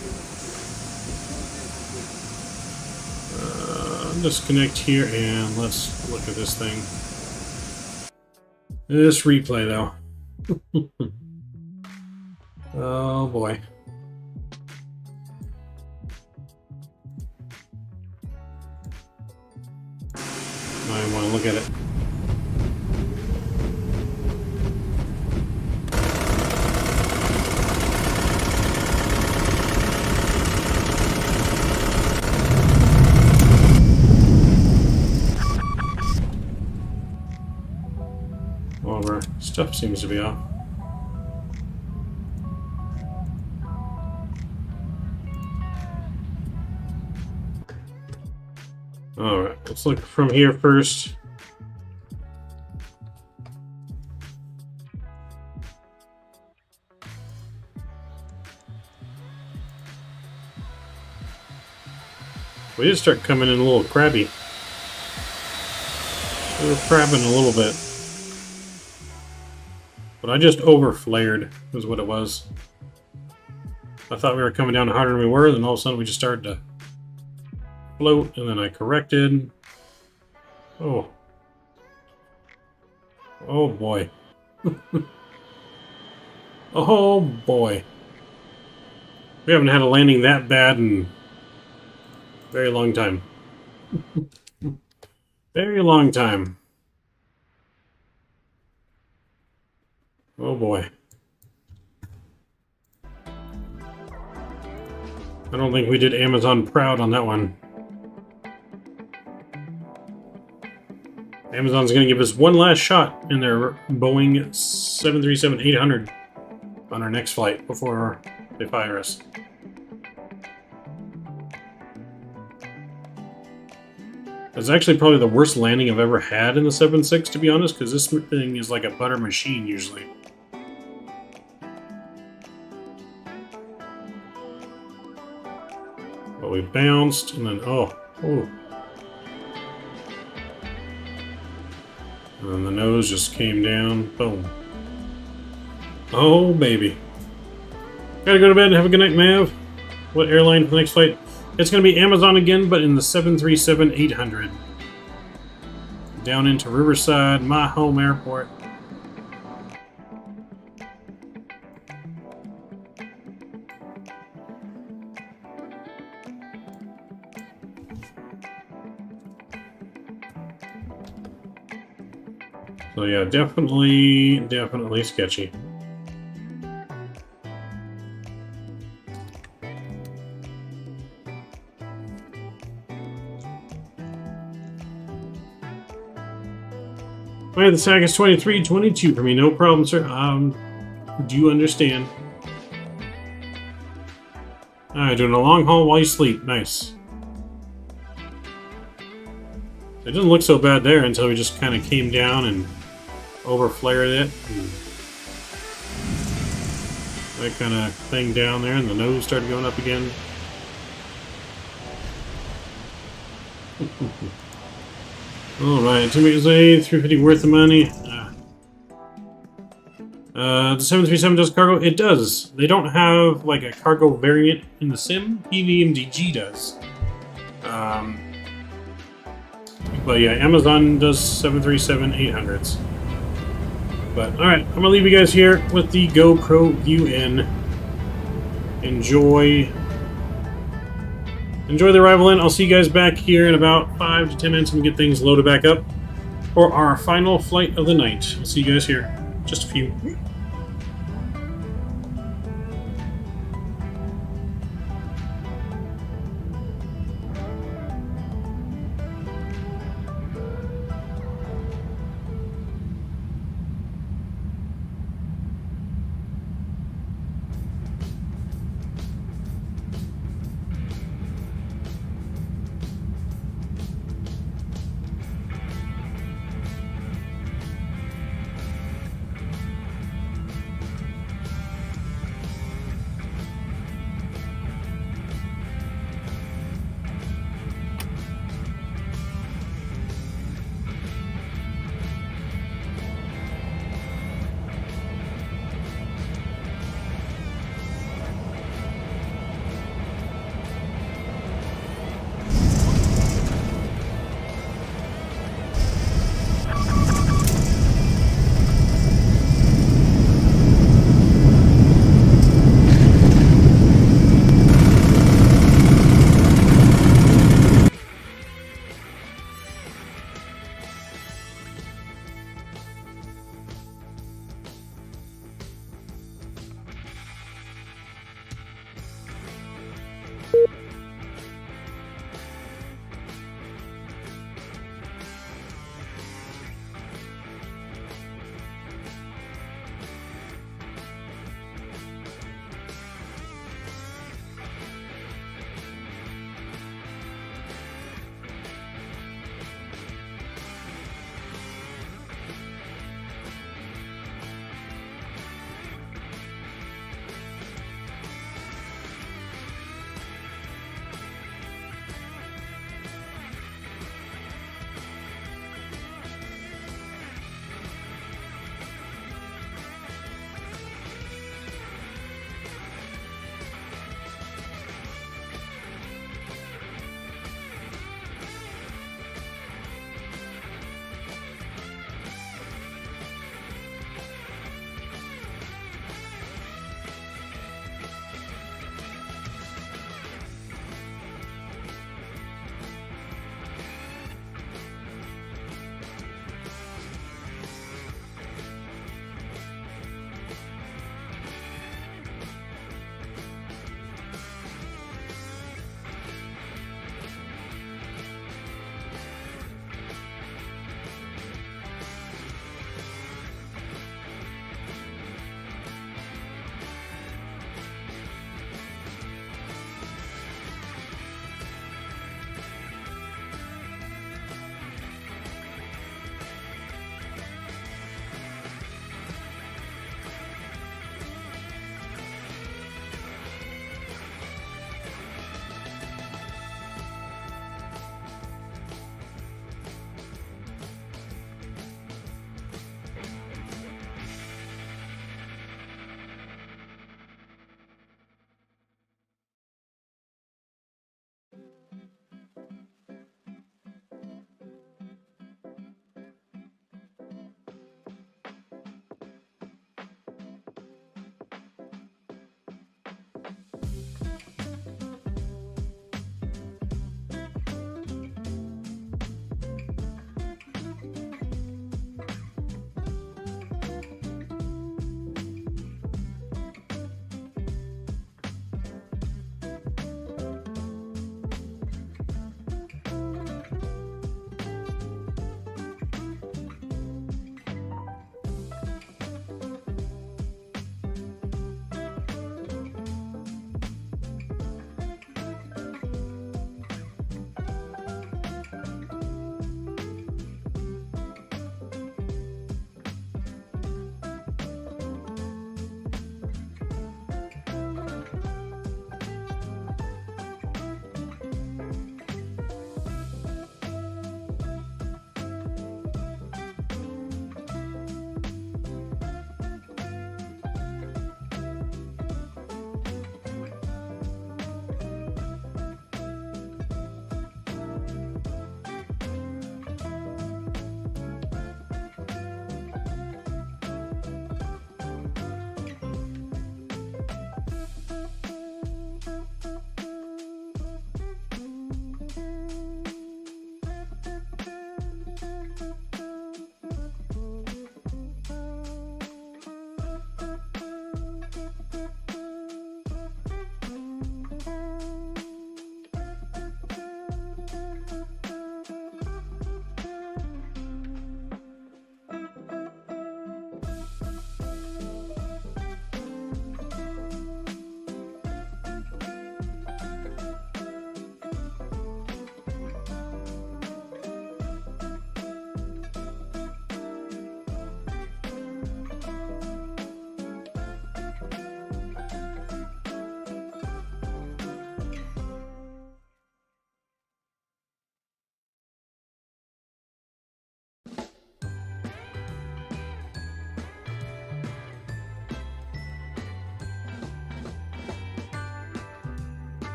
disconnect here and let's look at this thing. This replay though. Oh boy. I want to look at it. All of our stuff seems to be off. Alright, let's look from here first. We did start coming in a little crabby. We were crabbing a little bit. But I just over-flared, is what it was. I thought we were coming down harder than we were, then all of a sudden we just started to float, and then I corrected. Oh. Oh boy. Oh boy. We haven't had a landing that bad in a very long time. Very long time. Oh boy. I don't think we did Amazon proud on that one. Amazon's going to give us one last shot in their Boeing 737-800 on our next flight before they fire us. That's actually probably the worst landing I've ever had in the 7.6, to be honest, because this thing is like a butter machine usually. But we bounced, and then, oh. And then the nose just came down. Boom. Oh, baby. Gotta go to bed. Have a good night, Mav. What airline for the next flight? It's gonna be Amazon again, but in the 737-800. Down into Riverside, my home airport. So yeah, definitely sketchy. Alright, the SAC is 23.22 for me, no problem, sir. Do you understand? Alright, doing a long haul while you sleep. Nice. It didn't look so bad there until we just kind of came down and over-flared it. And that kind of thing down there, and the nose started going up again. Alright, 2 meters away, 350 worth the money. The 737 does cargo? It does. They don't have like a cargo variant in the sim. PVMDG does. But yeah, Amazon does 737-800s. But alright, I'm gonna leave you guys here with the GoPro View in. Enjoy the arrival in. I'll see you guys back here in about 5 to 10 minutes when we get things loaded back up for our final flight of the night. I'll see you guys here. Just a few.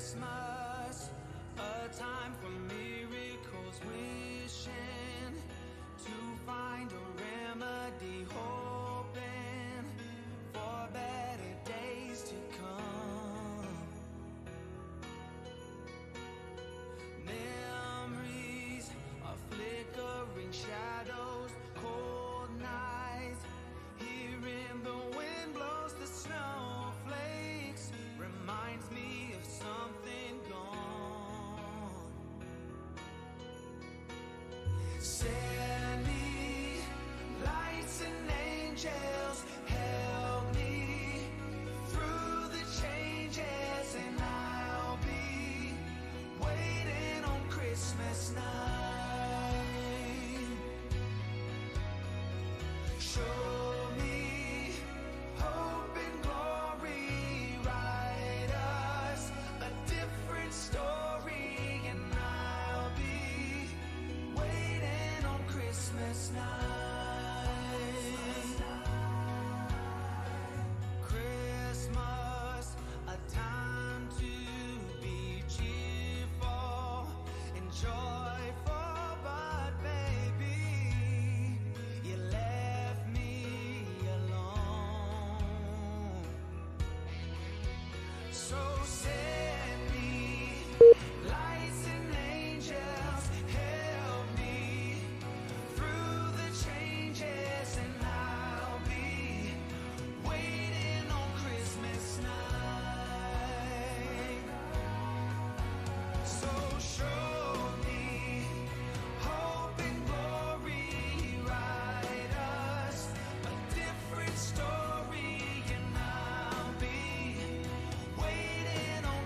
Christmas, a time for miracles, wishing to find a remedy, hoping for better days to come. Memories of flickering shadows, cold nights, hearing the wind blows the snowflakes, reminds me of something gone. Send me lights and angels, help me through the changes, and I'll be waiting on Christmas night. Show me hope and glory, write us a different story, and I'll be waiting on Christmas night. Christmas, a time to be cheerful and joyful, but baby, you left me alone. So send me lights and angels, help me through the changes, and I'll be waiting on Christmas night. So show me hope and glory, write us a different story, and I'll be waiting on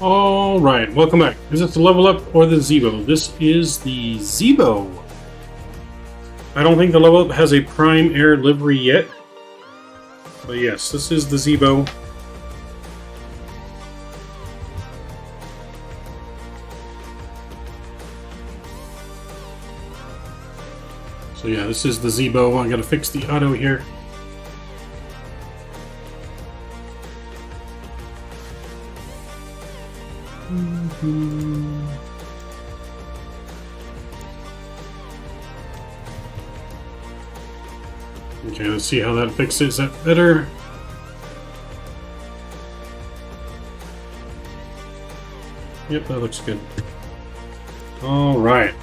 Alright, welcome back. Is it the level up or the Zebo? This is the Zebo. I don't think the level up has a Prime Air livery yet. But yes, this is the Zebo. So yeah, this is the Zebo. I gotta fix the auto here. Okay, let's see how that fixes. Is that better? Yep, that looks good. Alright.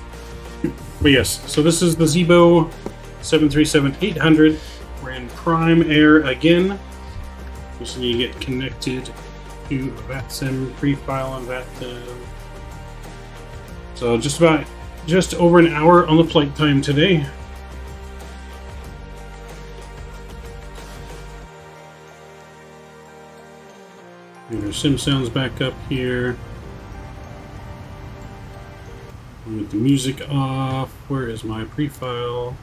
But yes, so this is the Zebo 737-800. We're in Prime Air again. Just need to get connected to Vatsim pre-file on Vatsim. So just over an hour on the flight time today. And our sim sounds back up here. With the music off. Where is my pre-file?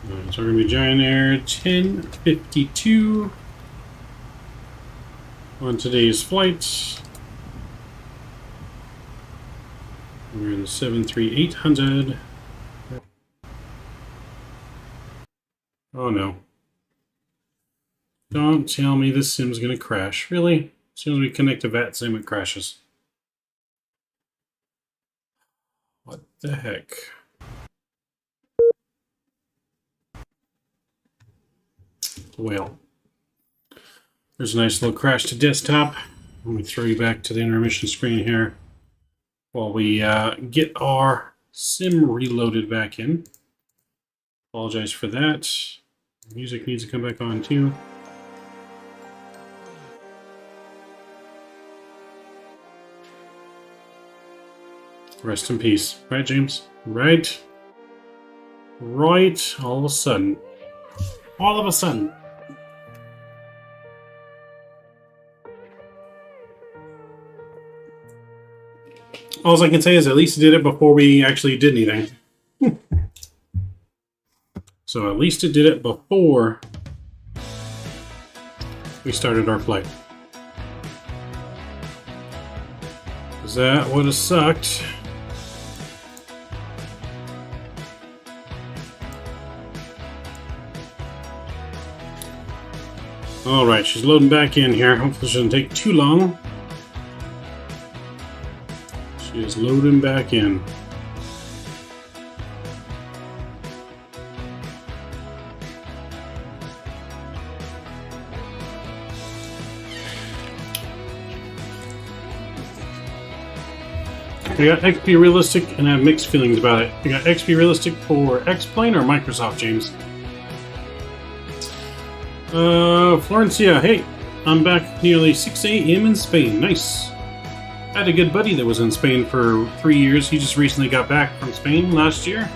Alright, so we're going to be Giant Air 1052 on today's flight. We're in the 73800. Oh no. Don't tell me this sim's gonna crash. Really? As soon as we connect to Vatsim, it crashes. What the heck? Well, there's a nice little crash to desktop. Let me throw you back to the intermission screen here while we get our sim reloaded back in. Apologize for that. Music needs to come back on too. Rest in peace. Right, James? Right? Right. All of a sudden. All of a sudden. All I can say is at least he did it before we actually did anything. So at least it did it before we started our flight. Because that would have sucked. Alright, she's loading back in here. Hopefully she doesn't take too long. She is loading back in. We got XP Realistic, and I have mixed feelings about it. We got XP Realistic for X-Plane or Microsoft, James? Florencia, hey, I'm back nearly 6 a.m. in Spain. Nice. I had a good buddy that was in Spain for 3 years. He just recently got back from Spain last year.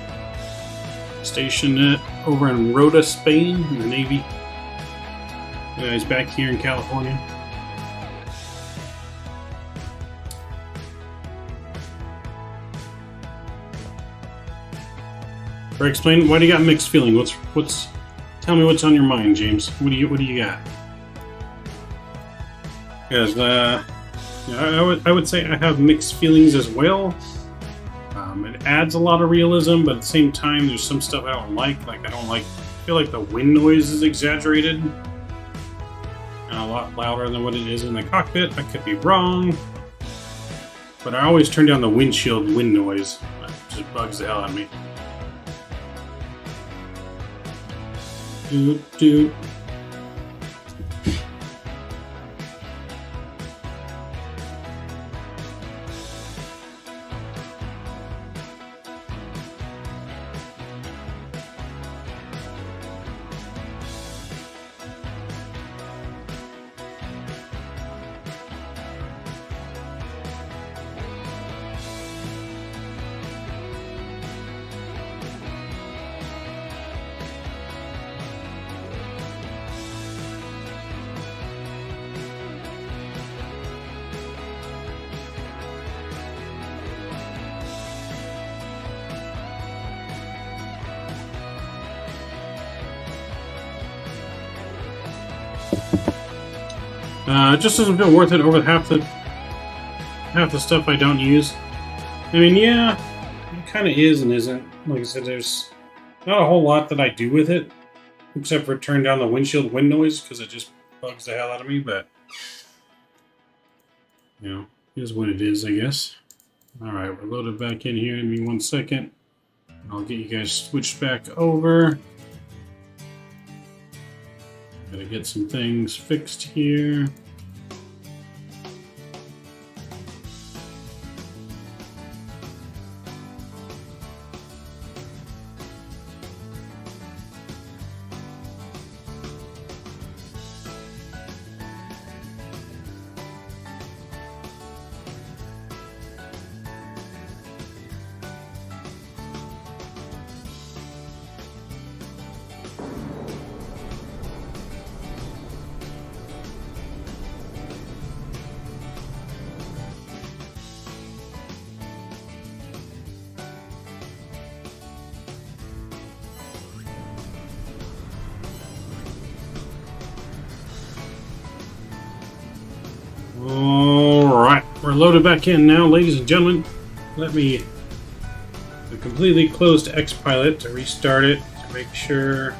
Stationed over in Rota, Spain, in the Navy. He's back here in California. Or explain, why do you got mixed feeling? Tell me what's on your mind, James. What do you got? Because I would say I have mixed feelings as well. It adds a lot of realism, but at the same time, there's some stuff I don't like. Like I feel like the wind noise is exaggerated and a lot louder than what it is in the cockpit. I could be wrong, but I always turn down the windshield wind noise. It just bugs the hell out of me. Do. It just doesn't feel worth it over half the stuff I don't use. I mean, yeah, it kind of is and isn't. Like I said, there's not a whole lot that I do with it, except for turn down the windshield wind noise, because it just bugs the hell out of me, but, you know, it is what it is, I guess. Alright, we're loaded back in here. Give me 1 second. I'll get you guys switched back over. Gotta get some things fixed here. Alright, we're loaded back in now, ladies and gentlemen. Let me completely closed Xpilot to restart it to make sure there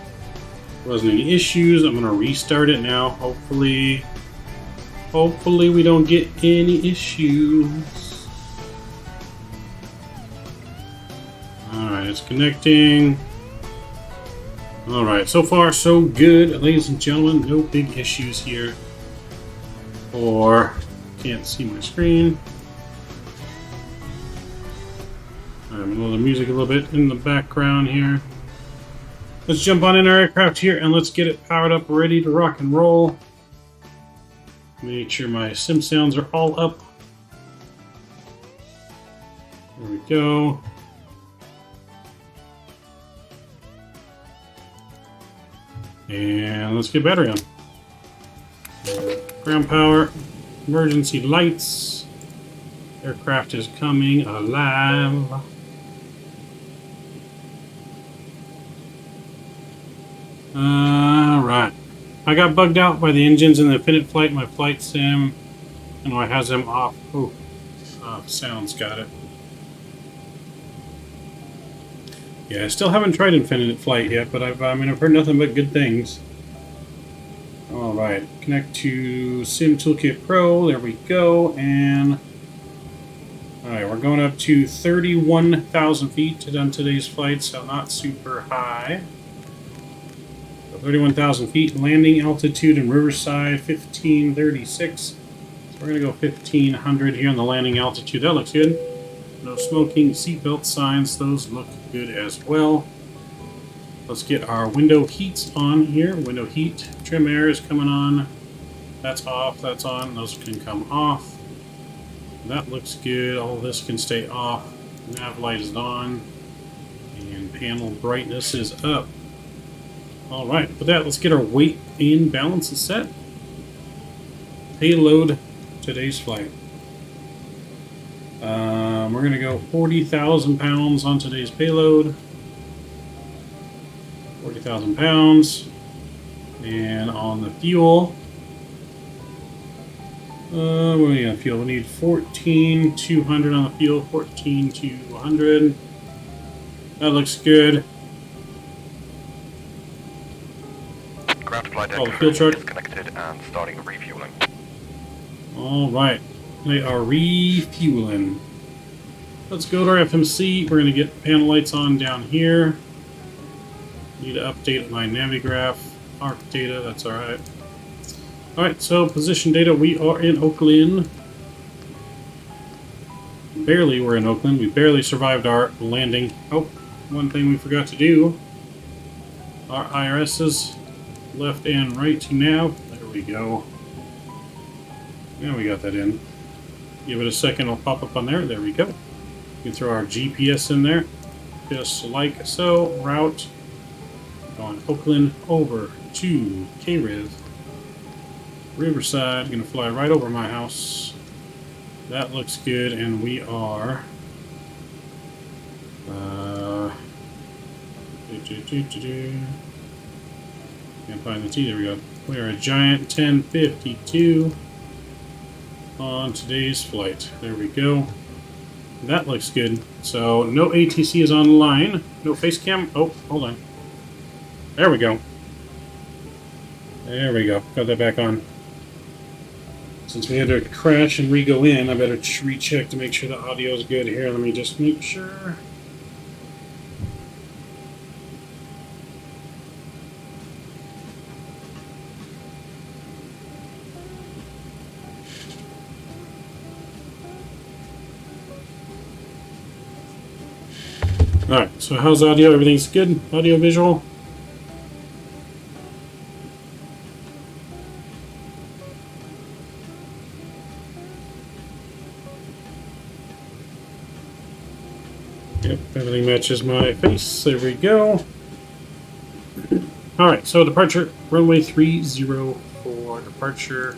wasn't any issues. I'm going to restart it now. Hopefully we don't get any issues. Alright, it's connecting. Alright, so far so good, ladies and gentlemen. No big issues here. Or can't see my screen. I'm going to the music a little bit in the background here. Let's jump on in our aircraft here and let's get it powered up, ready to rock and roll. Make sure my sim sounds are all up. There we go. And let's get battery on. Ground power, emergency lights. Aircraft is coming alive. Alright. I got bugged out by the engines in the Infinite Flight, my flight sim. And it has them off. Oh, sounds got it. Yeah, I still haven't tried Infinite Flight yet, but I've heard nothing but good things. Alright, connect to Sim Toolkit Pro, there we go, and alright, we're going up to 31,000 feet on today's flight, so not super high. So 31,000 feet, landing altitude in Riverside, 1536. So we're going to go 1500 here on the landing altitude, that looks good. No smoking, seatbelt signs, those look good as well. Let's get our window heats on here. Window heat, trim air is coming on. That's off, that's on. Those can come off. That looks good. All this can stay off. Nav light is on. And panel brightness is up. Alright, with that, let's get our weight and balance set. Payload today's flight. We're going to go 40,000 pounds on today's payload. 40,000 pounds. And on the fuel, what do we got? Fuel. We need 14,200 on the fuel. 14,200. That looks good. Ground flight the fuel truck is connected and starting refueling. All right, they are refueling. Let's go to our FMC. We're going to get panel lights on down here. Need to update my Navigraph ARC data. That's all right. All right, so position data. We are in Oakland. Barely we're in Oakland. We barely survived our landing. Oh, one thing we forgot to do. Our IRSs left and right to nav. There we go. Yeah, we got that in. Give it a second. It'll pop up on there. There we go. We can throw our GPS in there. Just like so. Route. Going Oakland over to KRIV. Riverside. Gonna fly right over my house. That looks good, and we are can't find the T, there we go. We are a giant 1052 on today's flight. There we go. That looks good. So no ATC is online. No face cam. Oh, hold on. There we go. There we go. Got that back on. Since we had to crash and re-go in, I better recheck to make sure the audio is good here. Let me just make sure. Alright, so how's audio? Everything's good? Audio, visual? Yep, everything matches my face. There we go. Alright, so departure, runway 304, departure.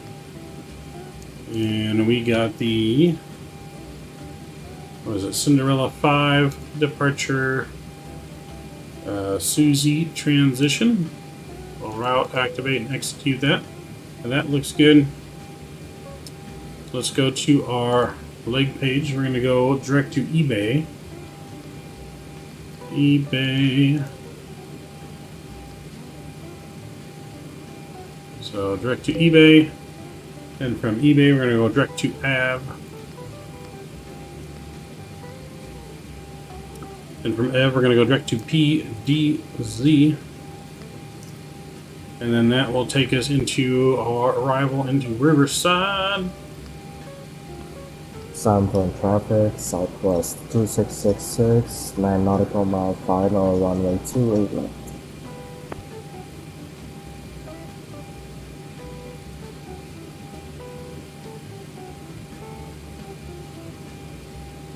And we got the, what is it, Cinderella 5, departure, Susie transition. We'll route, activate, and execute that. And that looks good. So let's go to our leg page. We're going to go direct to eBay. eBay. So direct to eBay, and from eBay we're going to go direct to AV, and from AV we're going to go direct to PDZ, and then that will take us into our arrival into Riverside. Southbound traffic, Southwest 2666, 9 nautical mile final, runway 28 left.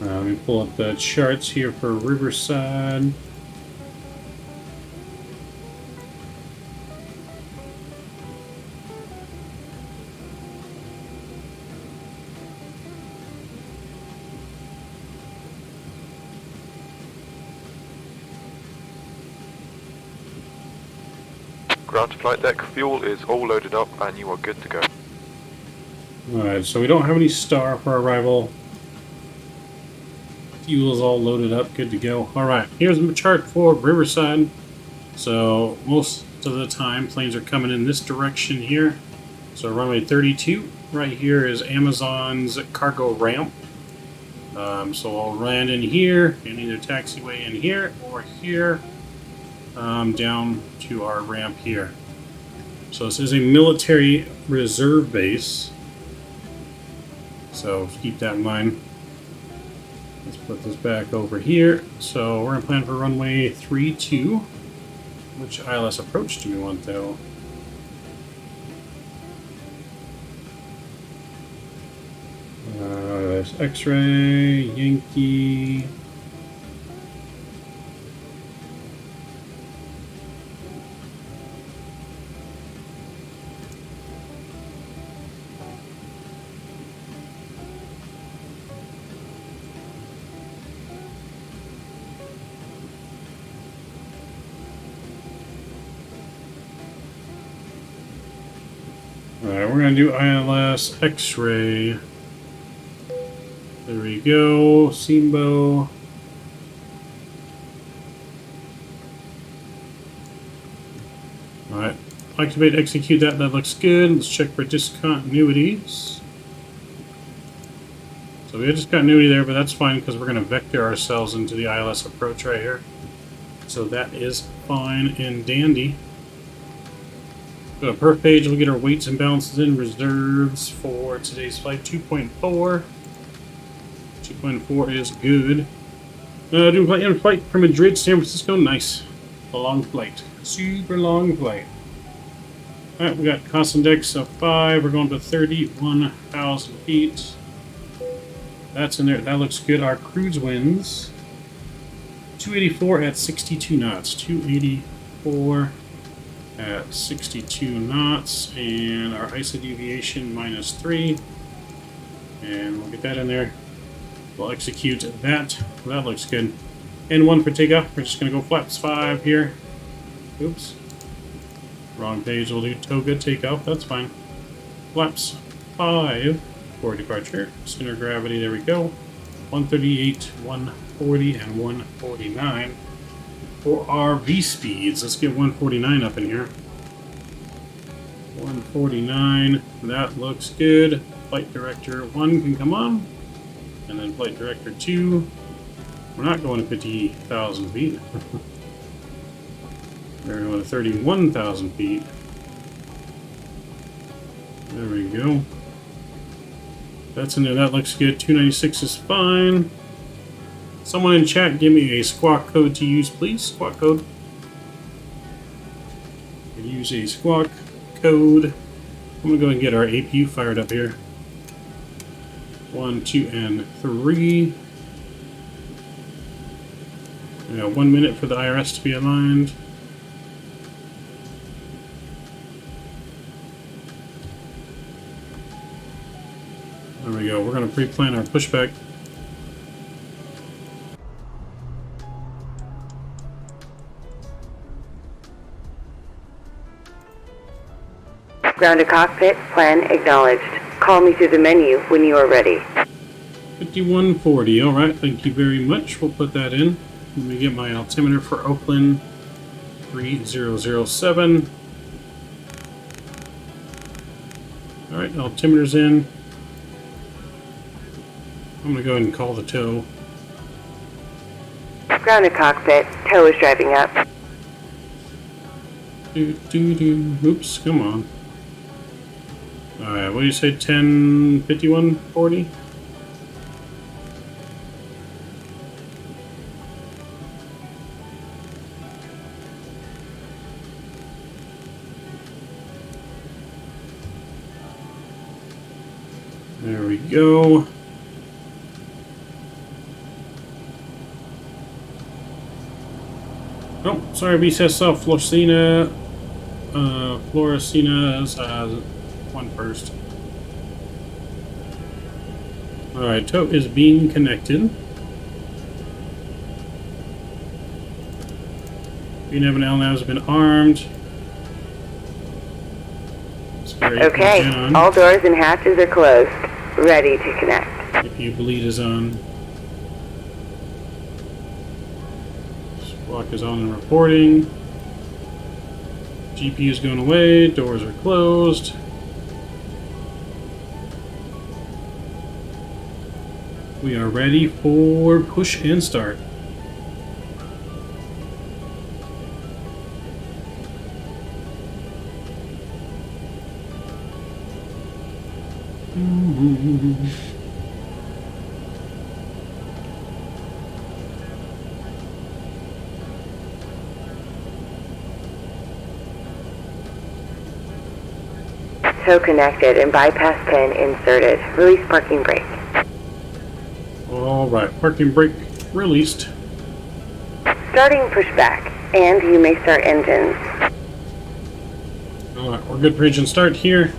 Let me pull up the charts here for Riverside. Ground to flight deck, fuel is all loaded up and you are good to go. Alright, so we don't have any star for arrival. Fuel is all loaded up, good to go. Alright, here's the chart for Riverside. So most of the time planes are coming in this direction here. So runway 32, right here is Amazon's cargo ramp. So I'll land in here and either taxiway in here or here down to our ramp here. So this is a military reserve base. So keep that in mind. Let's put this back over here. So we're going to plan for runway 32. Which ILS approach do we want though? There's X-ray, Yankee. Alright, we're going to do ILS X-ray. There we go. Simbo. Alright. Activate, execute that. That looks good. Let's check for discontinuities. So we have discontinuity there, but that's fine because we're going to vector ourselves into the ILS approach right here. So that is fine and dandy. Go to perf page, we'll get our weights and balances in, reserves for today's flight 2.4. 2.4 is good. Doing flight from Madrid to San Francisco, nice. A long flight. Super long flight. Alright, we got cost index of 5, we're going to 31,000 feet. That's in there, that looks good. Our cruise winds, 284 at 62 knots. 284 at 62 knots, and our ISO deviation -3, and we'll get that in there. We'll execute that. That looks good. And one for takeoff. We're just going to go flaps 5 here. Oops. Wrong page, we'll do toga takeoff, that's fine. Flaps 5 for departure. Center of gravity, there we go. 138, 140, and 149. For our V speeds, let's get 149 up in here. 149, that looks good. Flight Director 1 can come on. And then Flight Director 2. We're not going to 50,000 feet. We're going to 31,000 feet. There we go. That's in there, that looks good. 296 is fine. Someone in chat, give me a squawk code to use, please. Squawk code. Use a squawk code. I'm going to go and get our APU fired up here. 1, 2, and 3. We got 1 minute for the IRS to be aligned. There we go. We're going to pre-plan our pushback. Ground to cockpit, plan acknowledged. Call me through the menu when you are ready. 5140, alright, thank you very much. We'll put that in. Let me get my altimeter for Oakland 3007. Alright, altimeter's in. I'm gonna go ahead and call the tow. Ground to cockpit, tow is driving up. Oops, come on. Alright, what do you say, 10:51:40? There we go. Oh, sorry, BCSL Florcina. Florcina's one first. Alright, tow is being connected. B9 and L has been armed. Okay, all doors and hatches are closed. Ready to connect. If you bleed is on. Squawk is on and reporting. GPU is going away. Doors are closed. We are ready for push and start. Tow connected and bypass pin inserted. Release parking brake. Alright, parking brake released. Starting pushback, and you may start engines. Alright, we're good for engine start here.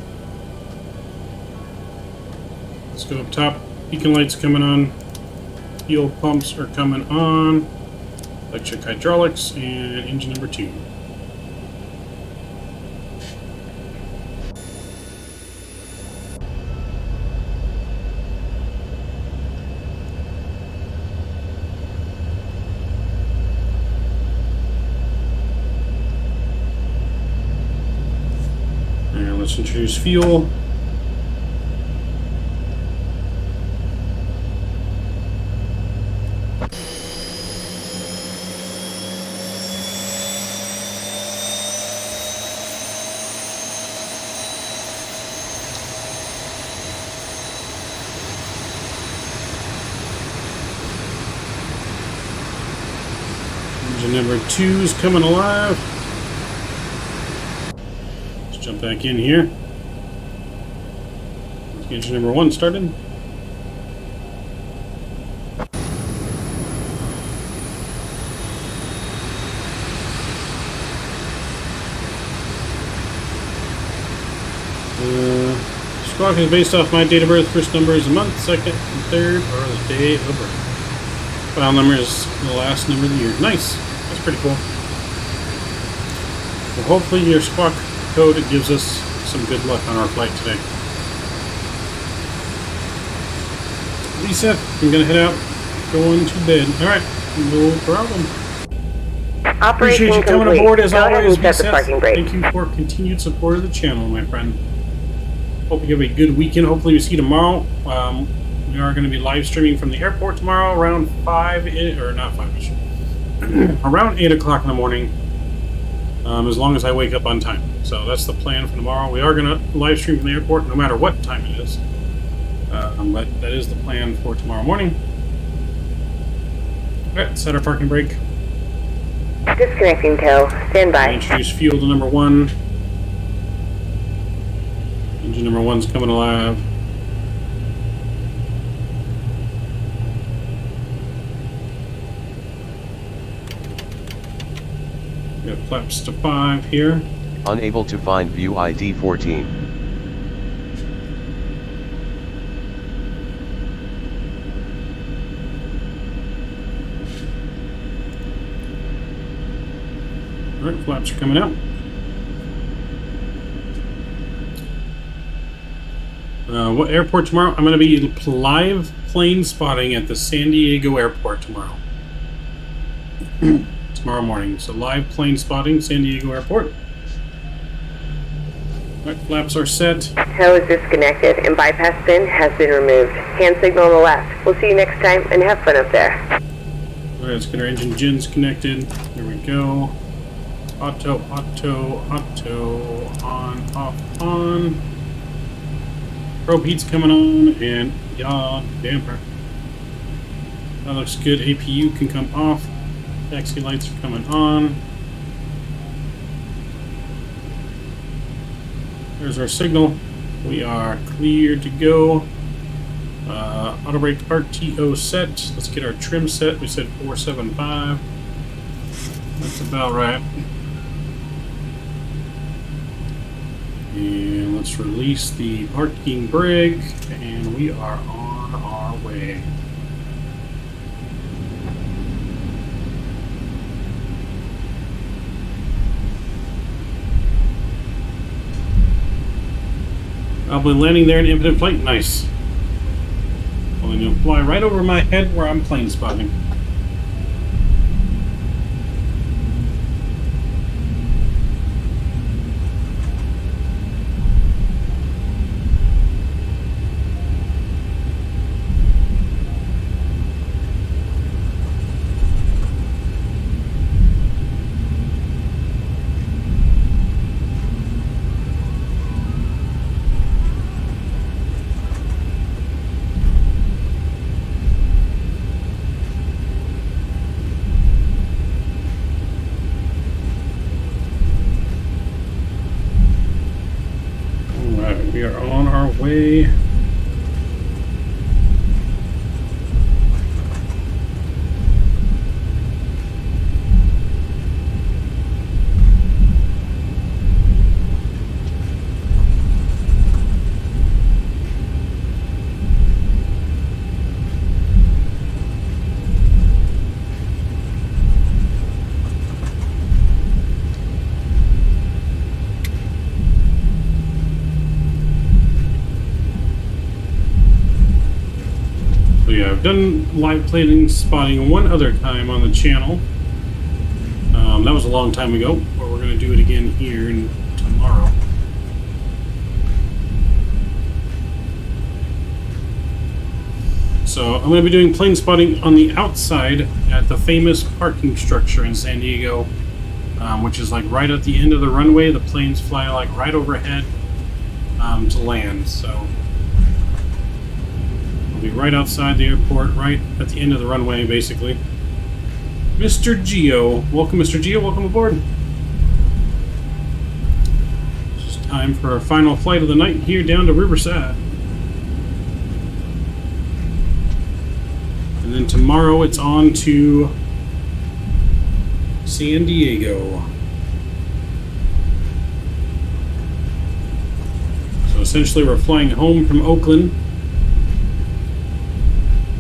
Let's go up top. Beacon lights coming on. Fuel pumps are coming on. Electric hydraulics and engine number 2. And let's introduce fuel. Engine number 2 is coming alive. Let's jump back in here. Let's get engine number 1 started. Squawk is based off my date of birth. First number is the month, second and third are the day of birth. File number is the last number of the year. Nice. That's pretty cool. Well, hopefully your squawk code. It gives us some good luck on our flight today. Reset. I'm gonna head out. Going to bed. All right. No problem. Operation Appreciate you coming complete. aboard as Go ahead always. and set the Reset. parking brake. Thank you for continued support of the channel, my friend. Hope you have a good weekend. Hopefully we see you tomorrow. We are going to be live streaming from the airport tomorrow around 5, or not 5-ish, around 8 o'clock in the morning, as long as I wake up on time. So that's the plan for tomorrow. We are going to live stream from the airport no matter what time it is. But that is the plan for tomorrow morning. Alright, set our parking brake. Disconnecting tow. Stand by. Introduce fuel to number 1. Engine number 1's coming alive. We have flaps to 5 here. Unable to find view ID 14. Alright, flaps are coming out. What airport tomorrow? I'm going to be live plane spotting at the San Diego airport tomorrow. Tomorrow morning. So live plane spotting, San Diego airport. Alright, flaps are set. Tow is disconnected and bypass bin has been removed. Hand signal on the left. We'll see you next time and have fun up there. Alright, let's get our engine gens connected. Here we go. Auto, on, off, on. Probe heat's coming on, and yaw, damper. That looks good. APU can come off. Taxi lights are coming on. There's our signal. We are cleared to go. Auto brake RTO set. Let's get our trim set. We said 475. That's about right. And let's release the parking brake, and we are on our way. I'll be landing there in infinite flight. Nice. Well, then you'll fly right over my head where I'm plane spotting. We are on our way. I've done live plane spotting one other time on the channel. That was a long time ago, but we're going to do it again here tomorrow. So I'm going to be doing plane spotting on the outside at the famous parking structure in San Diego, which is like right at the end of the runway. The planes fly like right overhead to land. So be right outside the airport, right at the end of the runway, basically. Mr. Geo. Welcome, Mr. Geo. Welcome aboard. It's time for our final flight of the night here down to Riverside. And then tomorrow it's on to San Diego. So essentially we're flying home from Oakland.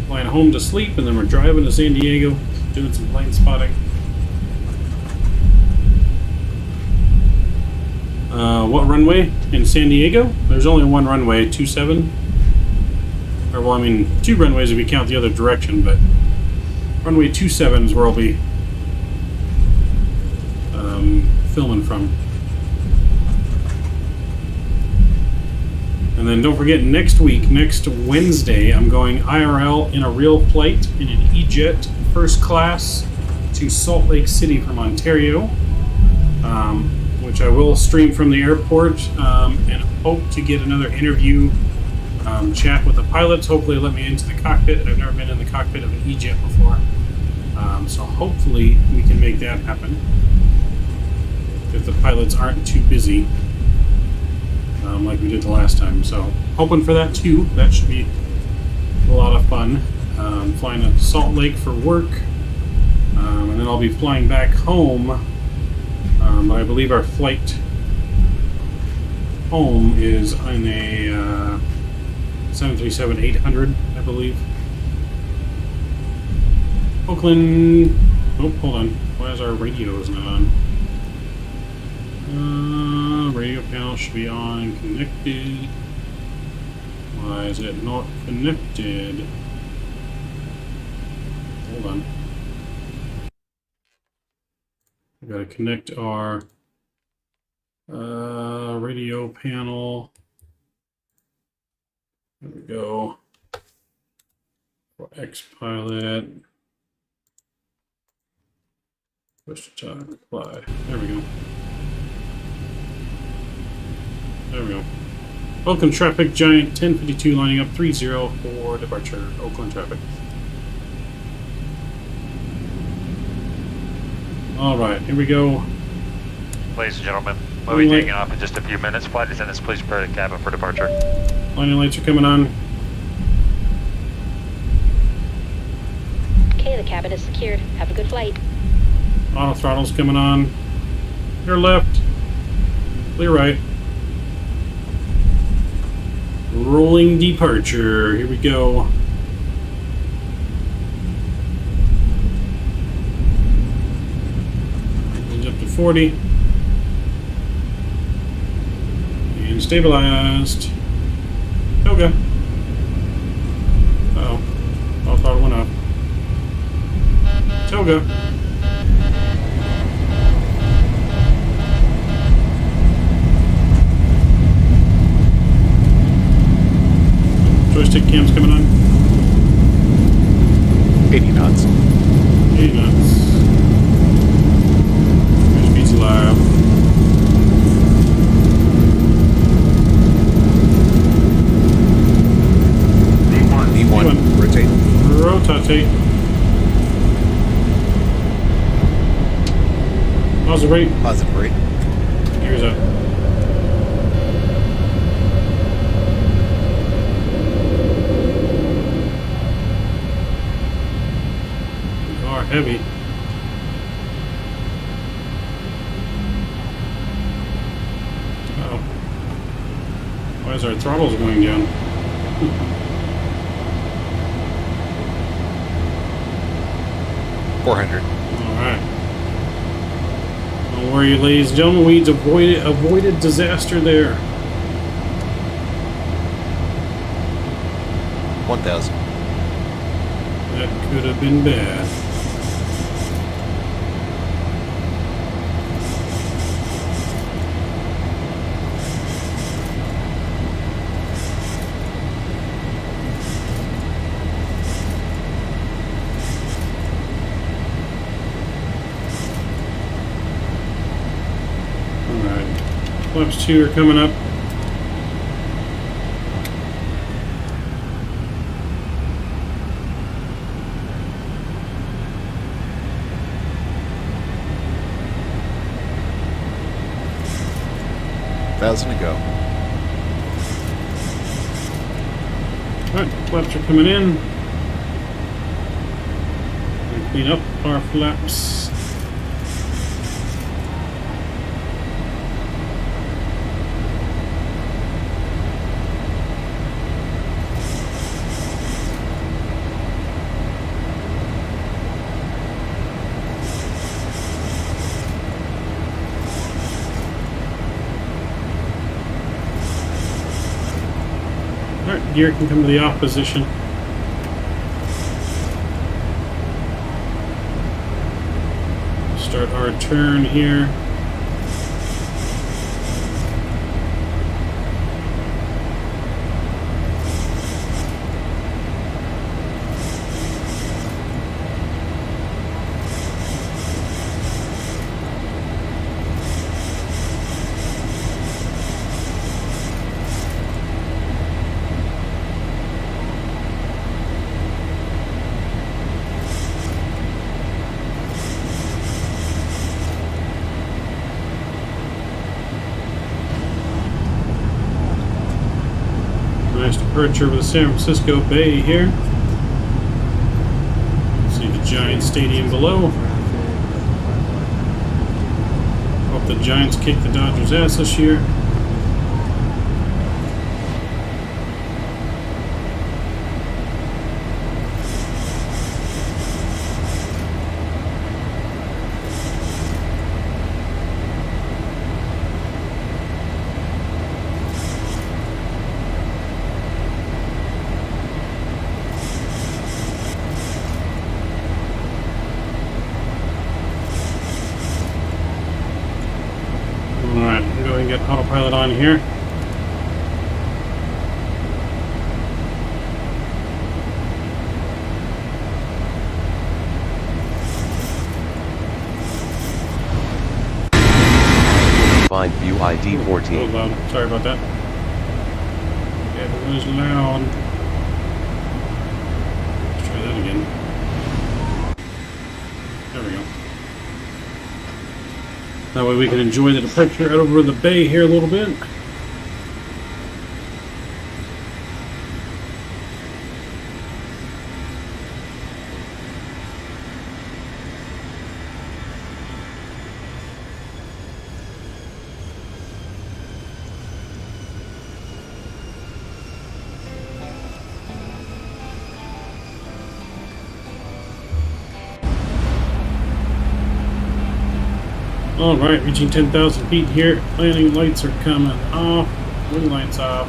Flying home to sleep, and then we're driving to San Diego, doing some plane spotting. What runway? In San Diego? There's only one runway, 27. Or, well, I mean, two runways if you count the other direction, but runway 27 is where I'll be filming from. And then don't forget, next week, next Wednesday, I'm going IRL in a real flight in an E-Jet first class to Salt Lake City from Ontario, which I will stream from the airport, and hope to get another interview, chat with the pilots. Hopefully let me into the cockpit. I've never been in the cockpit of an E-Jet before, so hopefully we can make that happen if the pilots aren't too busy, like we did the last time. So hoping for that too. That should be a lot of fun. Flying to Salt Lake for work, and then I'll be flying back home. But I believe our flight home is in a 737-800, I believe. Oakland. Oh, hold on. Why is our radio not on? Radio panel should be on. Connected. Why is it not connected? Hold on. We gotta connect our radio panel. There we go. For X-Pilot. Push to talk, apply. There we go. There we go. Welcome traffic, Giant 1052 lining up 30 for departure. Oakland traffic. Alright, here we go. Ladies and gentlemen, we'll be taking off in just a few minutes. Flight attendants, please prepare the cabin for departure. Landing lights are coming on. Okay, the cabin is secured. Have a good flight. Auto throttle's coming on. Clear left. Clear right. Rolling departure. Here we go. Engines up to 40. And stabilized. Toga. Uh-oh. Auto throttle went up. Toga. Joystick cam's coming on. 80 knots. 80 knots. There's Pizza Live. D1. Rotate. Rotate. Positive rate. Positive rate. Gears up. Heavy. Uh-oh. Why is our throttles going down? $400. Alright. Don't worry, ladies and gentlemen, we avoided disaster there. 1,000. That could have been bad. Flaps 2 are coming up. $1,000 to go. Alright, flaps are coming in. Clean up our flaps. Alright, gear can come to the off position. Start our turn here. Nice departure over the San Francisco Bay here. See the Giants Stadium below. Hope the Giants kick the Dodgers' ass this year. Alright, I'm going to get autopilot on here. Find view ID 14. Oh, loud. Sorry about that. It was loud. Let's try that again. There we go. That way we can enjoy the departure out over the bay here a little bit. Alright, reaching 10,000 feet here. Landing lights are coming off. Wing lights off.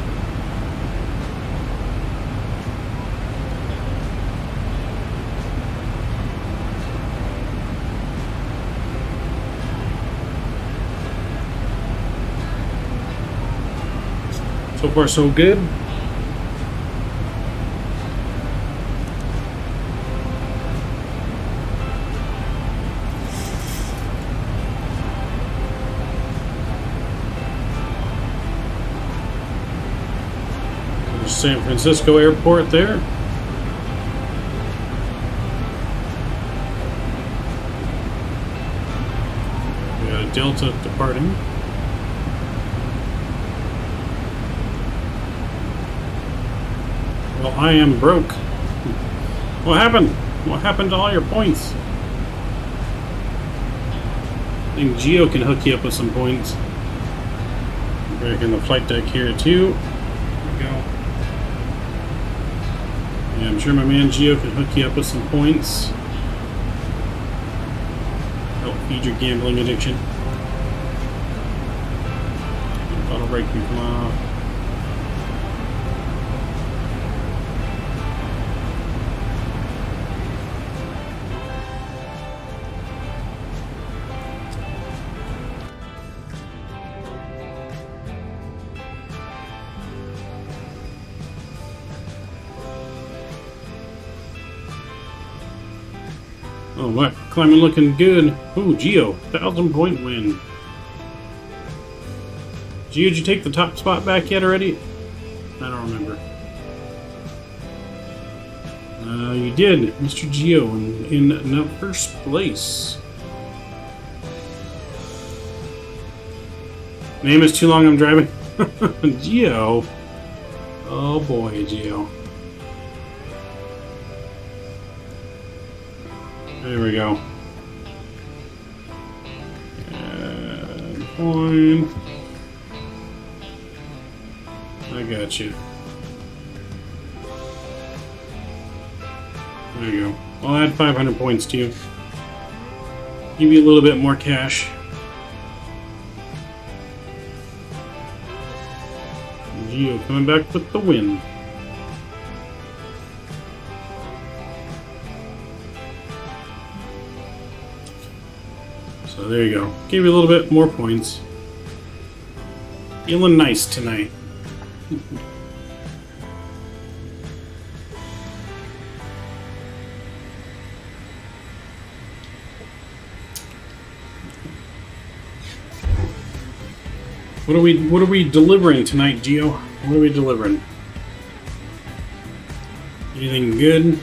So far, so good. San Francisco Airport there. We got a Delta departing. Well, I am broke. What happened? What happened to all your points? I think Geo can hook you up with some points. Back in the flight deck here too. There we go. Yeah, I'm sure my man Geo can hook you up with some points. Help feed your gambling addiction. Auto brake can come off. Oh, what? Climbing looking good. Ooh, Geo. 1,000-point win. Geo, did you take the top spot back yet already? I don't remember. You did, Mr. Geo, in first place. Name is too long, I'm driving. Geo. Oh boy, Geo. There we go. And point. I got you. There you go. I'll add 500 points to you. Give you a little bit more cash. Geo coming back with the win. So there you go. Gave you a little bit more points. Feeling nice tonight. What are we delivering tonight, Gio? What are we delivering? Anything good?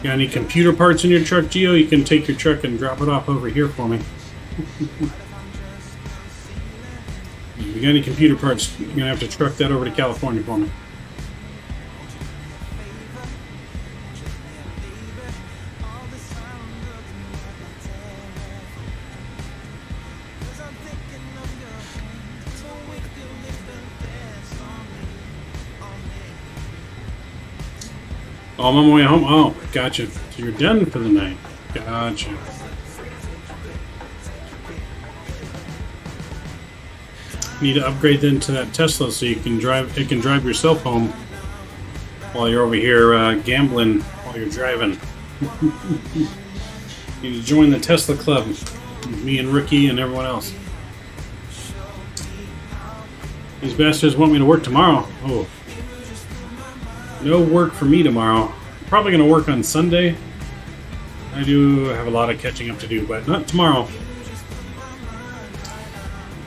Got any computer parts in your truck, Gio? You can take your truck and drop it off over here for me. If you got any computer parts, you're gonna have to truck that over to California for me. Oh, I'm on my way home. Oh, gotcha. So you're done for the night. Gotcha. Need to upgrade then to that Tesla so you can drive. It can drive yourself home while you're over here gambling while you're driving. You need to join the Tesla club. Me and Ricky and everyone else. These bastards want me to work tomorrow. Oh. No work for me tomorrow. Probably going to work on Sunday. I do have a lot of catching up to do, but not tomorrow.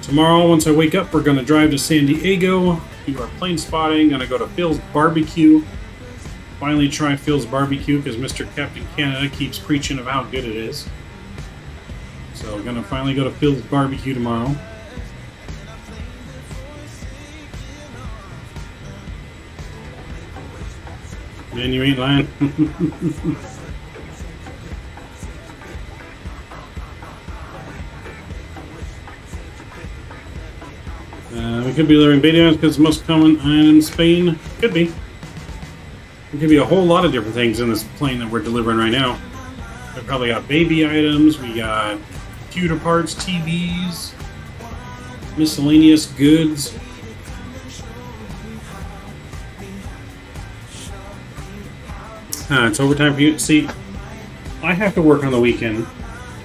Tomorrow, once I wake up, we're going to drive to San Diego, do our plane spotting. Going to go to Phil's Barbecue. Finally try Phil's Barbecue because Mr. Captain Canada keeps preaching of how good it is. So we're going to finally go to Phil's Barbecue tomorrow. Man, you ain't lying. We could be delivering beta items because the most common item in Spain. Could be. There could be a whole lot of different things in this plane that we're delivering right now. We probably got baby items, we got computer parts, TVs, miscellaneous goods. It's overtime for you. See, I have to work on the weekend,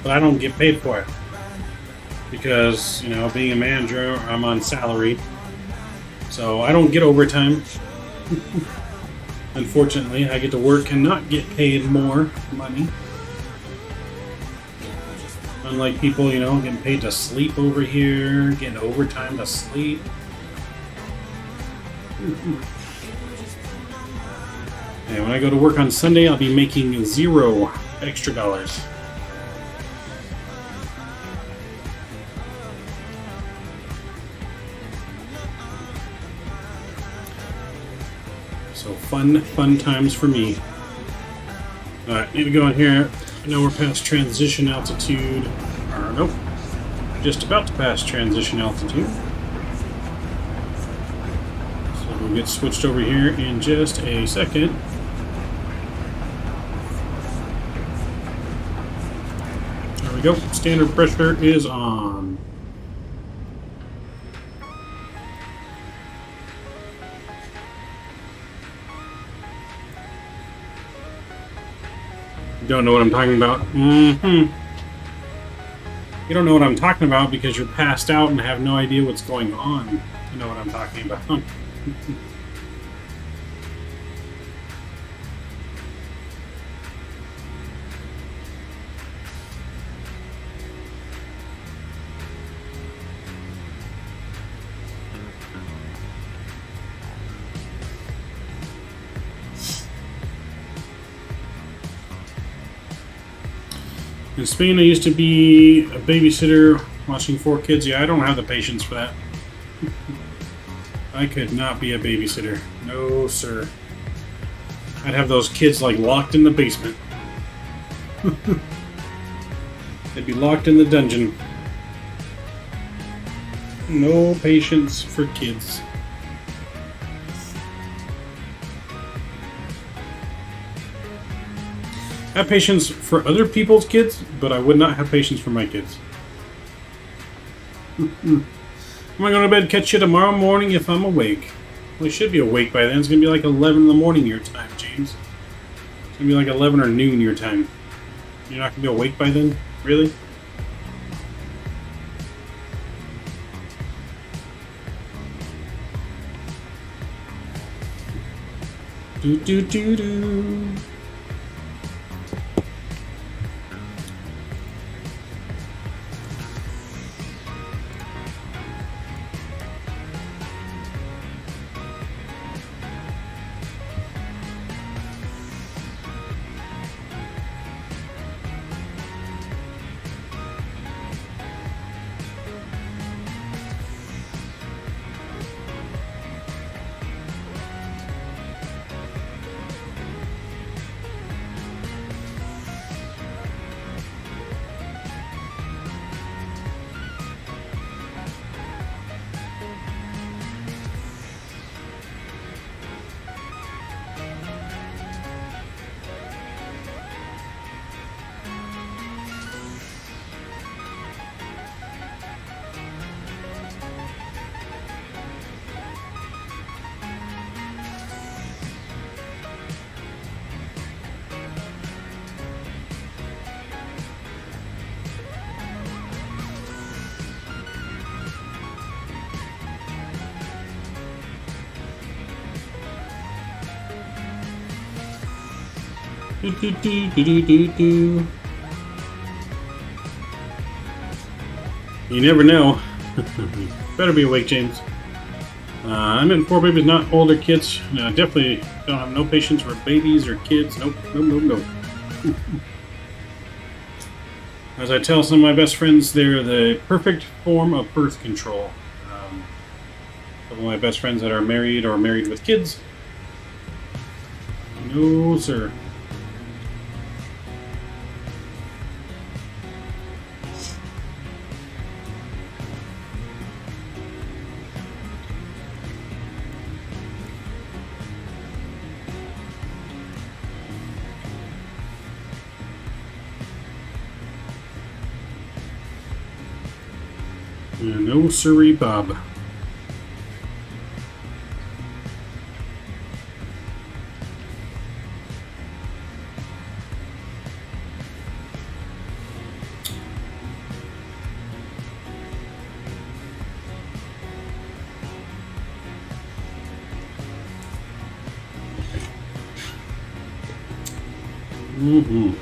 but I don't get paid for it. Because, you know, being a manager, I'm on salary. So I don't get overtime. Unfortunately, I get to work and not get paid more money. Unlike people, you know, getting paid to sleep over here, getting overtime to sleep. And when I go to work on Sunday, I'll be making $0 extra. So fun times for me. Alright, need to go in here. I know we're past transition altitude. Or nope. Just about to pass transition altitude. So we'll get switched over here in just a second. There we go. Standard pressure is on. You don't know what I'm talking about? You don't know what I'm talking about because you're passed out and have no idea what's going on. You know what I'm talking about. In Spain, I used to be a babysitter watching 4 kids. Yeah, I don't have the patience for that. I could not be a babysitter. No, sir. I'd have those kids, like, locked in the basement. They'd be locked in the dungeon. No patience for kids. I have patience for other people's kids, but I would not have patience for my kids. I'm going to bed, catch you tomorrow morning if I'm awake. We should be awake by then. It's going to be like 11 in the morning your time, James. It's going to be like 11 or noon your time. You're not going to be awake by then? Really? Do do do do. Do, do, do, do, do, do, do. You never know. Better be awake, James. I'm in 4 babies, not older kids. Definitely don't have no patience for babies or kids. Nope, nope, nope, nope. As I tell some of my best friends, they're the perfect form of birth control. Some of my best friends that are married or married with kids. No, sir. No siree, Bob. Mm-hmm.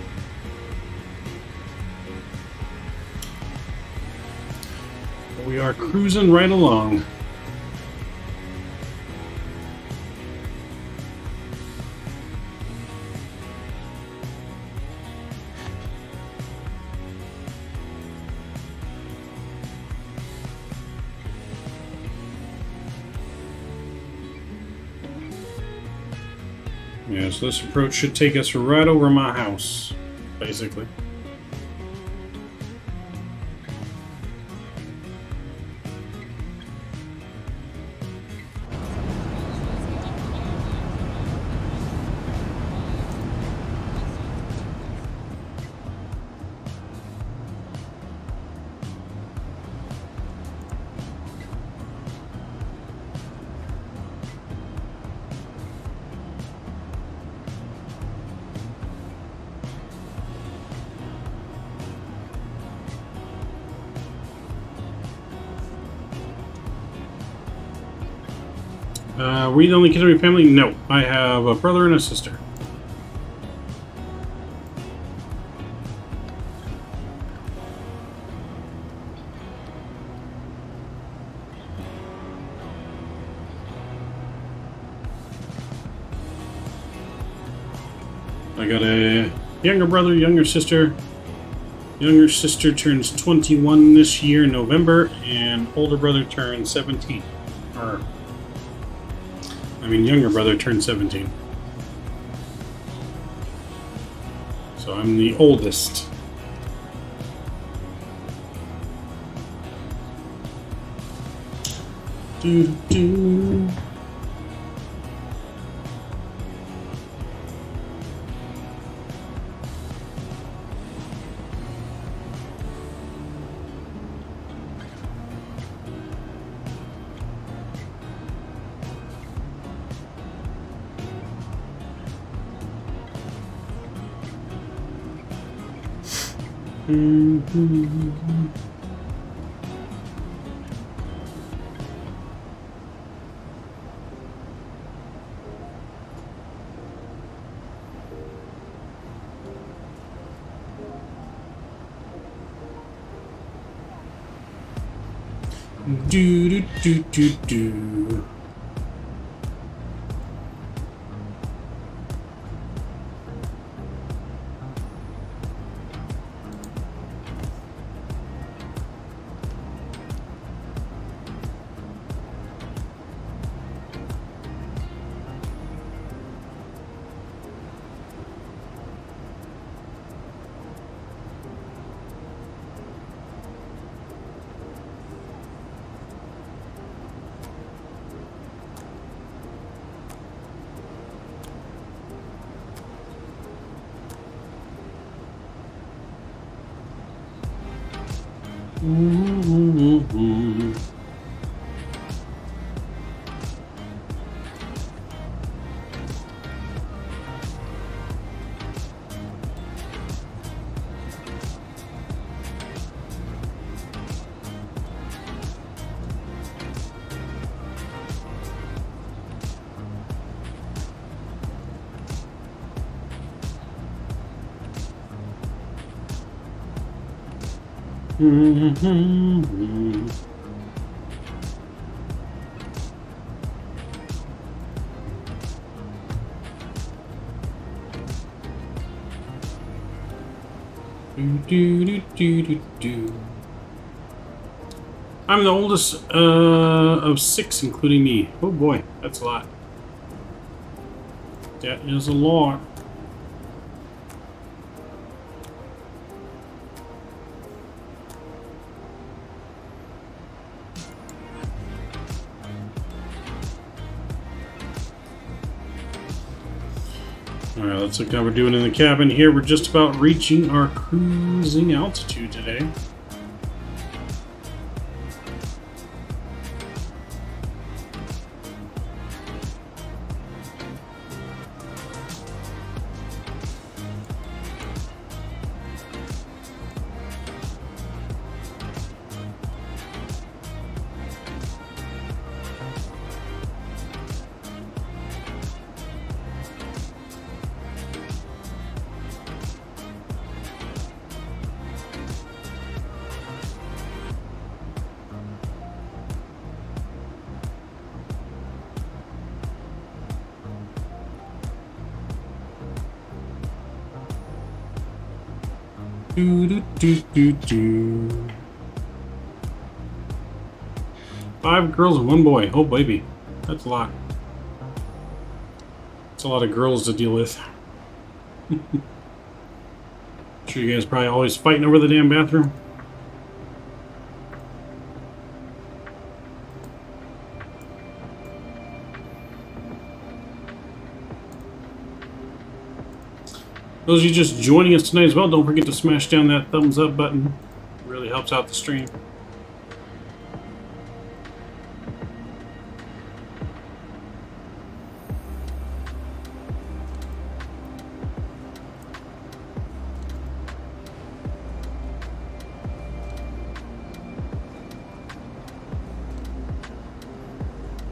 We are cruising right along. Yeah, so this approach should take us right over my house, basically. Were you the only kid of your family? No. I have a brother and a sister. I got a younger brother, younger sister. Younger sister turns 21 this year in November, and older brother turns 17. Younger brother turned 17. So I'm the oldest. Do do. Do do do do do. I'm the oldest of 6, including me. Oh boy, that's a lot. That is a lot. Alright, let's look how we're doing in the cabin here. We're just about reaching our cruising altitude today. Do do do do do. 5 girls and 1 boy. Oh baby, that's a lot. It's a lot of girls to deal with. Sure, you guys probably always fighting over the damn bathroom. Those of you just joining us tonight as well, don't forget to smash down that thumbs up button. It really helps out the stream.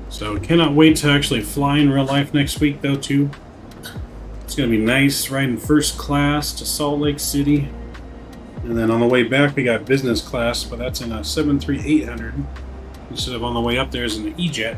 So cannot wait to actually fly in real life next week though too. It's going to be nice riding first class to Salt Lake City. And then on the way back we got business class, but that's in a 73800 instead of on the way up there is an E-Jet.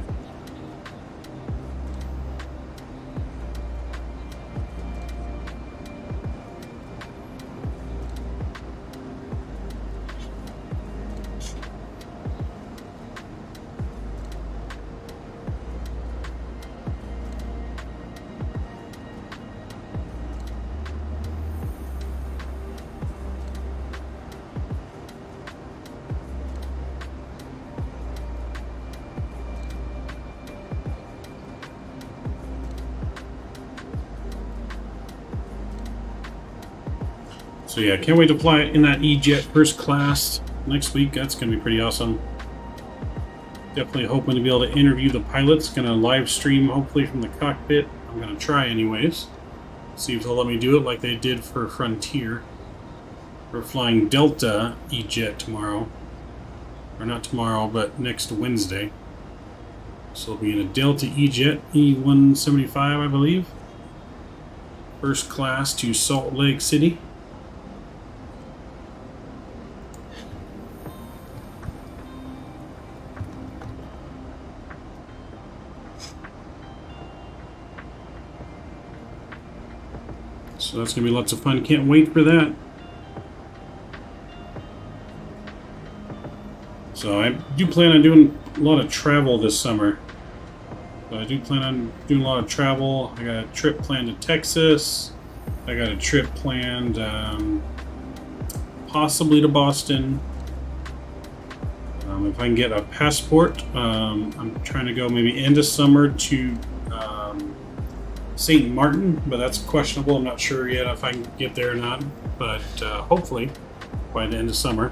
So yeah, can't wait to fly in that E-Jet first class next week. That's going to be pretty awesome. Definitely hoping to be able to interview the pilots. Going to live stream hopefully from the cockpit. I'm going to try anyways. See if they'll let me do it like they did for Frontier. We're flying Delta E-Jet tomorrow. Or not tomorrow, but next Wednesday. So we'll be in a Delta E-Jet E175, I believe. First class to Salt Lake City. So that's going to be lots of fun. Can't wait for that. So I do plan on doing a lot of travel this summer. So I do plan on doing a lot of travel. I got a trip planned to Texas. I got a trip planned possibly to Boston. If I can get a passport, I'm trying to go maybe end of summer to St. Martin, but that's questionable. I'm not sure yet if I can get there or not, but hopefully by the end of summer.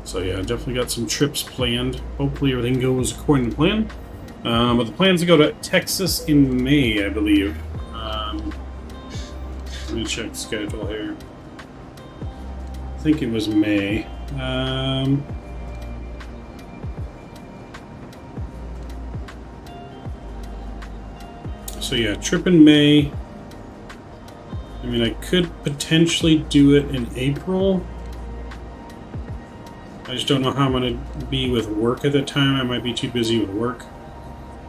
So yeah, definitely got some trips planned. Hopefully everything goes according to plan. But the plan's to go to Texas in May, I believe. Let me check the schedule here. I think it was May. So yeah, trip in May. I mean, I could potentially do it in April. I just don't know how I'm going to be with work at the time. I might be too busy with work.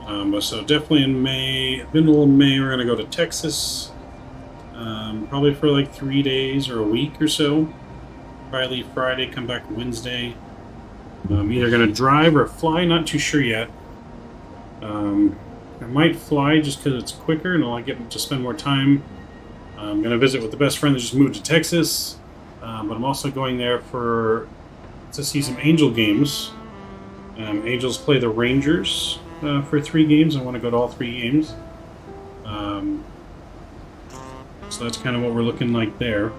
But so definitely in May, middle of May, we're going to go to Texas. Probably for like 3 days or a week or so. Probably leave Friday, come back Wednesday. I'm either going to drive or fly, not too sure yet. I might fly just because it's quicker and I'll get to spend more time. I'm going to visit with the best friend that just moved to Texas. But I'm also going there to see some Angel games. Angels play the Rangers for 3 games. I want to go to all 3 games. So that's kind of what we're looking like there.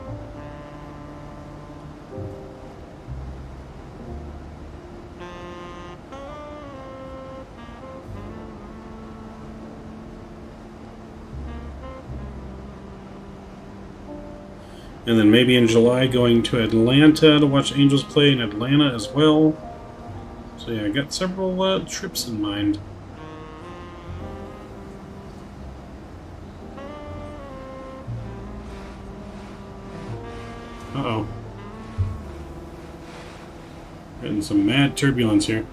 And then maybe in July going to Atlanta to watch Angels play in Atlanta as well. So yeah, I got several trips in mind. Uh-oh. Getting some mad turbulence here.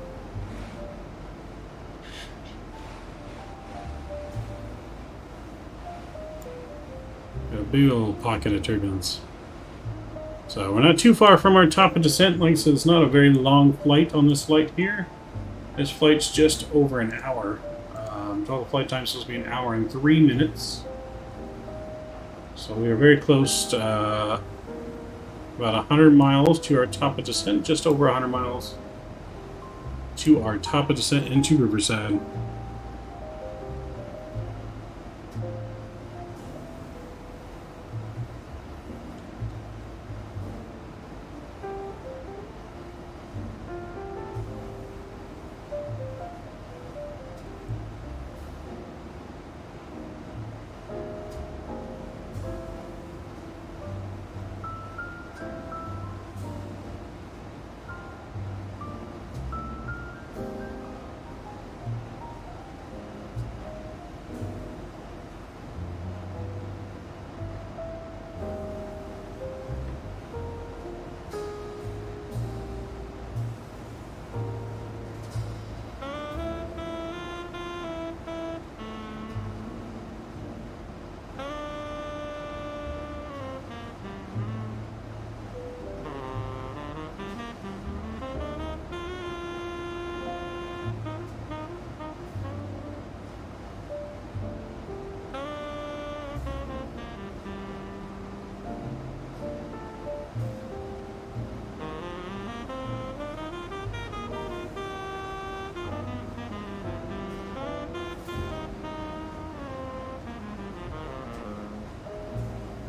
Got a big old pocket of turbulence. So we're not too far from our top of descent. Like I said, it's not a very long flight on this flight here. This flight's just over an hour. Total flight time is supposed to be 1 hour and 3 minutes. So we are very close to about 100 miles to our top of descent. Just over 100 miles to our top of descent into Riverside.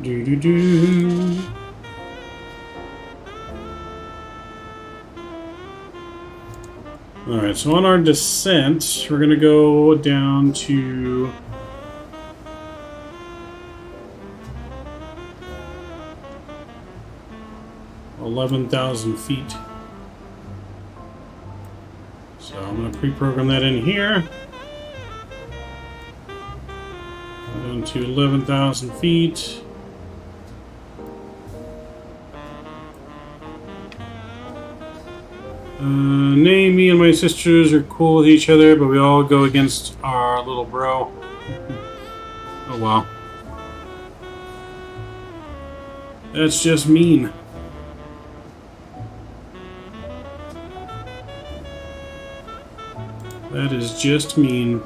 Do do do. Alright, so on our descent, we're going to go down to 11,000 feet. So I'm going to pre-program that in here. Down to 11,000 feet. Nay, me and my sisters are cool with each other, but we all go against our little bro. Oh wow. That's just mean. That is just mean.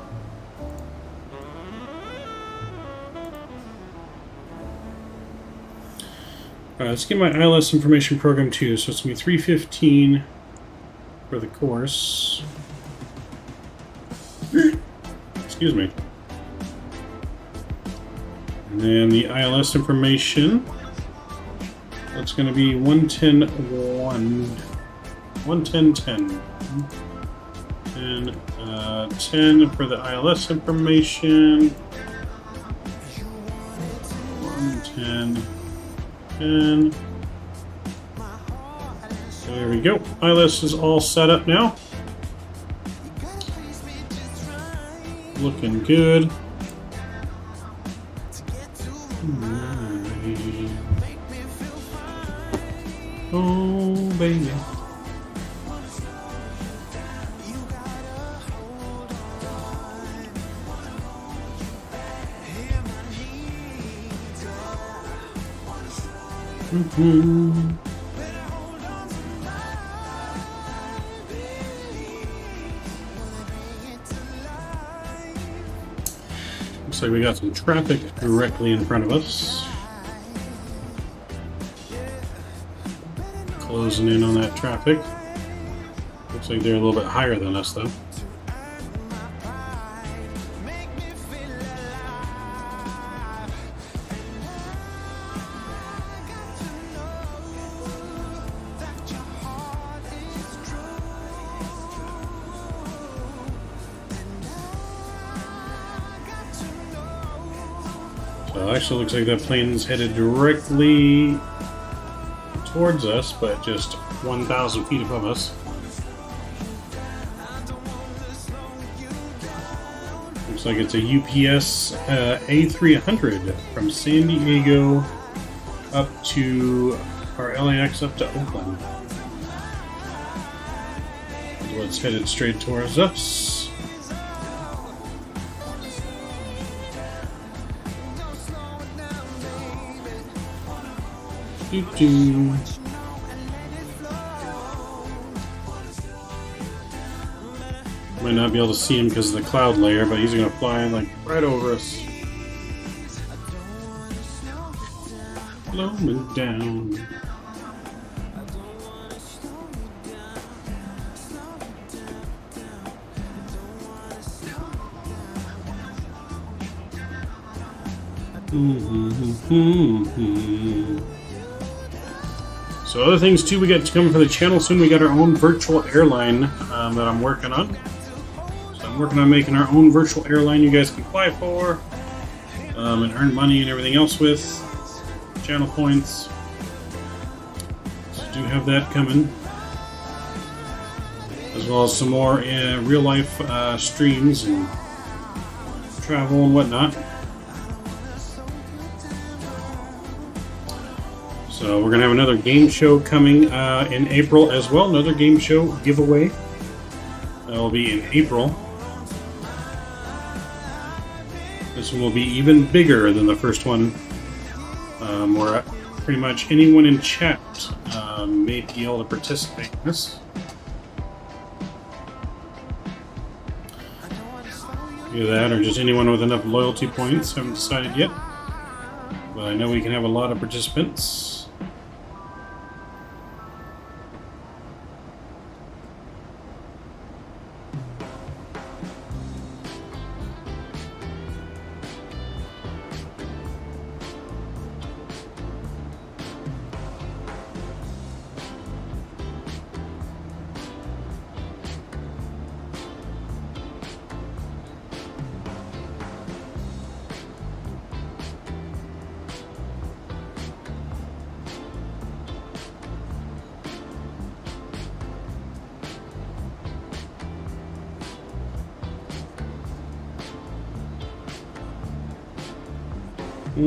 Alright, let's get my ILS information program too. So it's going to be 315 for the course. Excuse me. And then the ILS information, that's going to be 110.10. And 10 for the ILS information. 110.10. There we go. ILS is all set up now. Looking good. Oh, baby. Looks like we got some traffic directly in front of us. Closing in on that traffic. Looks like they're a little bit higher than us though. So it actually looks like that plane's headed directly towards us, but just 1,000 feet above us. Looks like it's a UPS A300 from San Diego up to, or LAX up to Oakland. So it's headed straight towards us. Might not be able to see him because of the cloud layer, but he's going to fly like right over us. Blowing down. So other things too we got coming for the channel soon. We got our own virtual airline that I'm working on. So I'm working on making our own virtual airline you guys can fly for and earn money and everything else with. Channel points. So do have that coming. As well as some more real life streams and travel and whatnot. So we're going to have another game show coming in April as well. Another game show giveaway. That will be in April. This one will be even bigger than the first one. Where pretty much anyone in chat may be able to participate in this. Either that or just anyone with enough loyalty points. Haven't decided yet. But I know we can have a lot of participants. So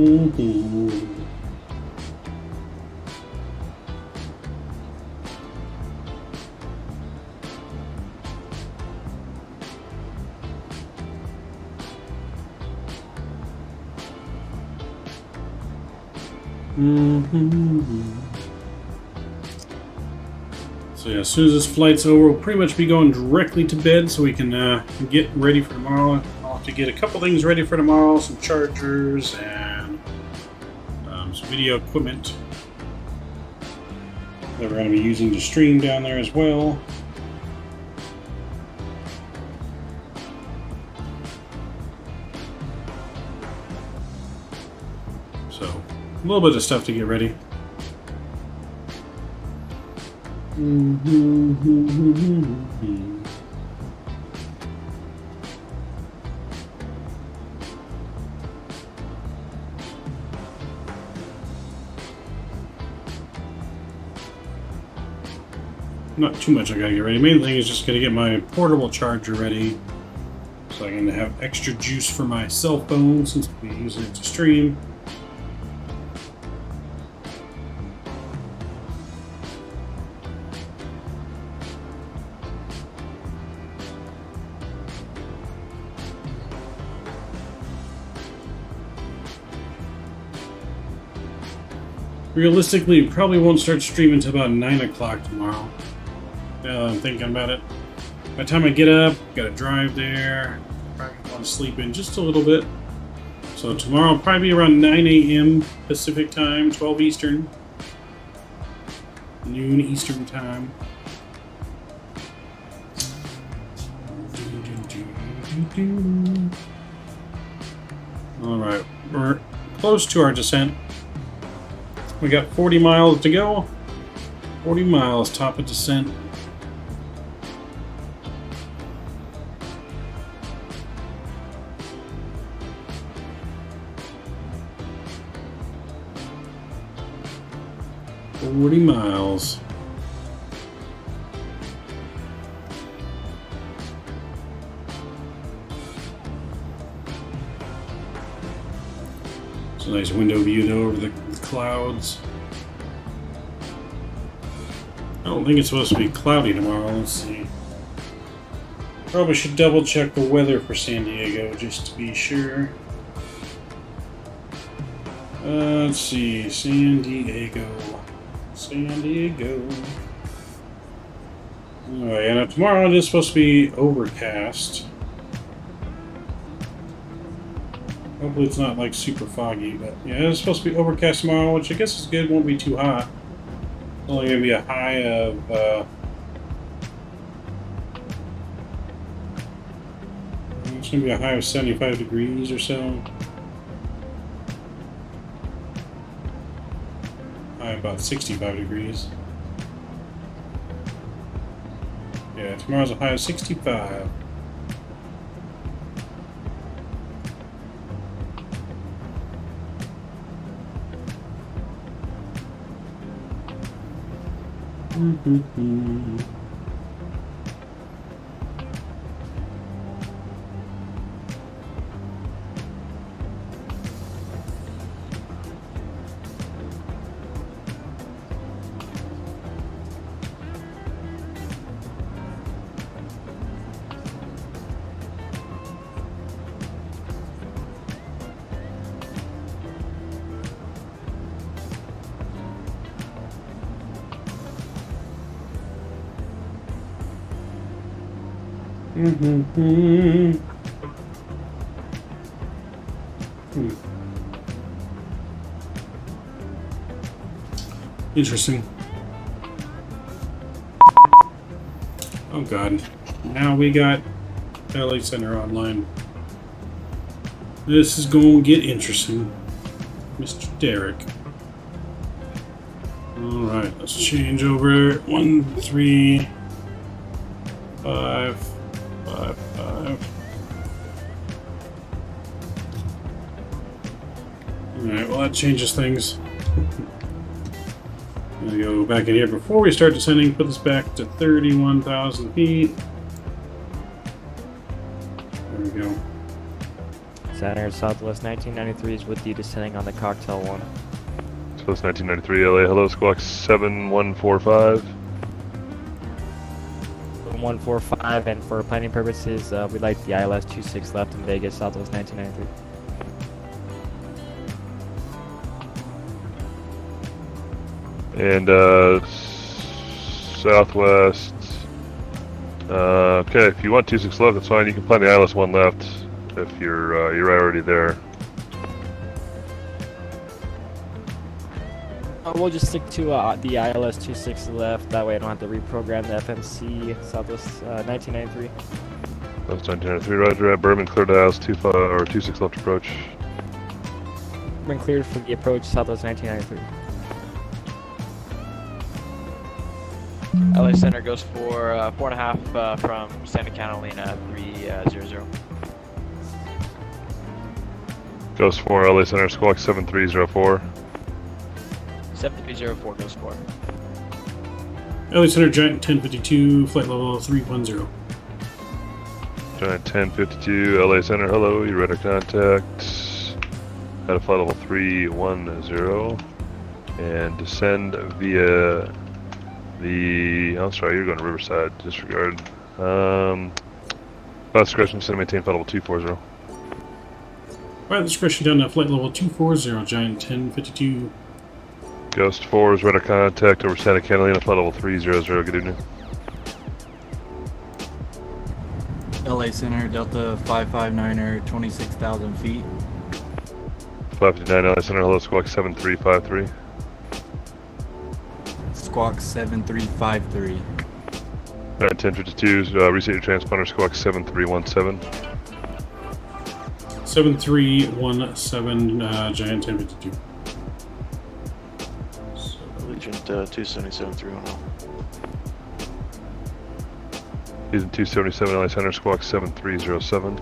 yeah, as soon as this flight's over, we'll pretty much be going directly to bed so we can get ready for tomorrow. I'll have to get a couple things ready for tomorrow, some chargers and some video equipment that we're going to be using to stream down there as well. So, a little bit of stuff to get ready. Not too much I gotta get ready. Main thing is just gonna get my portable charger ready so I can have extra juice for my cell phone since we'll be using it to stream. Realistically, probably won't start streaming until about 9 o'clock tomorrow. Now that I'm thinking about it. By the time I get up, gotta drive there, probably want to sleep in just a little bit. So tomorrow will probably be around 9 a.m. Pacific time, 12 Eastern. Noon Eastern time. Alright, we're close to our descent. We got 40 miles to go. 40 miles, top of descent. Miles. It's a nice window view though over the clouds. I don't think it's supposed to be cloudy tomorrow. Let's see. Probably should double check the weather for San Diego just to be sure. Let's see. San Diego. Alright, and tomorrow it is supposed to be overcast. Hopefully it's not like super foggy, but yeah, it's supposed to be overcast tomorrow, which I guess is good, won't be too hot. It's only going to be a high of it's going to be a high of 75 degrees or so. About 65 degrees. Yeah, tomorrow's a high of 65. Interesting. Oh god. Now we got LA Center online. This is going to get interesting. Mr. Derek. Alright, let's change over. 1, 3, 5, 5, 5. Alright, well that changes things. I'm going to go back in here before we start descending, put this back to 31,000 feet. There we go. Center, Southwest 1993 is with you descending on the Cocktail 1. Southwest 1993 LA, hello, squawk 7145. 145, and for planning purposes, we'd like the ILS 26 left in Vegas, Southwest 1993. And Southwest. Okay, if you want 26 left, that's fine. You can plan the ILS 1 left if you're already there. We'll just stick to the ILS 26 left. That way I don't have to reprogram the FMC Southwest 1993. Southwest 1993, roger. At Berman, cleared to house 26 left approach. Been cleared for the approach Southwest 1993. LA Center goes for 4.5 from Santa Catalina 300. Goes for LA Center, squawk 7304. 7304 goes for. LA Center, Giant 1052, flight level 310. Giant 1052, LA Center, hello, you radar contact. At a flight level 310. And descend via the. Oh, sorry, you're going to Riverside, disregard. Discretion, descend maintain flight level 240. Pilot discretion down to flight level 240, Giant 1052. Ghost 4 is radar contact over Santa Catalina, flight level 300. Good evening. LA Center, Delta 559er, 26,000 feet. 559 LA Center, hello, squawk 7353. Squawk 7353. Alright, 1052, reset your transponder, squawk 7317. 7317, Giant 1052. Allegiant 277 310. Season 277 LA Center, squawk 7307.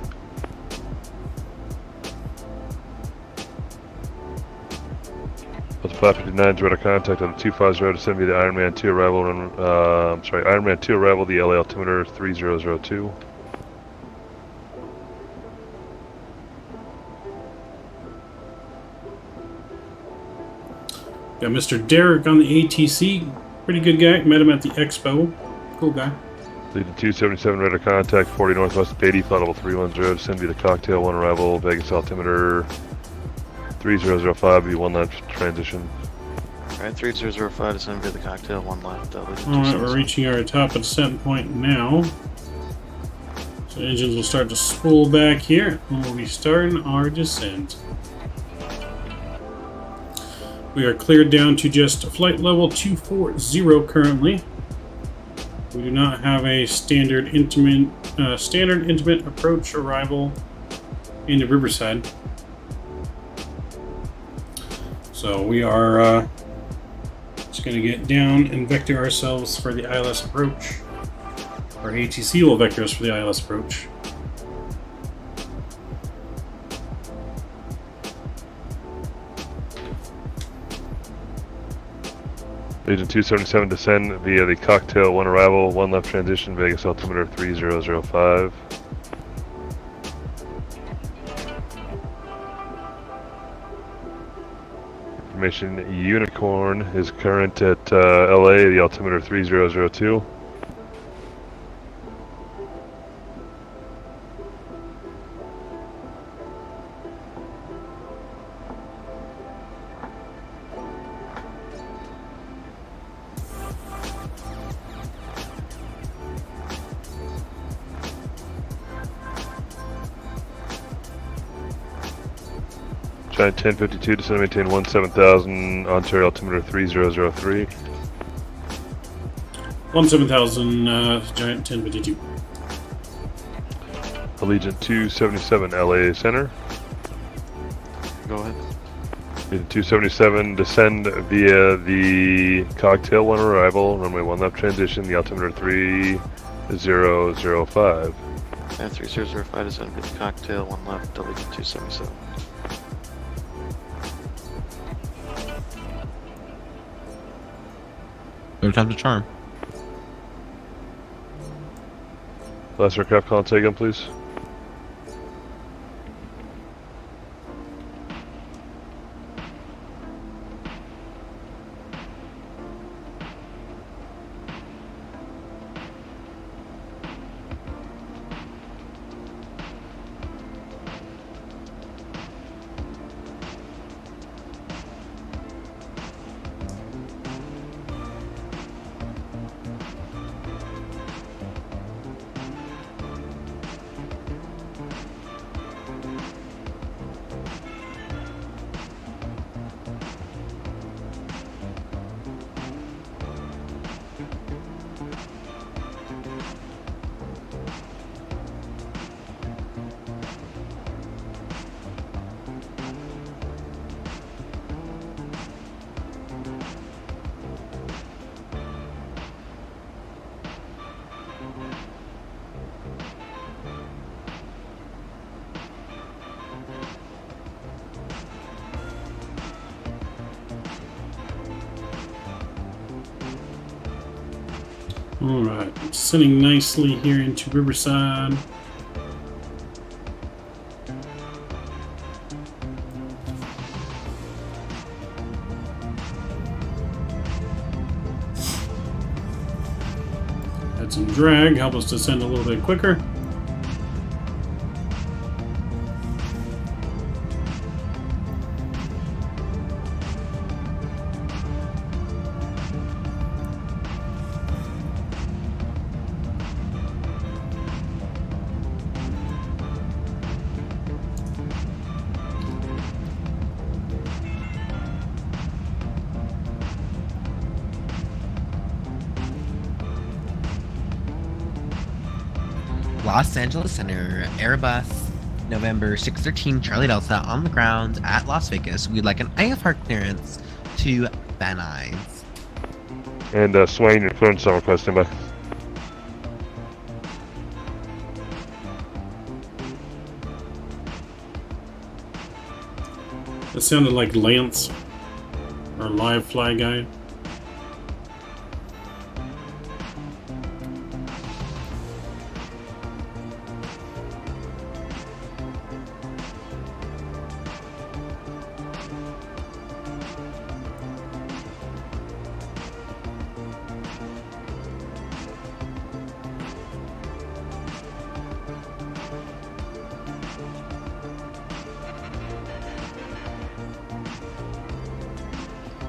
Delta 559 radar contact on the 250 to send via the Ironman 2 arrival. Ironman 2 arrival, the LA altimeter 3002. Got Mr. Derek on the ATC. Pretty good guy. Met him at the expo. Cool guy. Leading 277 radar contact 40 northwest Beatty, flight level 310. Send via the Cocktail 1 arrival, Vegas altimeter 3005. Be 1 left transition. Alright, 3005 to send via the Cocktail 1 left. Alright, we're reaching our top of descent point now. So engines will start to spool back here, and we'll be starting our descent. We are cleared down to just flight level 240 currently. We do not have a standard intimate approach arrival into Riverside. So we are just going to get down and vector ourselves for the ILS approach. Our ATC will vector us for the ILS approach. Legion 277 descend via the Cocktail 1 arrival, 1 left transition, Vegas altimeter 3005. Information Unicorn is current at LA, the altimeter 3002. Giant 1052, descend and maintain 17,000, Ontario altimeter 3003. 17,000, Giant 1052. Allegiant 277, LA Center. Go ahead. Allegiant 277, descend via the Cocktail 1 arrival, runway 1 left transition, the altimeter 3005. And 3005 descend via the Cocktail 1 left, Allegiant 277. Third time's a charm. Last aircraft call and say again, please. Alright, sitting nicely here into Riverside. Add some drag, help us descend a little bit quicker. Los Angeles Center, Airbus, November 613 Charlie Delta on the ground at Las Vegas. We'd like an IFR clearance to Van Nuys. And Swain, your clearance on request, standby. That sounded like Lance, our live fly guy.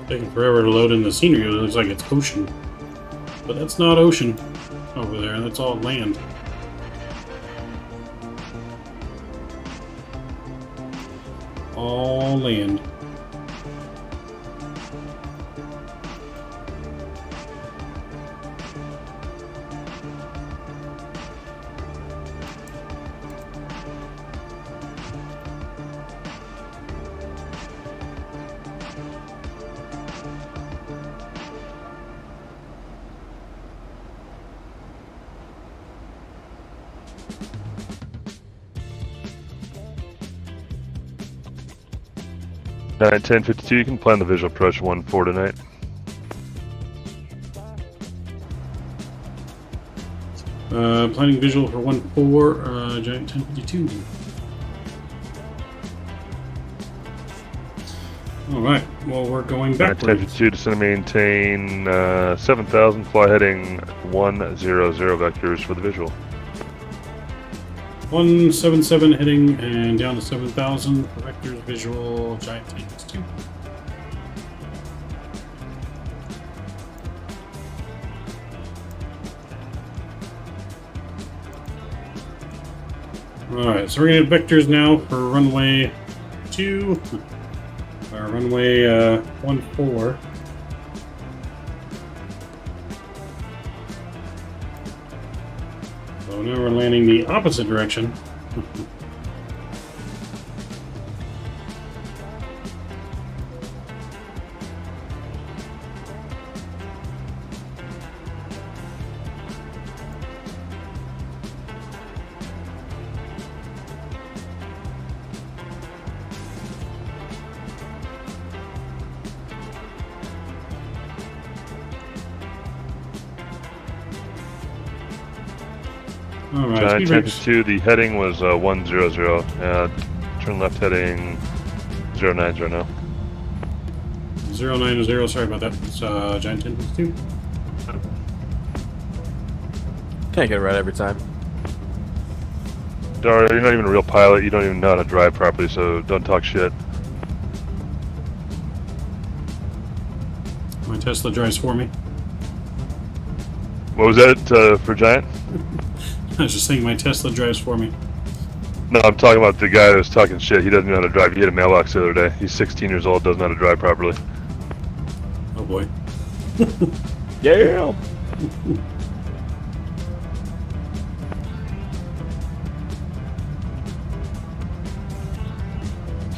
Taking forever to load in the scenery. It looks like it's ocean. But that's not ocean over there. That's all land. All land. Nine 1052, you can plan the visual approach 1-4 tonight. Planning visual for 1-4, Giant 1052. Alright, well we're going backwards. 1052, descend and maintain 7,000, fly heading 100 vectors for the visual. 177 heading and down to 7,000 for vectors visual Giant 1052. Alright, so we're going to have vectors now for runway 2, or runway 14. So now we're landing the opposite direction. Giant 1052, the heading was 100. Turn left heading 090 now. 090, sorry about that. It's Giant 1052. Can't get it right every time. Dario, you're not even a real pilot. You don't even know how to drive properly, so don't talk shit. My Tesla drives for me. What was that for Giant? I was just saying my Tesla drives for me. No, I'm talking about the guy that was talking shit. He doesn't know how to drive. He hit a mailbox the other day. He's 16 years old, doesn't know how to drive properly. Oh boy. Yeah!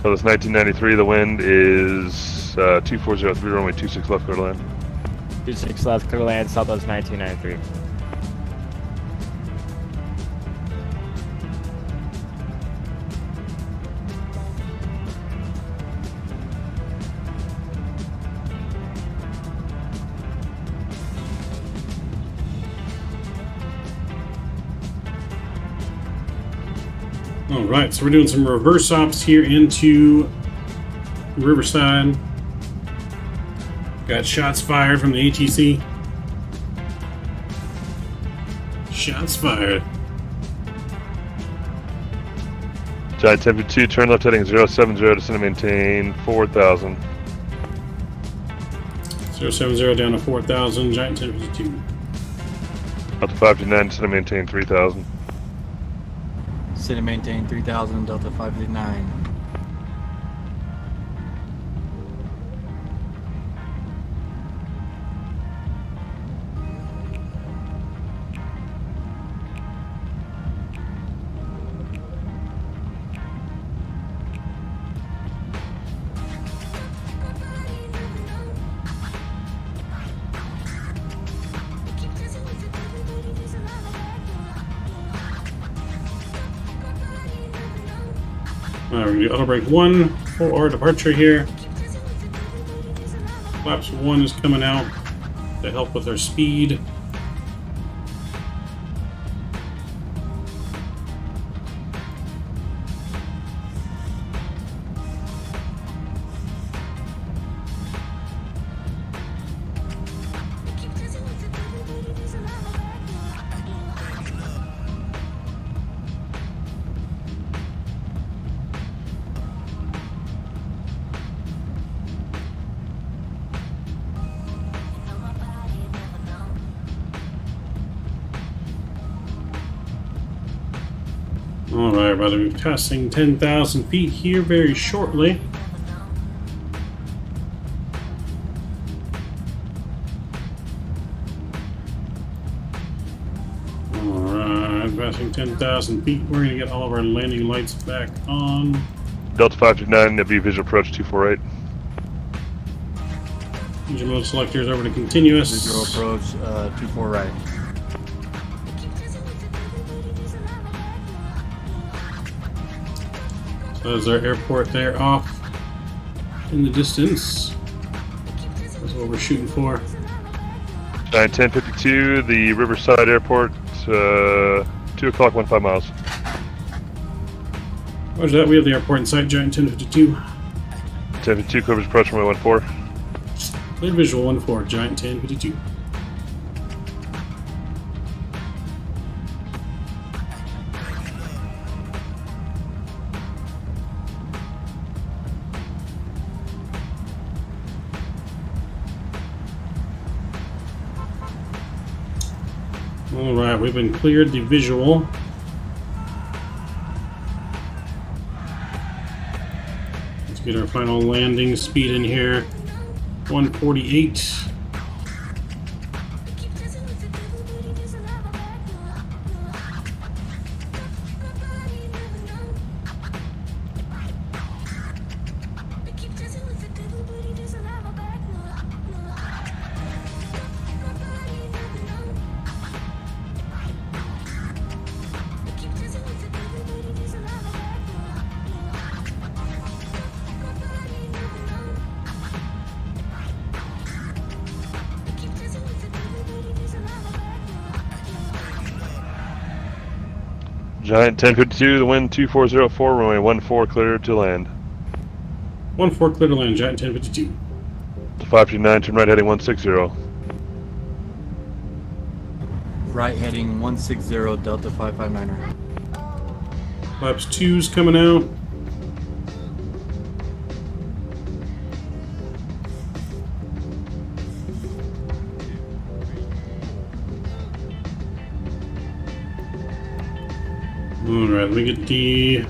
So this 1993, the wind is 2403, runway 26 left, clear to land. 26 left, clear to land, Southwest 1993. Alright, so we're doing some reverse ops here into Riverside. Got shots fired from the ATC. Shots fired. Giant 1052, turn left heading 070, descend and maintain 4,000. 070 down to 4,000, Giant 1052. Delta 529, descend and maintain 3,000. City maintain 3000, Delta 559. We're going to do auto brake 1, full R departure here. Flaps 1 is coming out to help with our speed. Alright, about to be passing 10,000 feet here very shortly. Alright, passing 10,000 feet. We're going to get all of our landing lights back on. Delta 529, be visual approach 248. Engine mode selectors over to continuous. Visual approach 24 right. There's our airport there off in the distance. That's what we're shooting for. Giant 1052, the Riverside Airport, 2 o'clock, 15 miles. Roger that, we have the airport in sight, Giant 1052. 1052, covers approach runway 14. Clear visual 14, Giant 1052. Alright, we've been cleared the visual. Let's get our final landing speed in here. 148. Giant 1052, the wind 2404, runway 14 clear to land. 14 clear to land, Giant 1052. 529, turn right heading 160. Right heading 160, Delta 559er. Flaps 2's coming out. Alright, let me get the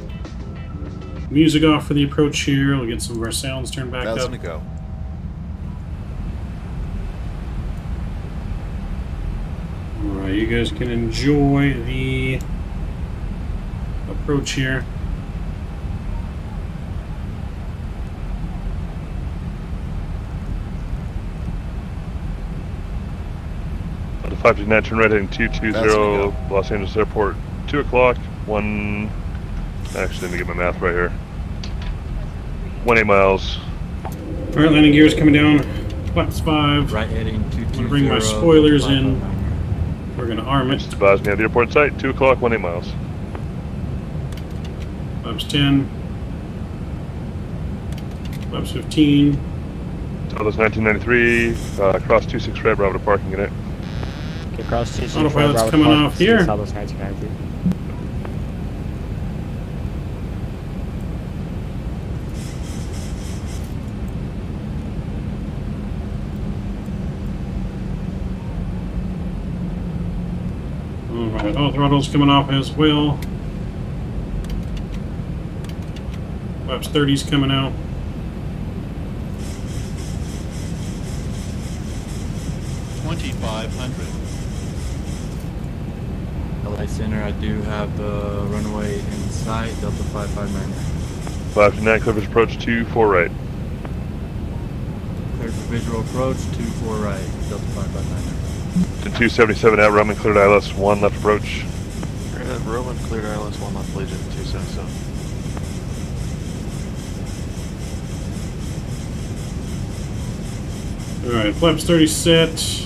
music off for the approach here. We'll get some of our sounds turned back up. 1,000 to go. Alright, you guys can enjoy the approach here. The 529, turn right heading 220, Los Angeles Airport, 2 o'clock, actually, let me get my math right here. 18 miles. Alright, landing gears coming down. Flaps 5. Right heading 220. I'm gonna bring my spoilers in. We're gonna arm it. Just advise me at the airport site, 2 o'clock, 18 miles. Flaps 10. Flaps 15. Southwest 1993, cross 26 red, Bravo to parking unit. Okay, cross 26 red, Autopilot's Bravo to coming parking, off here. Southwest 1993. Alright, all throttles coming off as well. Flaps 30's coming out. LA Center, I do have the runway in sight, Delta 559. 529, clear for approach 24 right. Cleared for visual approach, 24 right, Delta 559. To 277 at Roman, cleared ILS 1 left approach. Roman cleared ILS 1 left Legion 277. Alright, flaps 30 set.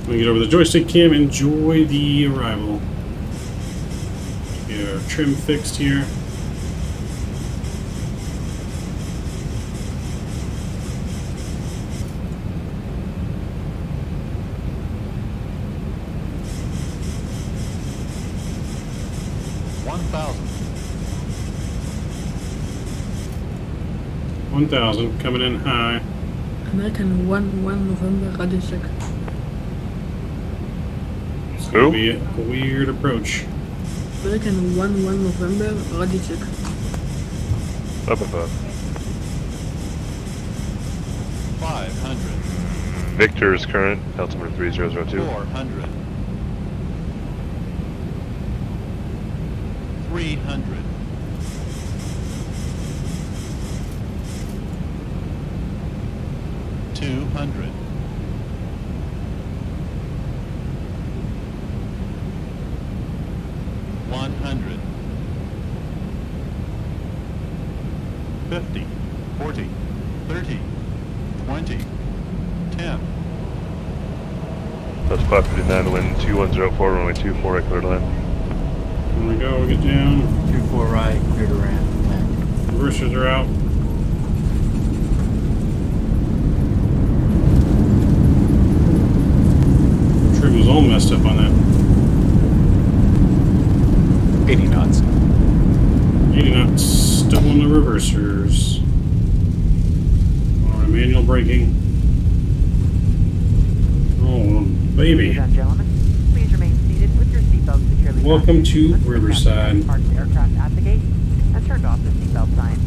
We get over the joystick cam, enjoy the arrival. Get our trim fixed here. $1,000 coming in high. American 1 November radio check. It's gonna be a weird approach. American 1 November radio check. Up above. 500. Victor is current, altimeter 3002. 400. 300. 200. 100. 50. 40. 30. 20. 10. That's 559, wind 2104, runway 24 right, clear to land. Here we go, we get down. 24 right, clear to ramp. Reversers are out. Trim was all messed up on that. 80 knots. 80 knots, still on the reversers. Alright, manual braking. Oh, baby. Ladies and gentlemen, please remain seated with your seatbelts securely. Welcome to Riverside. Parked the aircraft at the gate and turned off the seatbelt sign.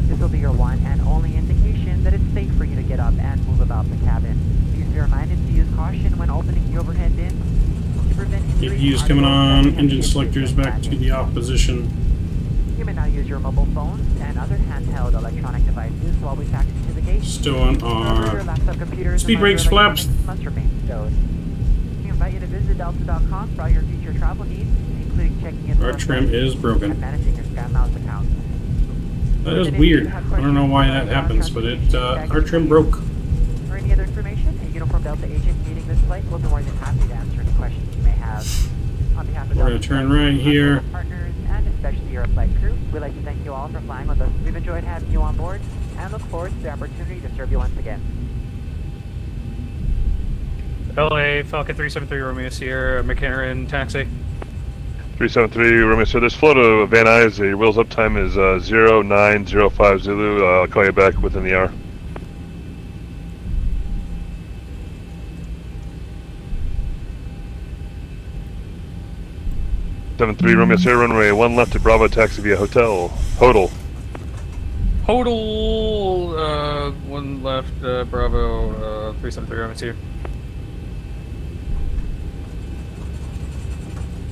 This will be your one and only indication that it's safe for you to get up and move about the cabin. Please be reminded to use caution when opening the overhead bin to prevent injury. KPDX coming on, engine selectors back to the off position. You may now use your mobile phones and other handheld electronic devices while we taxi to the gate. Still on Your laptop computers speed and brakes, other flaps. electronics must remain stowed. We invite you to visit delta.com for all your future travel needs, including checking in Our trim is broken. and managing your SkyMiles account. That is weird. I don't know why that happens, but our trim broke. For any other information, a Uniform Delta agent meeting this flight will be more than happy to answer any questions you may have. On behalf of We're going to turn right here. partners and especially your flight crew, we'd like to thank you all for flying with us. We've enjoyed having you on board and look forward to the opportunity to serve you once again. LA Falcon 373 Romeo Sierra McCarran taxi. 373, Romeo, so this flow to Van Nuys, your wheels up time is 0905 Zulu. I'll call you back within the hour. Seven-three Romeo Sierra, runway 1 left to Bravo, taxi via hotel. Hodel. Total, 1 left, Bravo, 373 Romeo Sierra.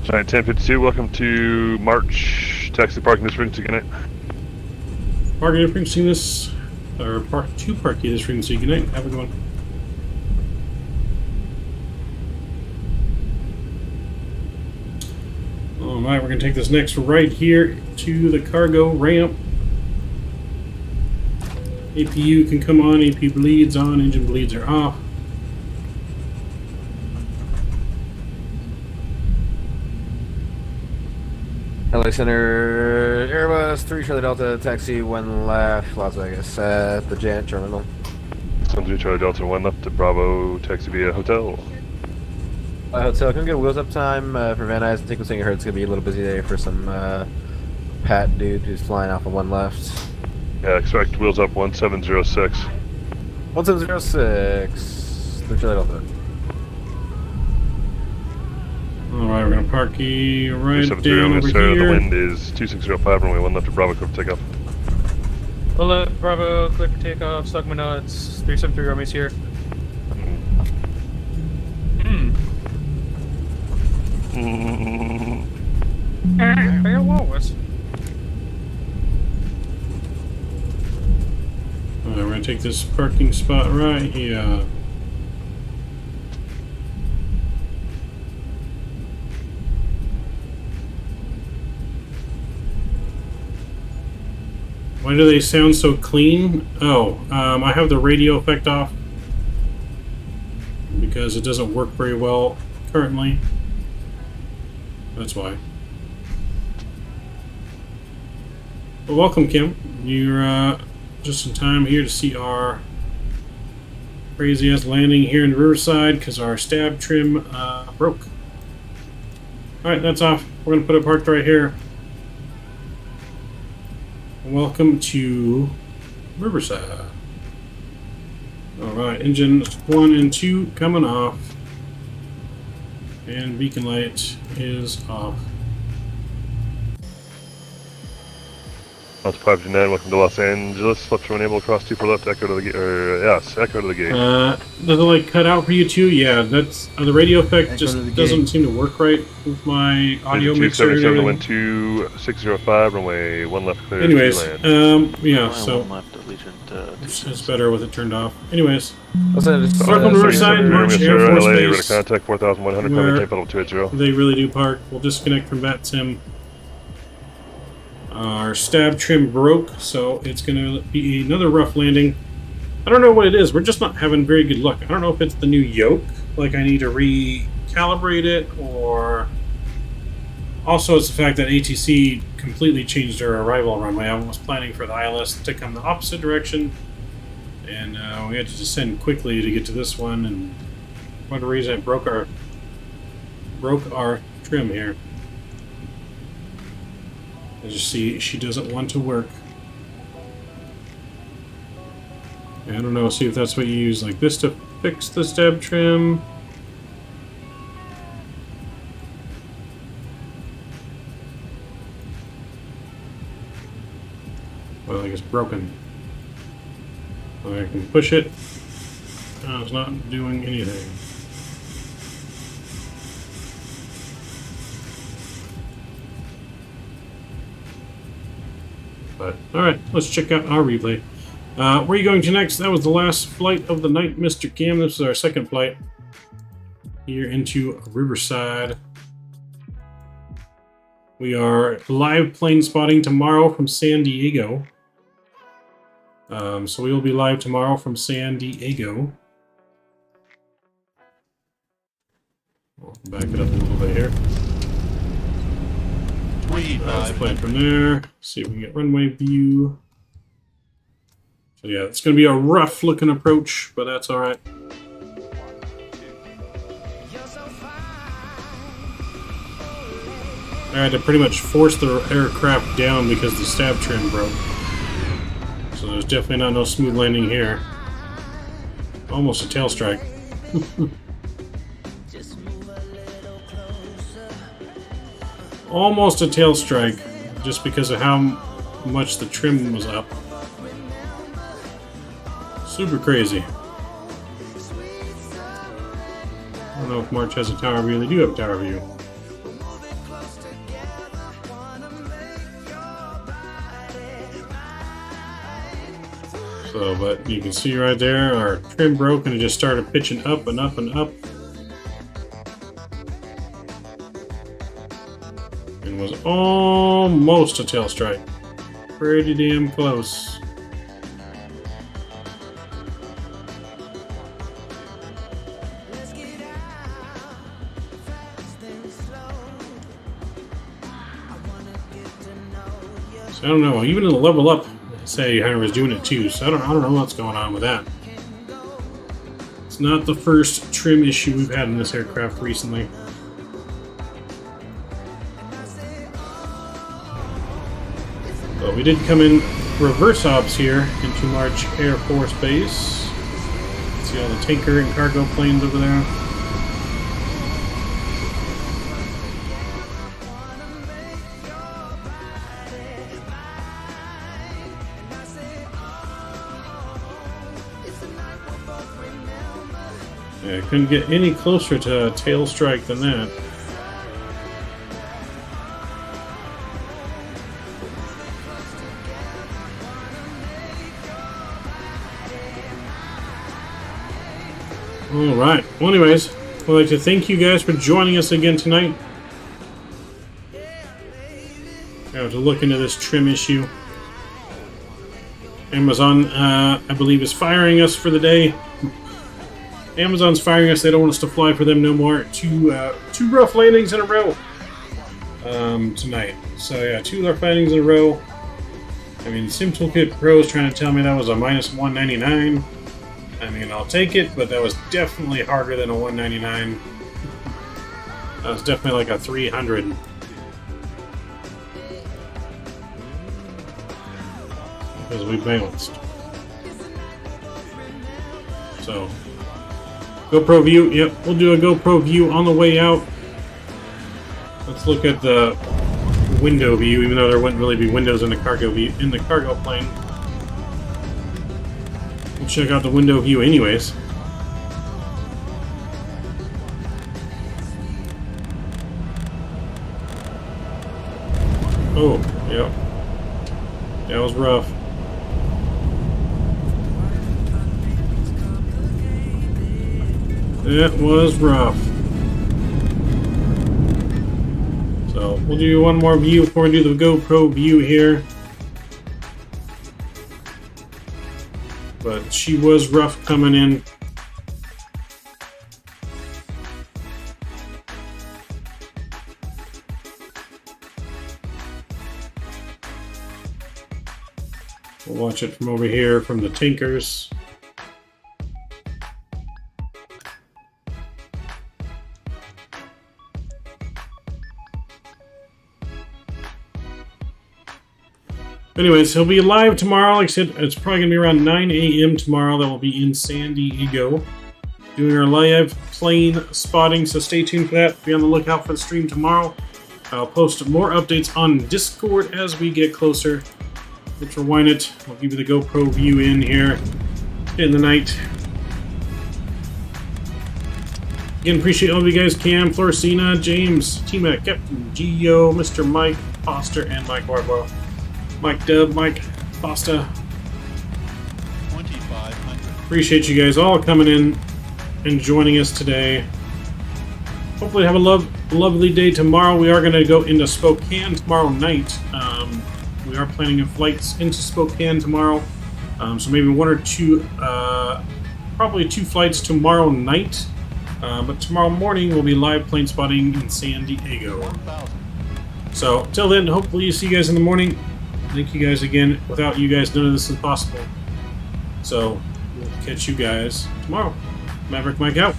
Giant 1052, welcome to March, taxi parking district, again. Park either frequency this, or park two park either frequency. Good night. Have a good one. Alright, we're going to take this next right here to the cargo ramp. APU can come on, AP bleeds on, engine bleeds are off. LA Center, Airbus 3 Charlie Delta, taxi 1 left, Las Vegas, at the Jan terminal. 3 Charlie Delta 1 left to Bravo, taxi via hotel. Hotel, can we get wheels up time for Van Nuys? I think we're saying it's going to be a little busy day for some Pat dude who's flying off of 1 left. Yeah, expect wheels up 1706. 1706, 3 Charlie Delta. Alright, we're going to park you right down over here. here. The wind is 2605, runway 1 left to Bravo, clear for takeoff. 1 left, Bravo, clear for takeoff, stuck my nuts, 373 Army's here. Hey, Lois. Alright, we're going to take this parking spot right here. Why do they sound so clean? Oh, I have the radio effect off because it doesn't work very well currently. That's why. Well, welcome, Kim. You're just in time here to see our crazy ass landing here in Riverside because our stab trim broke. Alright, that's off. We're going to put it parked right here. Welcome to Riverside. Alright, engine 1 and 2 coming off. And beacon light is off. Delta 529, welcome to Los Angeles. Left to enable across 2 for left, echo to the gate. Yes, echo to the gate. Does it like cut out for you too? Yeah, that's the radio effect just doesn't seem to work right with my audio mixer. 277, wind 2605, runway 1 left clear. Anyways, yeah, Runway so 1 left, Allegiant, it's better with it turned off. Anyways, welcome to Riverside, March Air Force Base. Contact 4100, coming tape level 280. They really do park. We'll disconnect from Vatsim. Our stab trim broke, so it's going to be another rough landing. I don't know what it is. We're just not having very good luck. I don't know if it's the new yoke, like I need to recalibrate it, or also it's the fact that ATC completely changed their arrival runway. I was planning for the ILS to come the opposite direction, and we had to descend quickly to get to this one, and for whatever reason it broke our trim here. As you see, she doesn't want to work. I don't know, see if that's what you use like this to fix the stab trim. Well, I think it's broken. I can push it. Oh, it's not doing anything. But, alright, let's check out our replay. Where are you going to next? That was the last flight of the night, Mr. Kim. This is our second flight here into Riverside. We are live plane spotting tomorrow from San Diego. So we will be live tomorrow from San Diego. We'll back it up a little bit here. Let's play it from there. See if we can get runway view. So yeah, it's going to be a rough looking approach, but that's alright. I had to pretty much force the aircraft down because the stab trim broke. So there's definitely no smooth landing here. Almost a tail strike. Almost a tail strike, just because of how much the trim was up. Super crazy. I don't know if March has a tower view. They do have a tower view. So, but you can see right there, our trim broke and it just started pitching up and up and up. And was almost a tail strike. Pretty damn close. So I don't know, even in the level up, say Hunter was doing it too, so I don't know what's going on with that. It's not the first trim issue we've had in this aircraft recently. So we did come in reverse ops here into March Air Force Base. See all the tanker and cargo planes over there. Yeah, couldn't get any closer to a tail strike than that. Alright, well anyways, I'd like to thank you guys for joining us again tonight. I have to look into this trim issue. Amazon, I believe, is firing us for the day. Amazon's firing us. They don't want us to fly for them no more. Two rough landings in a row tonight. So yeah, 2 rough landings in a row. I mean, SimToolkit Pro is trying to tell me that was a minus 199. I mean, I'll take it, but that was definitely harder than a 199. That was definitely like a 300. Because we bounced. So, GoPro View. Yep, we'll do a GoPro View on the way out. Let's look at the window view, even though there wouldn't really be windows in the cargo view in the cargo plane. We'll check out the window view anyways. Oh, yep. That was rough. That was rough. So, we'll do one more view before we do the GoPro View here. But she was rough coming in. We'll watch it from over here from the tankers. Anyways, he'll be live tomorrow. Like I said, it's probably going to be around 9 a.m. tomorrow. That will be in San Diego. Doing our live plane spotting, so stay tuned for that. Be on the lookout for the stream tomorrow. I'll post more updates on Discord as we get closer. Let's rewind it. I'll give you the GoPro View in here in the night. Again, appreciate all of you guys. Cam, Florcina, James, T-Mac, Captain, Geo, Mr. Mike, Foster, and Mike Barbaro. Mike Dub, Mike Fosta. 2,500. Appreciate you guys all coming in and joining us today. Hopefully have a lovely day tomorrow. We are going to go into Spokane tomorrow night. We are planning flights into Spokane tomorrow. So maybe 1 or 2, probably 2 flights tomorrow night. But tomorrow morning we'll be live plane spotting in San Diego. So till then, hopefully see you guys in the morning. Thank you guys again. Without you guys, none of this is possible. So, we'll catch you guys tomorrow. Maverick Mike out.